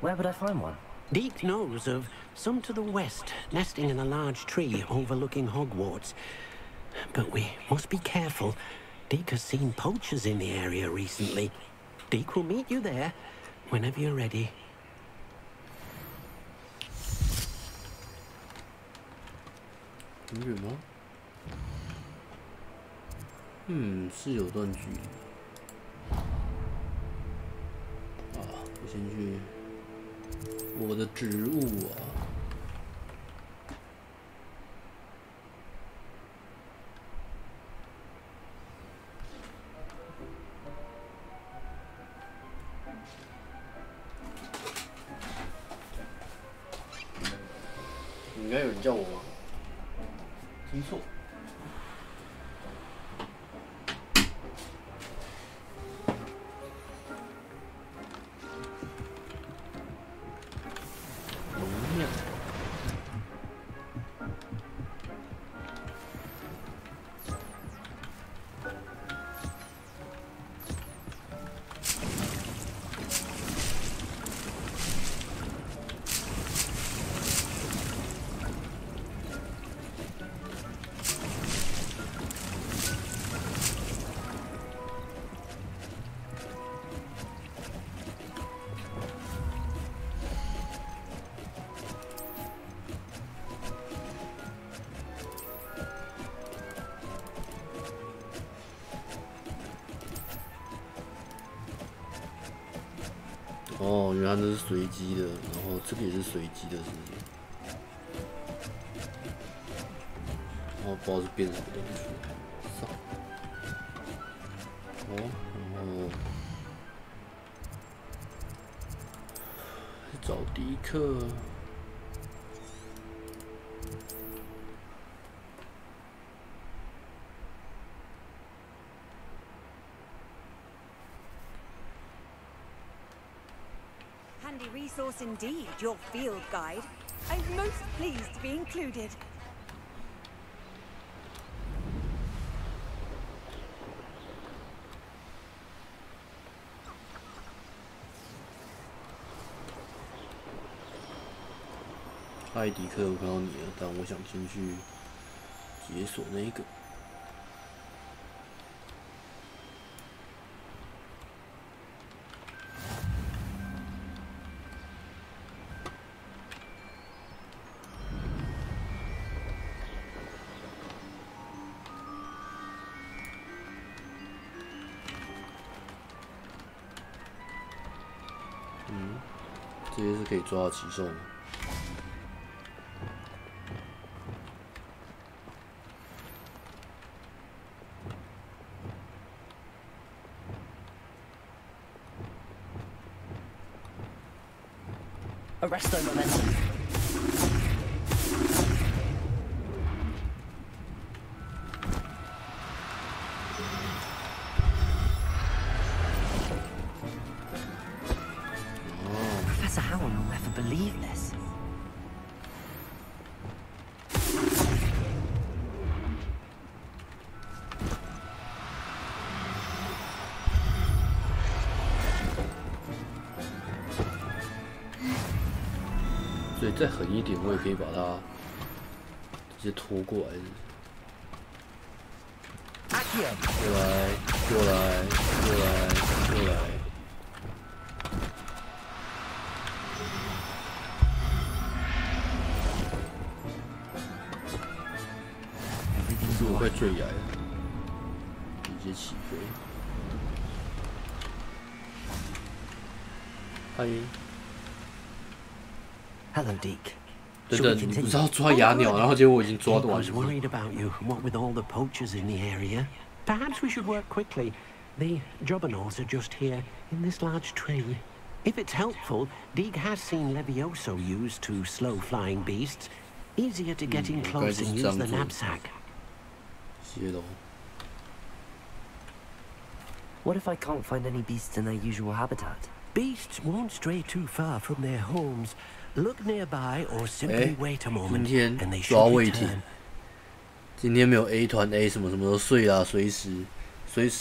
Where would I find one? Deke knows of some to the west, nesting in a large tree overlooking Hogwarts. But we must be careful. Deke has seen poachers in the area recently. Deke will meet you there whenever you're ready. 是有段距离。啊，我先去我的植物啊。应该有人叫我吗？听错。哦，原来这是随机的，然后这个也是随机的，是不是？然后不知道是变什么东西。上。哦，然后找迪克。Handy resource indeed, your field guide. I'm most pleased to be included.嗨，迪克，我看到你了，但我想先去解锁那一个。这些是可以抓到奇兽吗？ Arresto momentum. Professor Howard will never believe this. .所以再狠一点，我也可以把它直接拖过来。过来，过来，过来，过来。速度快坠崖了，直接起飞。嗨。 Hello, Deke. 等等，你不是要抓哑鸟，然后结果我已经抓完了。I was worried about you. What with all the poachers in the area? Perhaps we should work quickly. The juggernautes are just here in this large tree. If it's helpful, Deke has seen Levioso used to slow flying beasts. Easier to get in close and use the knapsack. What if I can't find any beasts in their usual habitat? Beasts won't stray too far from their homes. Look nearby or simply wait a moment, and they should return. 今天没有 A 团 A 什么什么都睡啦，随时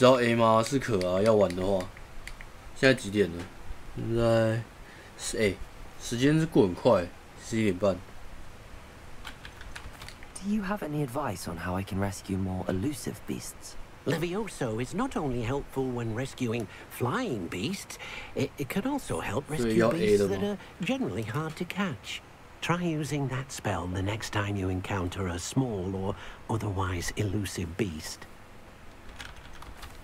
要 A 吗？是可啊，要玩的话。现在几点了？现在时间是过很快，11点半。Do you have any advice on how I can rescue more elusive beasts? Levioso is not only helpful when rescuing flying beasts, it can also help rescue beasts that are generally hard to catch. Try using that spell the next time you encounter a small or otherwise elusive beast.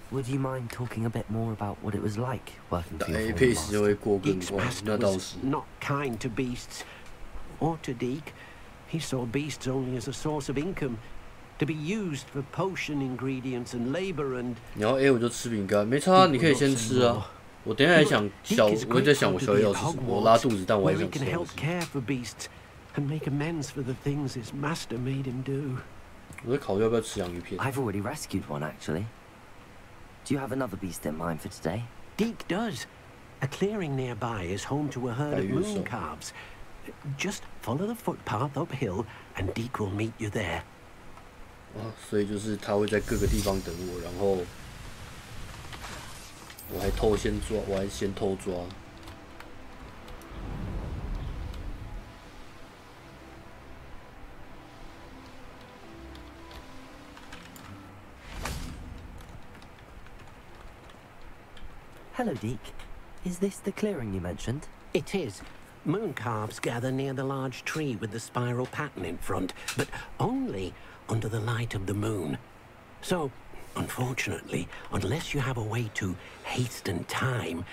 Would you mind talking a bit more about what it was like working for your配 former 时就会 master? 过更 Deek's 快， master 那倒 was 是。 not kind to beasts, or to Deek. He saw beasts only as a source of income, to be used for potion ingredients and labor and. 你要 A 我就吃饼干，没差，你可以先吃啊。我等一下还想我在想我宵夜要吃什么，我拉肚子，但我还 where he 想吃 can 东 help 西。 care for beasts and make amends for the things his master made him do. 我在考虑要不要吃洋芋片。 I've already rescued one, actually. Do you have another beast in mind for today? Deek does. A clearing nearby is home to a herd of moon calves. Just follow the footpath uphill, and Deek will meet you there. 所以就是他会在各个地方等我，然后我还先偷抓。Hello, Deek. Is this the clearing you mentioned? It is. Moon calves gather near the large tree with the spiral pattern in front, but only under the light of the moon. So, unfortunately, unless you have a way to hasten time,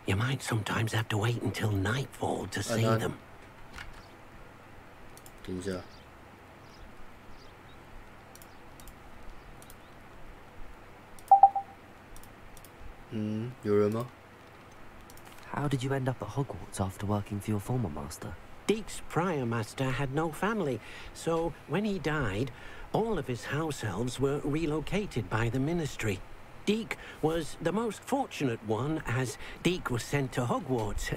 you might sometimes have to wait until nightfall to see them. 等一下。有人吗？ How did you end up at Hogwarts after working for your former master? Deek's prior master had no family, so when he died, all of his house elves were relocated by the ministry. Deek was the most fortunate one, as Deek was sent to Hogwarts.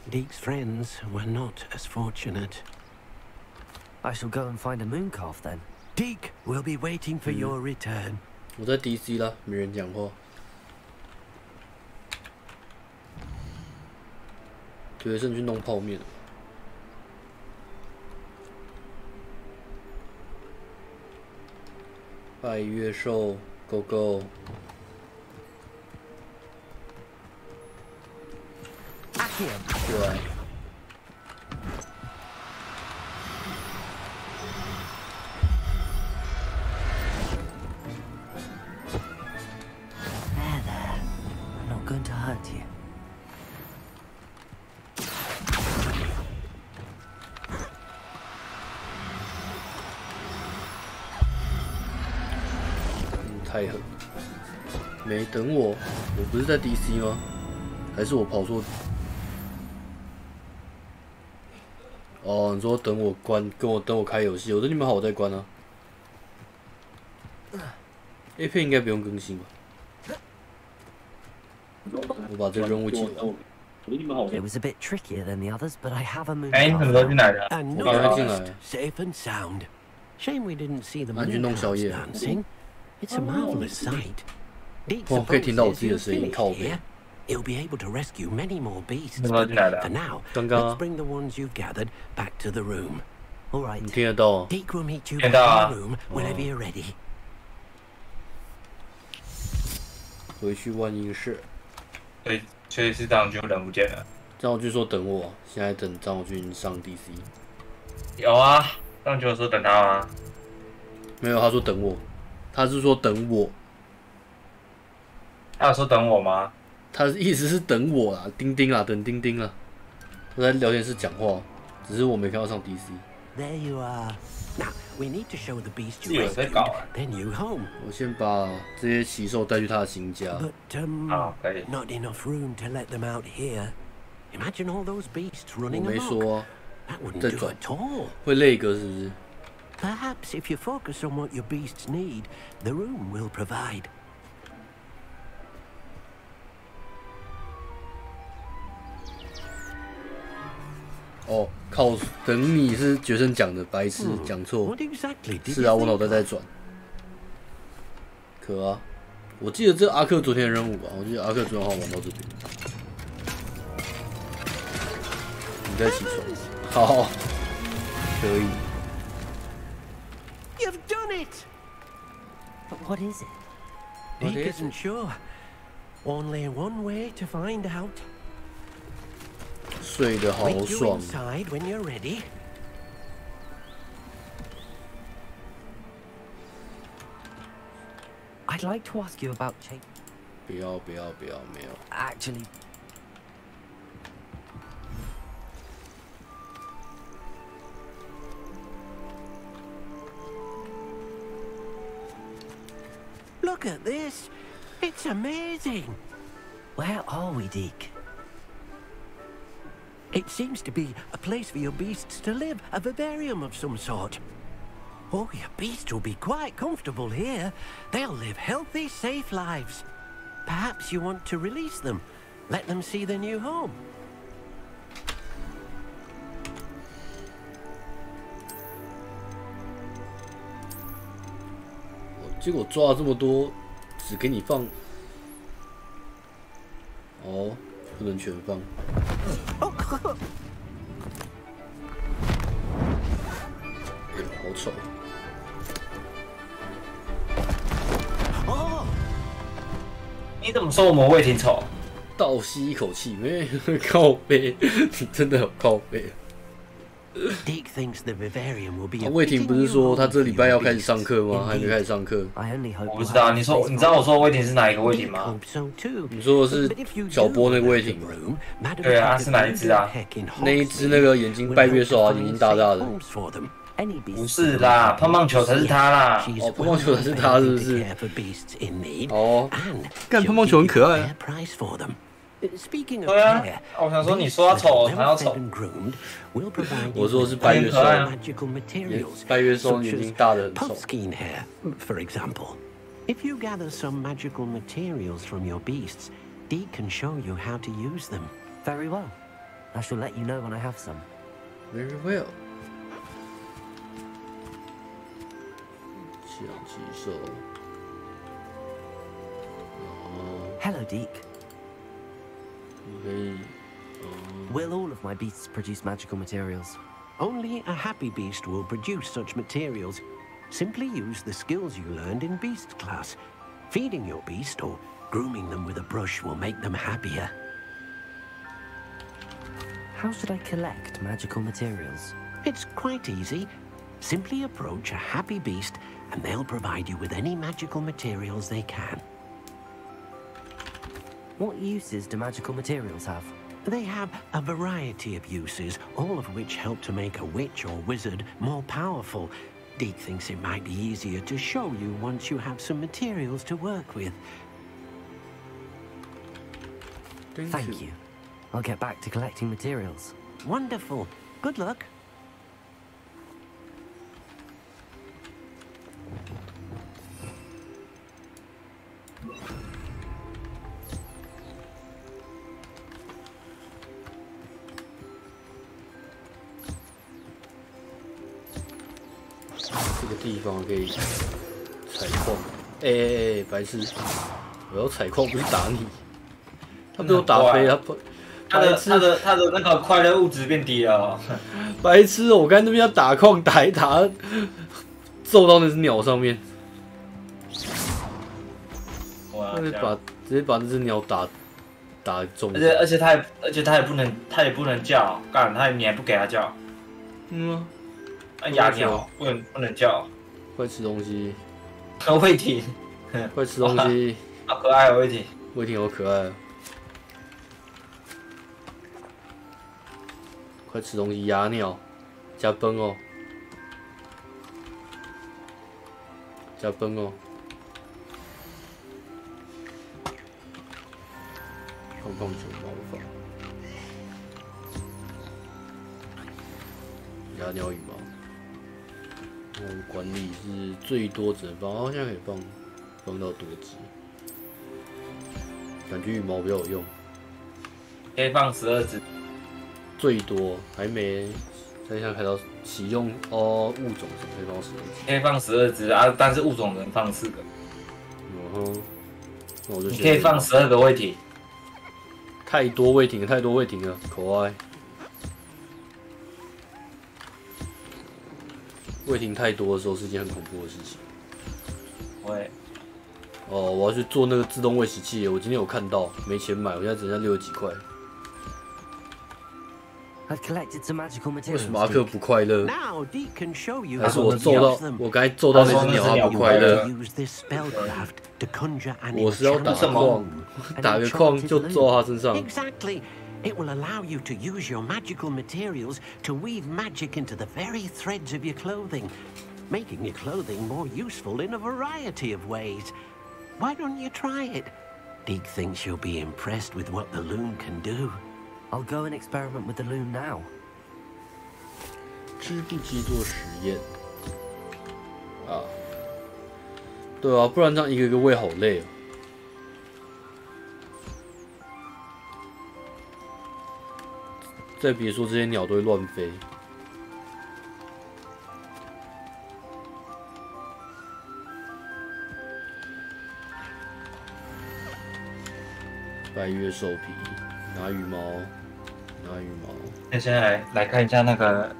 Deek's friends were not as fortunate. I shall go and find a moon calf then. Deek will be waiting for your return. 我在 DC 啦，没人讲话。决胜去弄泡面。拜月兽 ，Go Go。过来。There, there. I'm not going to hurt you. ”太狠！没等我，我不是在 DC 吗？还是我跑错？哦，你说等我关，等我开游戏，我等你们好，我再关啊。A 片应该不用更新吧？我把这个任务解了。 It was a bit trickier than the others, but I have a moon. And no safe and sound. Shame we didn't see the moon calves dancing. It's a marvelous sight. Deek supposes you finish here. You'll be able to rescue many more beasts. But for now, let's bring the ones you've gathered back to the room. All right. 你听得到啊？ Deek will meet you back in the room whenever you're ready. 回去万应室。对，确实是张永军人不见了。张永军说等我，现在等张永军上 DC。有啊，张永军说等他吗？没有，他说等我。他是说等我。他有说等我吗？他的意思是等我啦，丁丁啦，等丁丁啦。我在聊天室讲话，只是我没看到上 DC。 There you are. Now we need to show the beast 有 you 人在 rescued 搞啊。 their new home. 我先把这些奇兽带去他的新家。 But 可以。 not enough room to let them out here. Imagine all those beasts 我 running 没 amok. 说啊， That wouldn't 再 do 转 at all. 会累个是不是？ Perhaps if you focus on what your beasts need, the room will provide. 哦，靠！等你是学生讲的，白痴讲错。 What exactly did 是 you 啊，我脑 think 袋在转。可啊，我记得这阿克昨天的任务吧，我记得阿克昨天好像玩到这边。你再起床，好，可以。 You've done it! But what is it? Deek isn't sure. Only one way to find out. 睡得好 Wait you 爽。 inside when you're ready. I'd like to ask you about change. 不要，没有。Actually. Look at this. It's amazing. Where are we, Deke? It seems to be a place for your beasts to live, a vivarium of some sort. Oh, your beasts will be quite comfortable here. They'll live healthy, safe lives. Perhaps you want to release them, let them see their new home. 结果抓了这么多，只给你放。哦，不能全放。好丑。哦，你怎么说我们胃挺丑？倒吸一口气，没靠背，你真的好靠背。Deke thinks the vivarium will be. 魏婷不是说他这礼拜要开始上课吗？还没开始上课。我不知道，你知道我说的魏婷是哪一个魏婷吗？你说的是小波那个魏婷。对啊，是哪一只啊？那一只那个眼睛拜月兽啊，眼睛大大的。不是啦，胖胖球才是他啦。哦，胖胖球才是他，是不是？哦，干胖胖球很可爱啊。对啊，我想说你说他丑，他要丑。我说是白月兽，白月兽眼睛大的很丑。For example, if you gather some magical materials from your beasts, Deke can show you how to use them. Very well. I shall let you know when I have some. Very well. 强击兽。Hello, Deke. Will all of my beasts produce magical materials? Only a happy beast will produce such materials. Simply use the skills you learned in beast class. Feeding your beast or grooming them with a brush will make them happier. How should I collect magical materials? It's quite easy. Simply approach a happy beast and they'll provide you with any magical materials they can. What uses do magical materials have? They have a variety of uses, all of which help to make a witch or wizard more powerful. Deke thinks it might be easier to show you once you have some materials to work with. Thank you. I'll get back to collecting materials. Wonderful. Good luck. 这个地方可以采矿。白痴！我要采矿，不是打你。他被我打飞，他的那个快乐物质变低了。白痴哦！我刚才那边要打矿，打一打，揍到那只鸟上面。直接把那只鸟打中。而且他也不能叫，干你还不给他叫？嗯。哑鸟不能叫。快吃东西。魏婷，快吃东西。好可爱哦，魏婷。魏婷好可爱。快吃东西，哑鸟，加崩哦，加崩哦。胖胖球毛发，哑鸟羽毛。管理是最多只能放，好像可以放到多只，感觉羽毛比较有用。可以放12只，最多还没。现在开到启用物种可以放12只，可以放12只啊，但是物种能放4个。那我就你可以放12个魏婷。太多魏婷了，可爱。魏婷太多的时候是件很恐怖的事情。喂。我要去做那个自动喂食器，我今天有看到，没钱买，我现在只剩下60几块。I've collected some magical 为 materials. 什么阿克不快乐？ Now Deke can show you 还是 how 我 to 揍到 use them. 我刚才揍到那只鸟，它不快乐。 Use this spellcraft to conjure an 我是要打 enchanted 矿 loom.，打个矿就揍它身上。 Exactly. It will allow you to use your magical materials to weave magic into the very threads of your clothing, making your clothing more useful in a variety of ways. Why don't you try it? Deke thinks you'll be impressed with what the loom can do. I'll go and experiment with the loom now. 织布机做实验啊，对啊，不然这样一个一个喂好累哦。再别说这些鸟都会乱飞。白月兽皮，拿羽毛，拿羽毛。那现在来看一下那个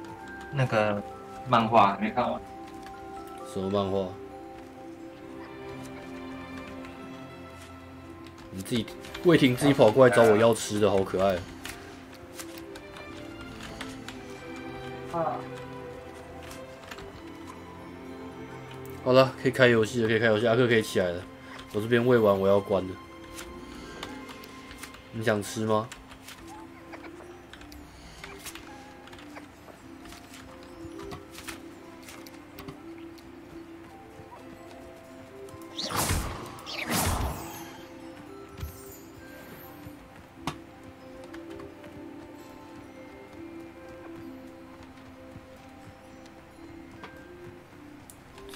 漫画，还没看完。什么漫画？你自己魏婷自己跑过来找我要吃的，好可爱。好了，可以开游戏了，可以开游戏。阿克可以起来了，我这边喂完，我要关了。你想吃吗？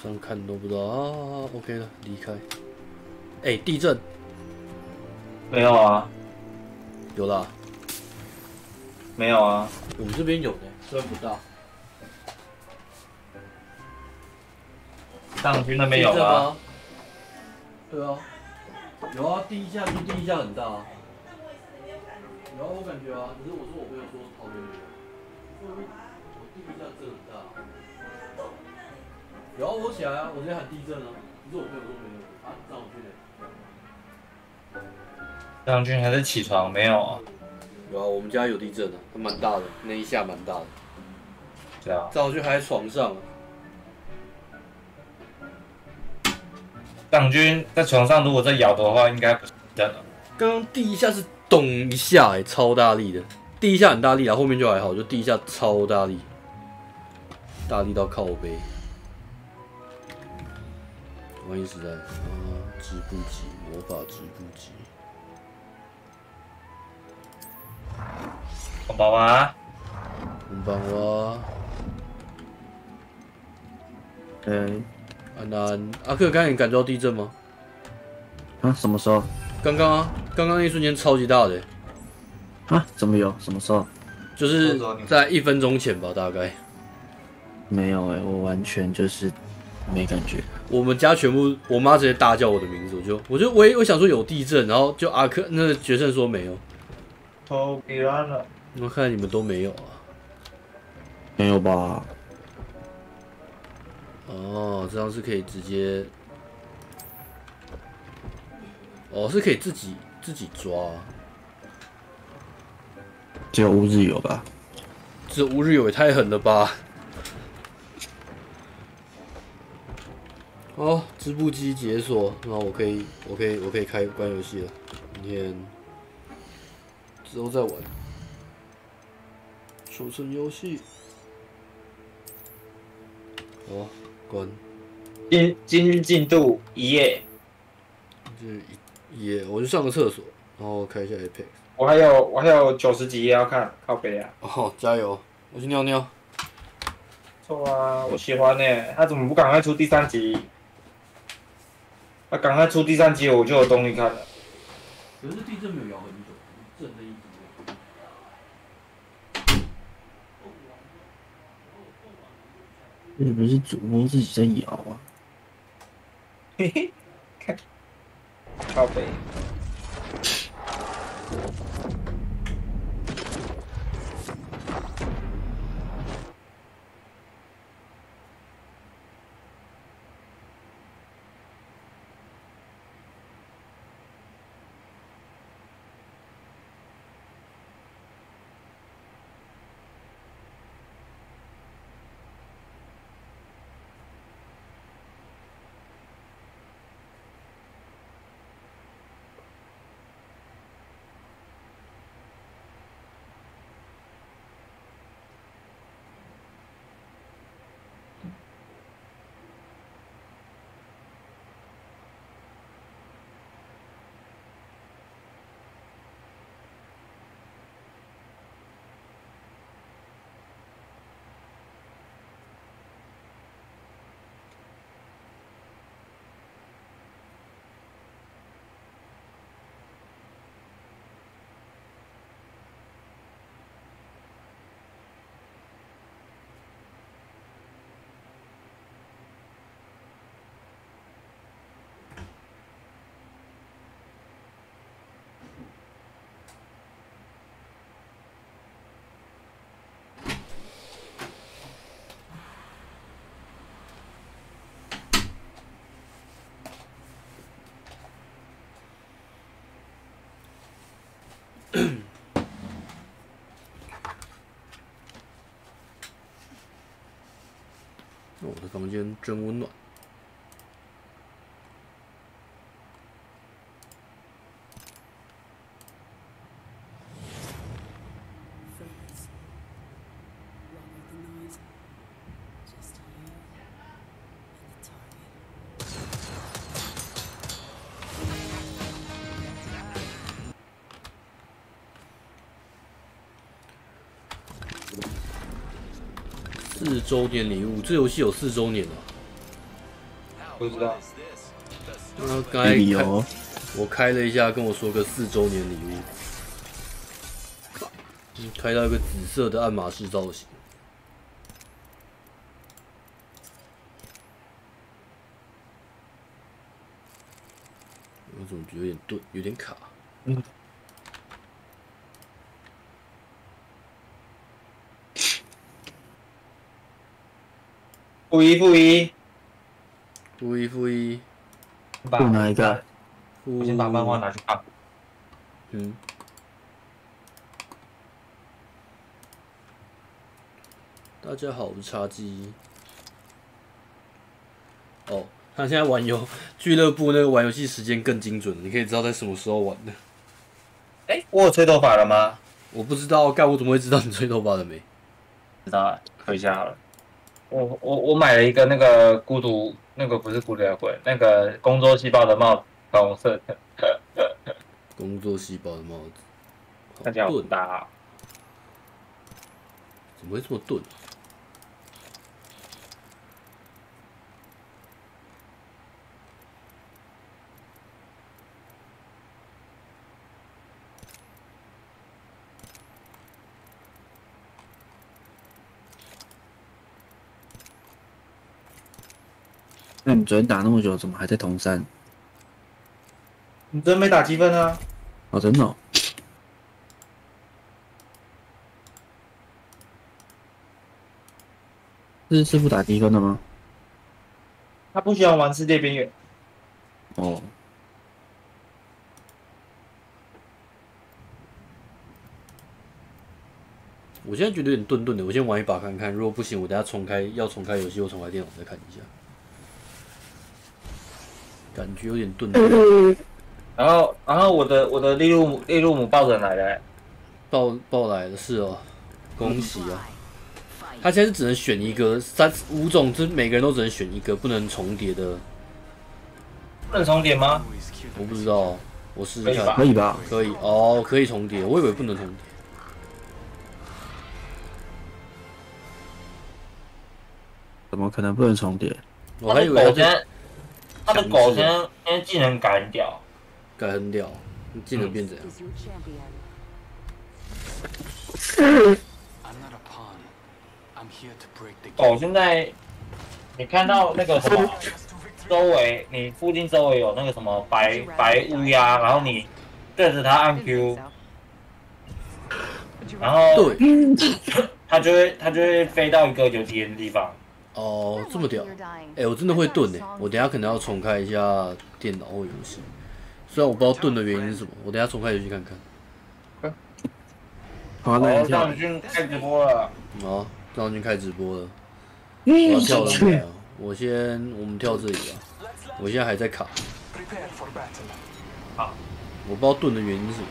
这样看都不知道啊 ，OK 了，离开。哎、地震？没有啊，有啦。没有啊，我们这边有呢，虽然不大。上区那边有啊。对啊，有啊，第一下就第一下很大啊。有啊，我感觉啊，只是我说我朋友说桃园没有，我第一下真的很大。有啊，我起来啊，我直接喊地震啊，只是我朋友说没有啊，张永军呢？张永军还是起床没有啊？有啊，我们家有地震啊，还蛮大的，那一下蛮大的。对啊，张永军还在床上啊。张永军在床上如果在摇的话，应该不是这样的。刚刚第一下是咚一下、欸，超大力的。第一下很大力啊，后面就还好，就第一下超大力，大力到靠背。万一时代啊，织布机，魔法织布机。こんばんは。こんばんは。安安，阿克，刚才你感觉到地震吗？啊？什么时候？刚刚啊，刚刚那一瞬间超级大的、欸。啊？怎么有？什么时候？就是在1分钟前吧，大概。没有我完全就是没感觉。我们家全部，我妈直接大叫我的名字，我想说有地震，然后就阿克那个决胜说没有。偷别人了。我看来你们都没有啊。没有吧？哦，这样是可以直接，哦，是可以自己抓、啊。只有乌日有吧？这乌日有也太狠了吧！哦，织布机解锁，然后我可以关游戏了。明天之后再玩。储存游戏。好，关。今日进度1页。这1页，我去上个厕所，然后开一下 Apex。我还有90几页要看，靠北啊！哦，加油！我去尿尿。错啊，我喜欢呢。他怎么不赶快出第3集？他赶快出第3集，我就有动力看了。可是地震没有摇很久，震的一直。是不是主播自己在摇啊？嘿嘿，看，靠北。房间真温暖。4周年礼物，这游戏有4周年了。不知道。那刚才我开了一下，跟我说个4周年礼物，开到一个紫色的爱马仕造型。我怎么觉得有点钝，有点卡？负一。负哪一个？我先把漫画拿去看。大家好，我是叉鸡。哦，他现在玩俱乐部那个玩游戏时间更精准，你可以知道在什么时候玩的。我有吹头发了吗？我不知道，干我怎么会知道你吹头发了没？知道了，可以下好了。我买了一个那个孤独，那个不是孤独摇滚，那个工作细胞的帽子，粉红色的。工作细胞的帽子，看起来好大啊！怎么会这么钝？那你昨天打那么久，怎么还在同山？你昨天没打积分啊？哦，真的哦。是不打积分的吗？他不喜欢玩世界边缘。哦。我现在觉得有点钝钝的，我先玩一把看看，如果不行，我等下重开游戏，我重开电脑再看一下。感觉有点钝钝。然后我的利路姆抱人来了，抱来了是哦，恭喜啊！他现在是只能选一个5种，就是每个人都只能选一个，不能重叠的。不能重叠吗？我不知道，我试试看。可以吧？可以哦，可以重叠，我以为不能重叠。怎么可能不能重叠？我还以为他的狗现在技能改很屌，改很屌，技能变怎样？狗现在你看到那个什么周围，你附近周围有那个什么白乌鸦，然后你对着它按 Q， 然后它就会飞到一个有敌人的地方。哦，这么屌！我真的会盾我等一下可能要重开一下电脑或游戏，虽然我不知道盾的原因是什么，我等一下重开游戏看看。好，那张宇君开直播了。好，张宇君开直播了。我要跳了没有？我们跳这里吧。我现在还在卡。好，我不知道盾的原因是什么。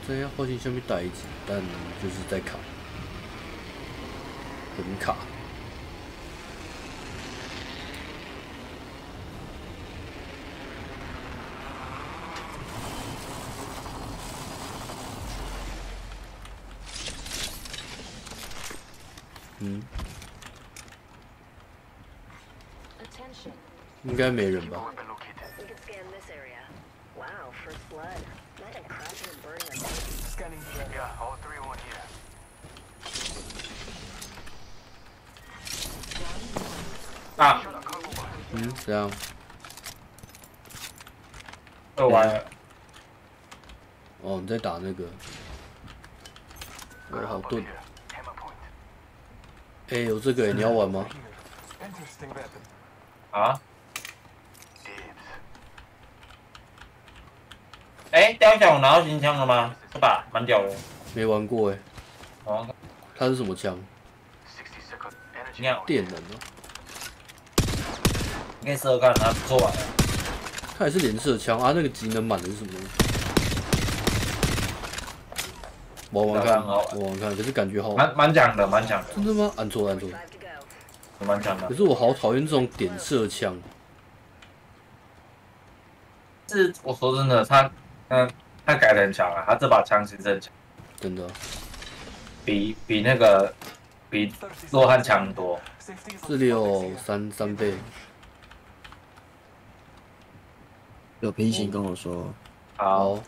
这样画面下面打一集，但就是在卡。很卡。应该没人吧？啊，这样。完了。哦，你在打那个。好钝。有这个，你要玩吗？啊？雕像我拿到新枪了吗？是吧？蛮屌的。没玩过哦。它是什么枪？尿电能哦，你可以试试看，它做完了。它也是连射枪啊，那个技能满的是什么东西？我玩看，我玩看，可是感觉好蛮强的，蛮强的。真的吗？按错，按错。蛮强的。可是我好讨厌这种点射枪。是，我说真的，他改的很强啊，他这把枪其实很强，真的，比那个比洛汉强很多。这里有三倍。有平行跟我说。好。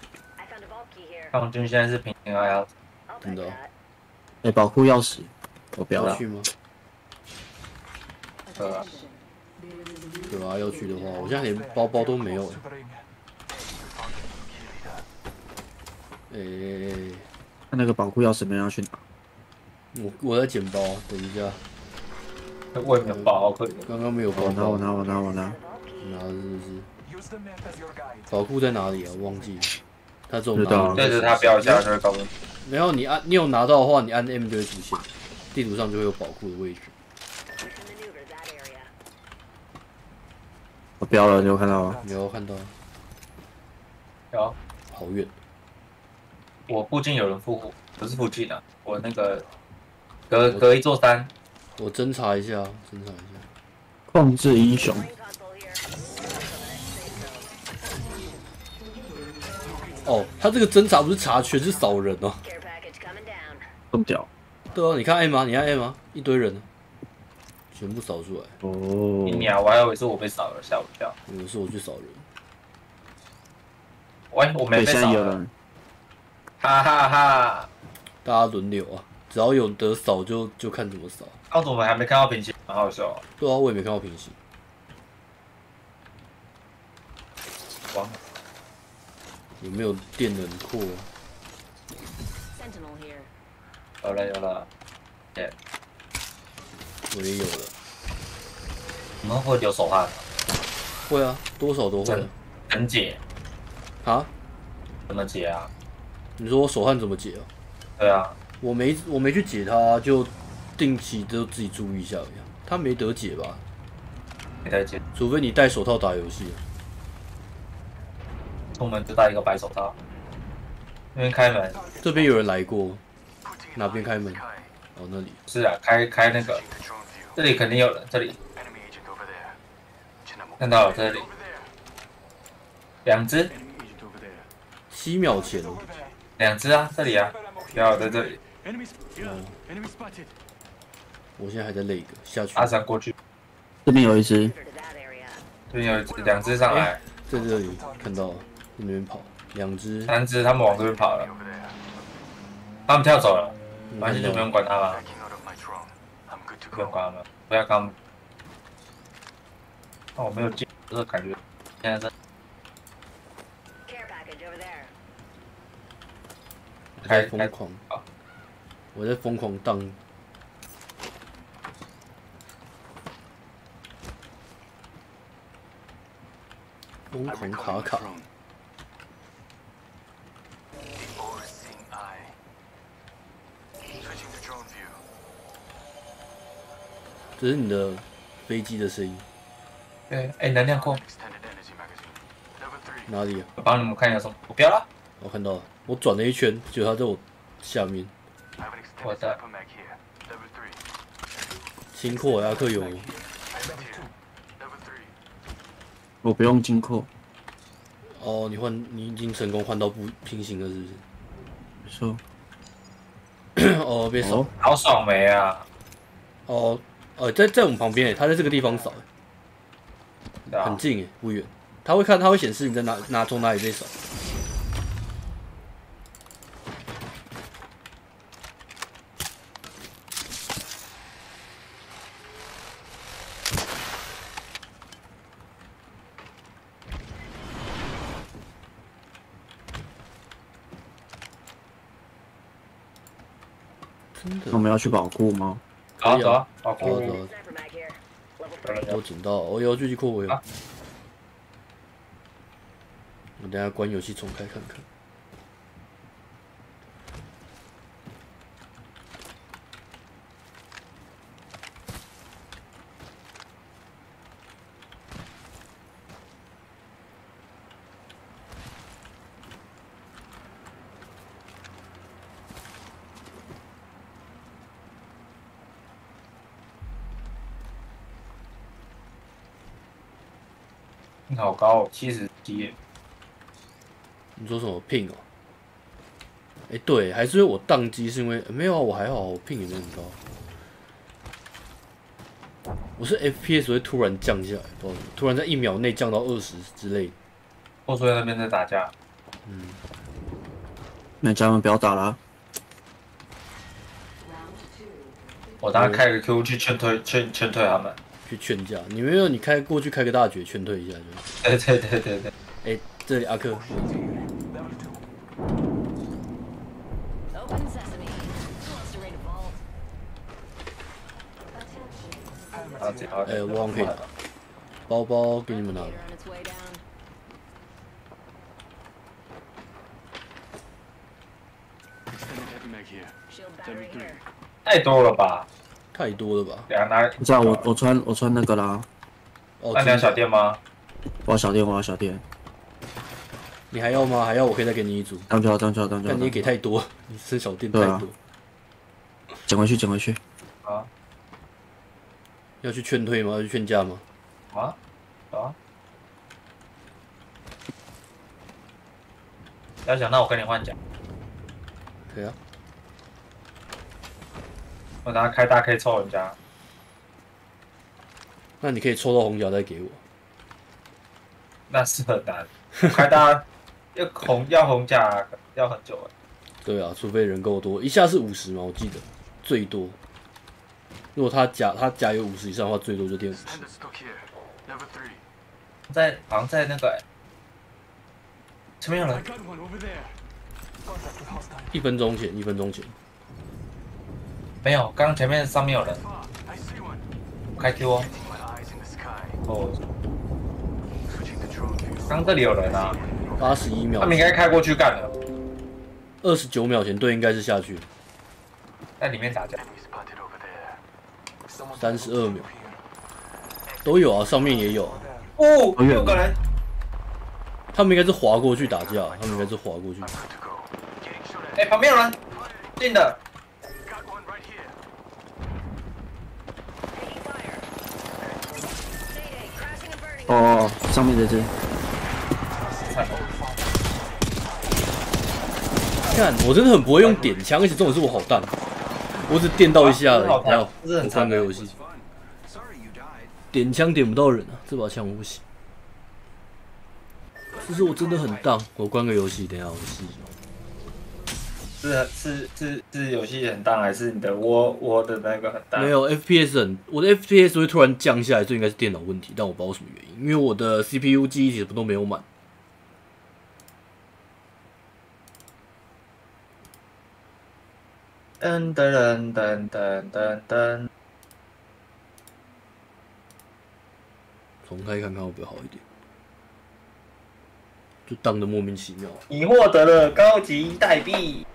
抗军现在是平行爱好者。真的。哎，保护钥匙，我不要了。去吗？对啊，要去的话，我现在连包包都没有。那个保护钥匙没人要去拿。我在捡包，等一下。我也没有包，刚刚没有包。我拿。拿是不是？宝库在哪里啊？忘记了。他这种拿。对着它标一下就会告诉你。没有，你有拿到的话，你按 M 就会出现，地图上就会有宝库的位置。我标了，你有看到吗？有看到。有。好远。我附近有人复活，不是附近啊，我那个隔一座山。我侦查一下。控制英雄。哦，他这个侦查不是查全是扫人哦。这么屌？对啊，你看 M 吗？你看 M 吗？一堆人，全部扫出来。哦。一秒，我还以为是我被扫了，吓我一跳。以为是我去扫人。喂，我没被扫了。哈哈哈！大家轮流啊，只要有得扫就看怎么扫。我怎么还没看到平行？蛮好笑。对啊，我也没看到平行。哇！有没有电能扩？有了，耶！我也有了。你们会流手汗吗？会啊，多少都会。怎解？啊？怎么解啊？你说我手汗怎么解啊？对啊，我没去解它，就定期都自己注意一下而已。它没得解吧？没得解，除非你戴手套打游戏。出门就戴一个白手套。那边开门，这边有人来过。哪边开门？哦，那里。是啊，开那个，这里肯定有人，这里。看到了，这里。2只。7秒前。2只啊，这里啊，不要在这里。我现在还在累个下去。阿三过去。这边有一只。这边有一只，2只上来。在这里看到了，那边跑，2只。3只，他们往这边跑了。他们跳走了，没关系，就不用管他了。不用管他们，不要跟他们。哦，我没有进，这个感觉现在是。我在疯狂，我在疯狂荡。疯狂卡。这是你的飞机的声音。对，能量库。哪里啊？我帮你们看一下什么？我标了。我看到了，我转了一圈，结果它在我下面。我的。轻扩亚克有。我不用金扩。哦，你已经成功换到不平行了，是不是？没错。哦，被扫。好爽没啊！哦，在我们旁边，他在这个地方扫，很近哎，不远。他会显示你在从哪里被扫。我们要去保护吗？好，走啊，保护。我捡到，我有狙击库，我有。我等下关游戏重开看看。好高，70级。你说什么 ping 哦？哎，对，还是因为我宕机，是因为没有啊，我还好，我 ping 也没很高。我是 FPS 会突然降下来，不知道为什么突然在1秒内降到20之类的。后座那边在打架。嗯，那叫他们不要打了。我等下开个 Q 去劝退他们。去劝架，你没有？你过去开个大绝，劝退一下就。对。哎，这里阿克。哎，我忘可以打，包包给你们拿了。太多了吧？太多了吧？不知道我穿那个啦。哦，那你要小店吗？我要小店。你还要吗？还要我可以再给你一组。当就好。但你也给太多，你吃小店太多。捡回去。啊。要去劝退吗？要去劝架吗？啊。要讲，那我跟你换奖。可以啊。我等下开大 K 抽人家。那你可以抽到红角再给我。那是很难，开大要红甲要很久哎。对啊，除非人够多，一下是50嘛，我记得最多。如果他甲有50以上的话，最多就垫50。好像在那个前面有人。1分钟前。没有，刚刚前面上面有人。开 Q 哦。刚这里有人啊。81秒。他们应该开过去干了。29秒前，对，应该是下去。在里面打架。32秒。都有啊，上面也有。哦，6个人。他们应该是滑过去打架，哎，旁边有人，近的。哦，上面这只。看，我真的很不会用点枪，而且重点是我好淡，我只电到一下而已。还有，我关个游戏，点枪点不到人啊，这把枪我不行。就是我真的很荡，我关个游戏，等一下我试一下。是游戏很荡，还是你的我的那个很荡？没有 FPS 我的 FPS 会突然降下来，这应该是电脑问题，但我不知道什么原因，因为我的 CPU 记忆体什么都没有满。噔，重开看看会不会好一点？就荡得莫名其妙。你获得了高级代币。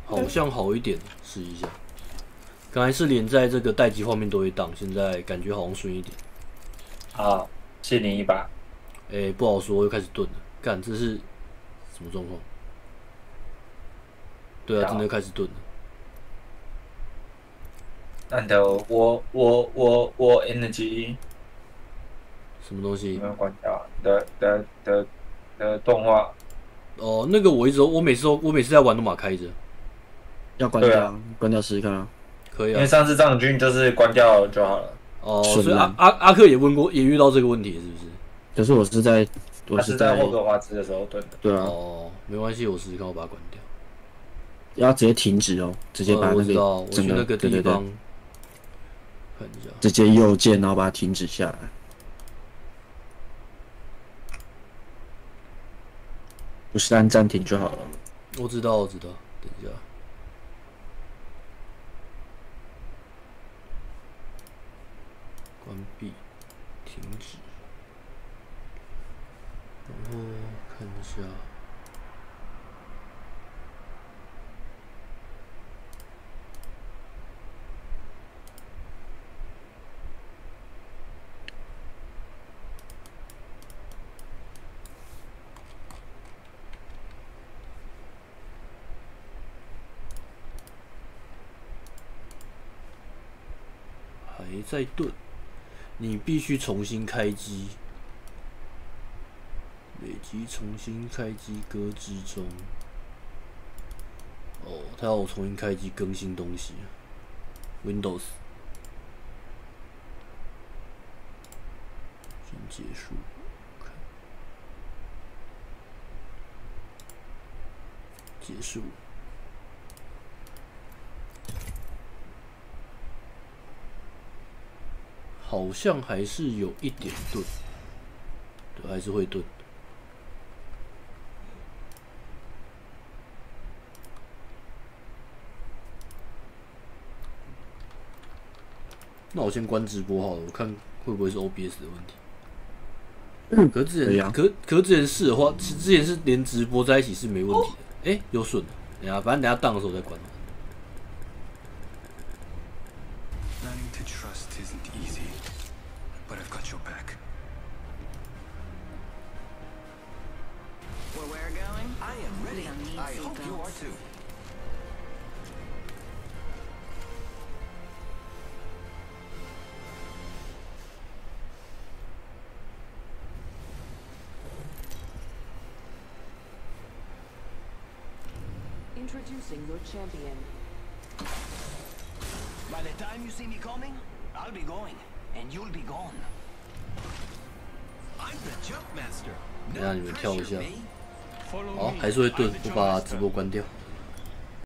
好像好一点，试一下。刚才是连在这个待机画面都会荡，现在感觉好像顺一点。好，谢你一把。不好说，又开始顿了。干，这是什么状况？对啊，真的开始顿了。那你的我 energy 什么东西？没有关掉的动画。哦，那个我每次在玩都马开着。要关掉，关掉试试看啊。可以啊。因为上次张军就是关掉就好了。哦，所以阿克也问过，也遇到这个问题是不是？可是我是在他是在霍格华兹的时候蹲的。对啊。哦，没关系，我试试看，我把它关掉。要直接停止哦，直接把那个我去那个地方看一下，直接右键，然后把它停止下来。不是按暂停就好了。我知道，等一下。关闭，停止，然后看一下。还在顿，你必须重新开机。累积重新开机搁置中。哦，他要我重新开机更新东西。Windows。先结束。结束。好像还是有一点顿，对，还是会顿。那我先关直播好了，我看会不会是 OBS 的问题。可之前，可之前试的话，之前是连直播在一起是没问题的。又顺了。等下，反正等下档的时候再关。Introducing your champion. By the time you see me coming, I'll be going, and you'll be gone. I'm the jump master. 等下你们跳一下。好，还是会顿，我把直播关掉。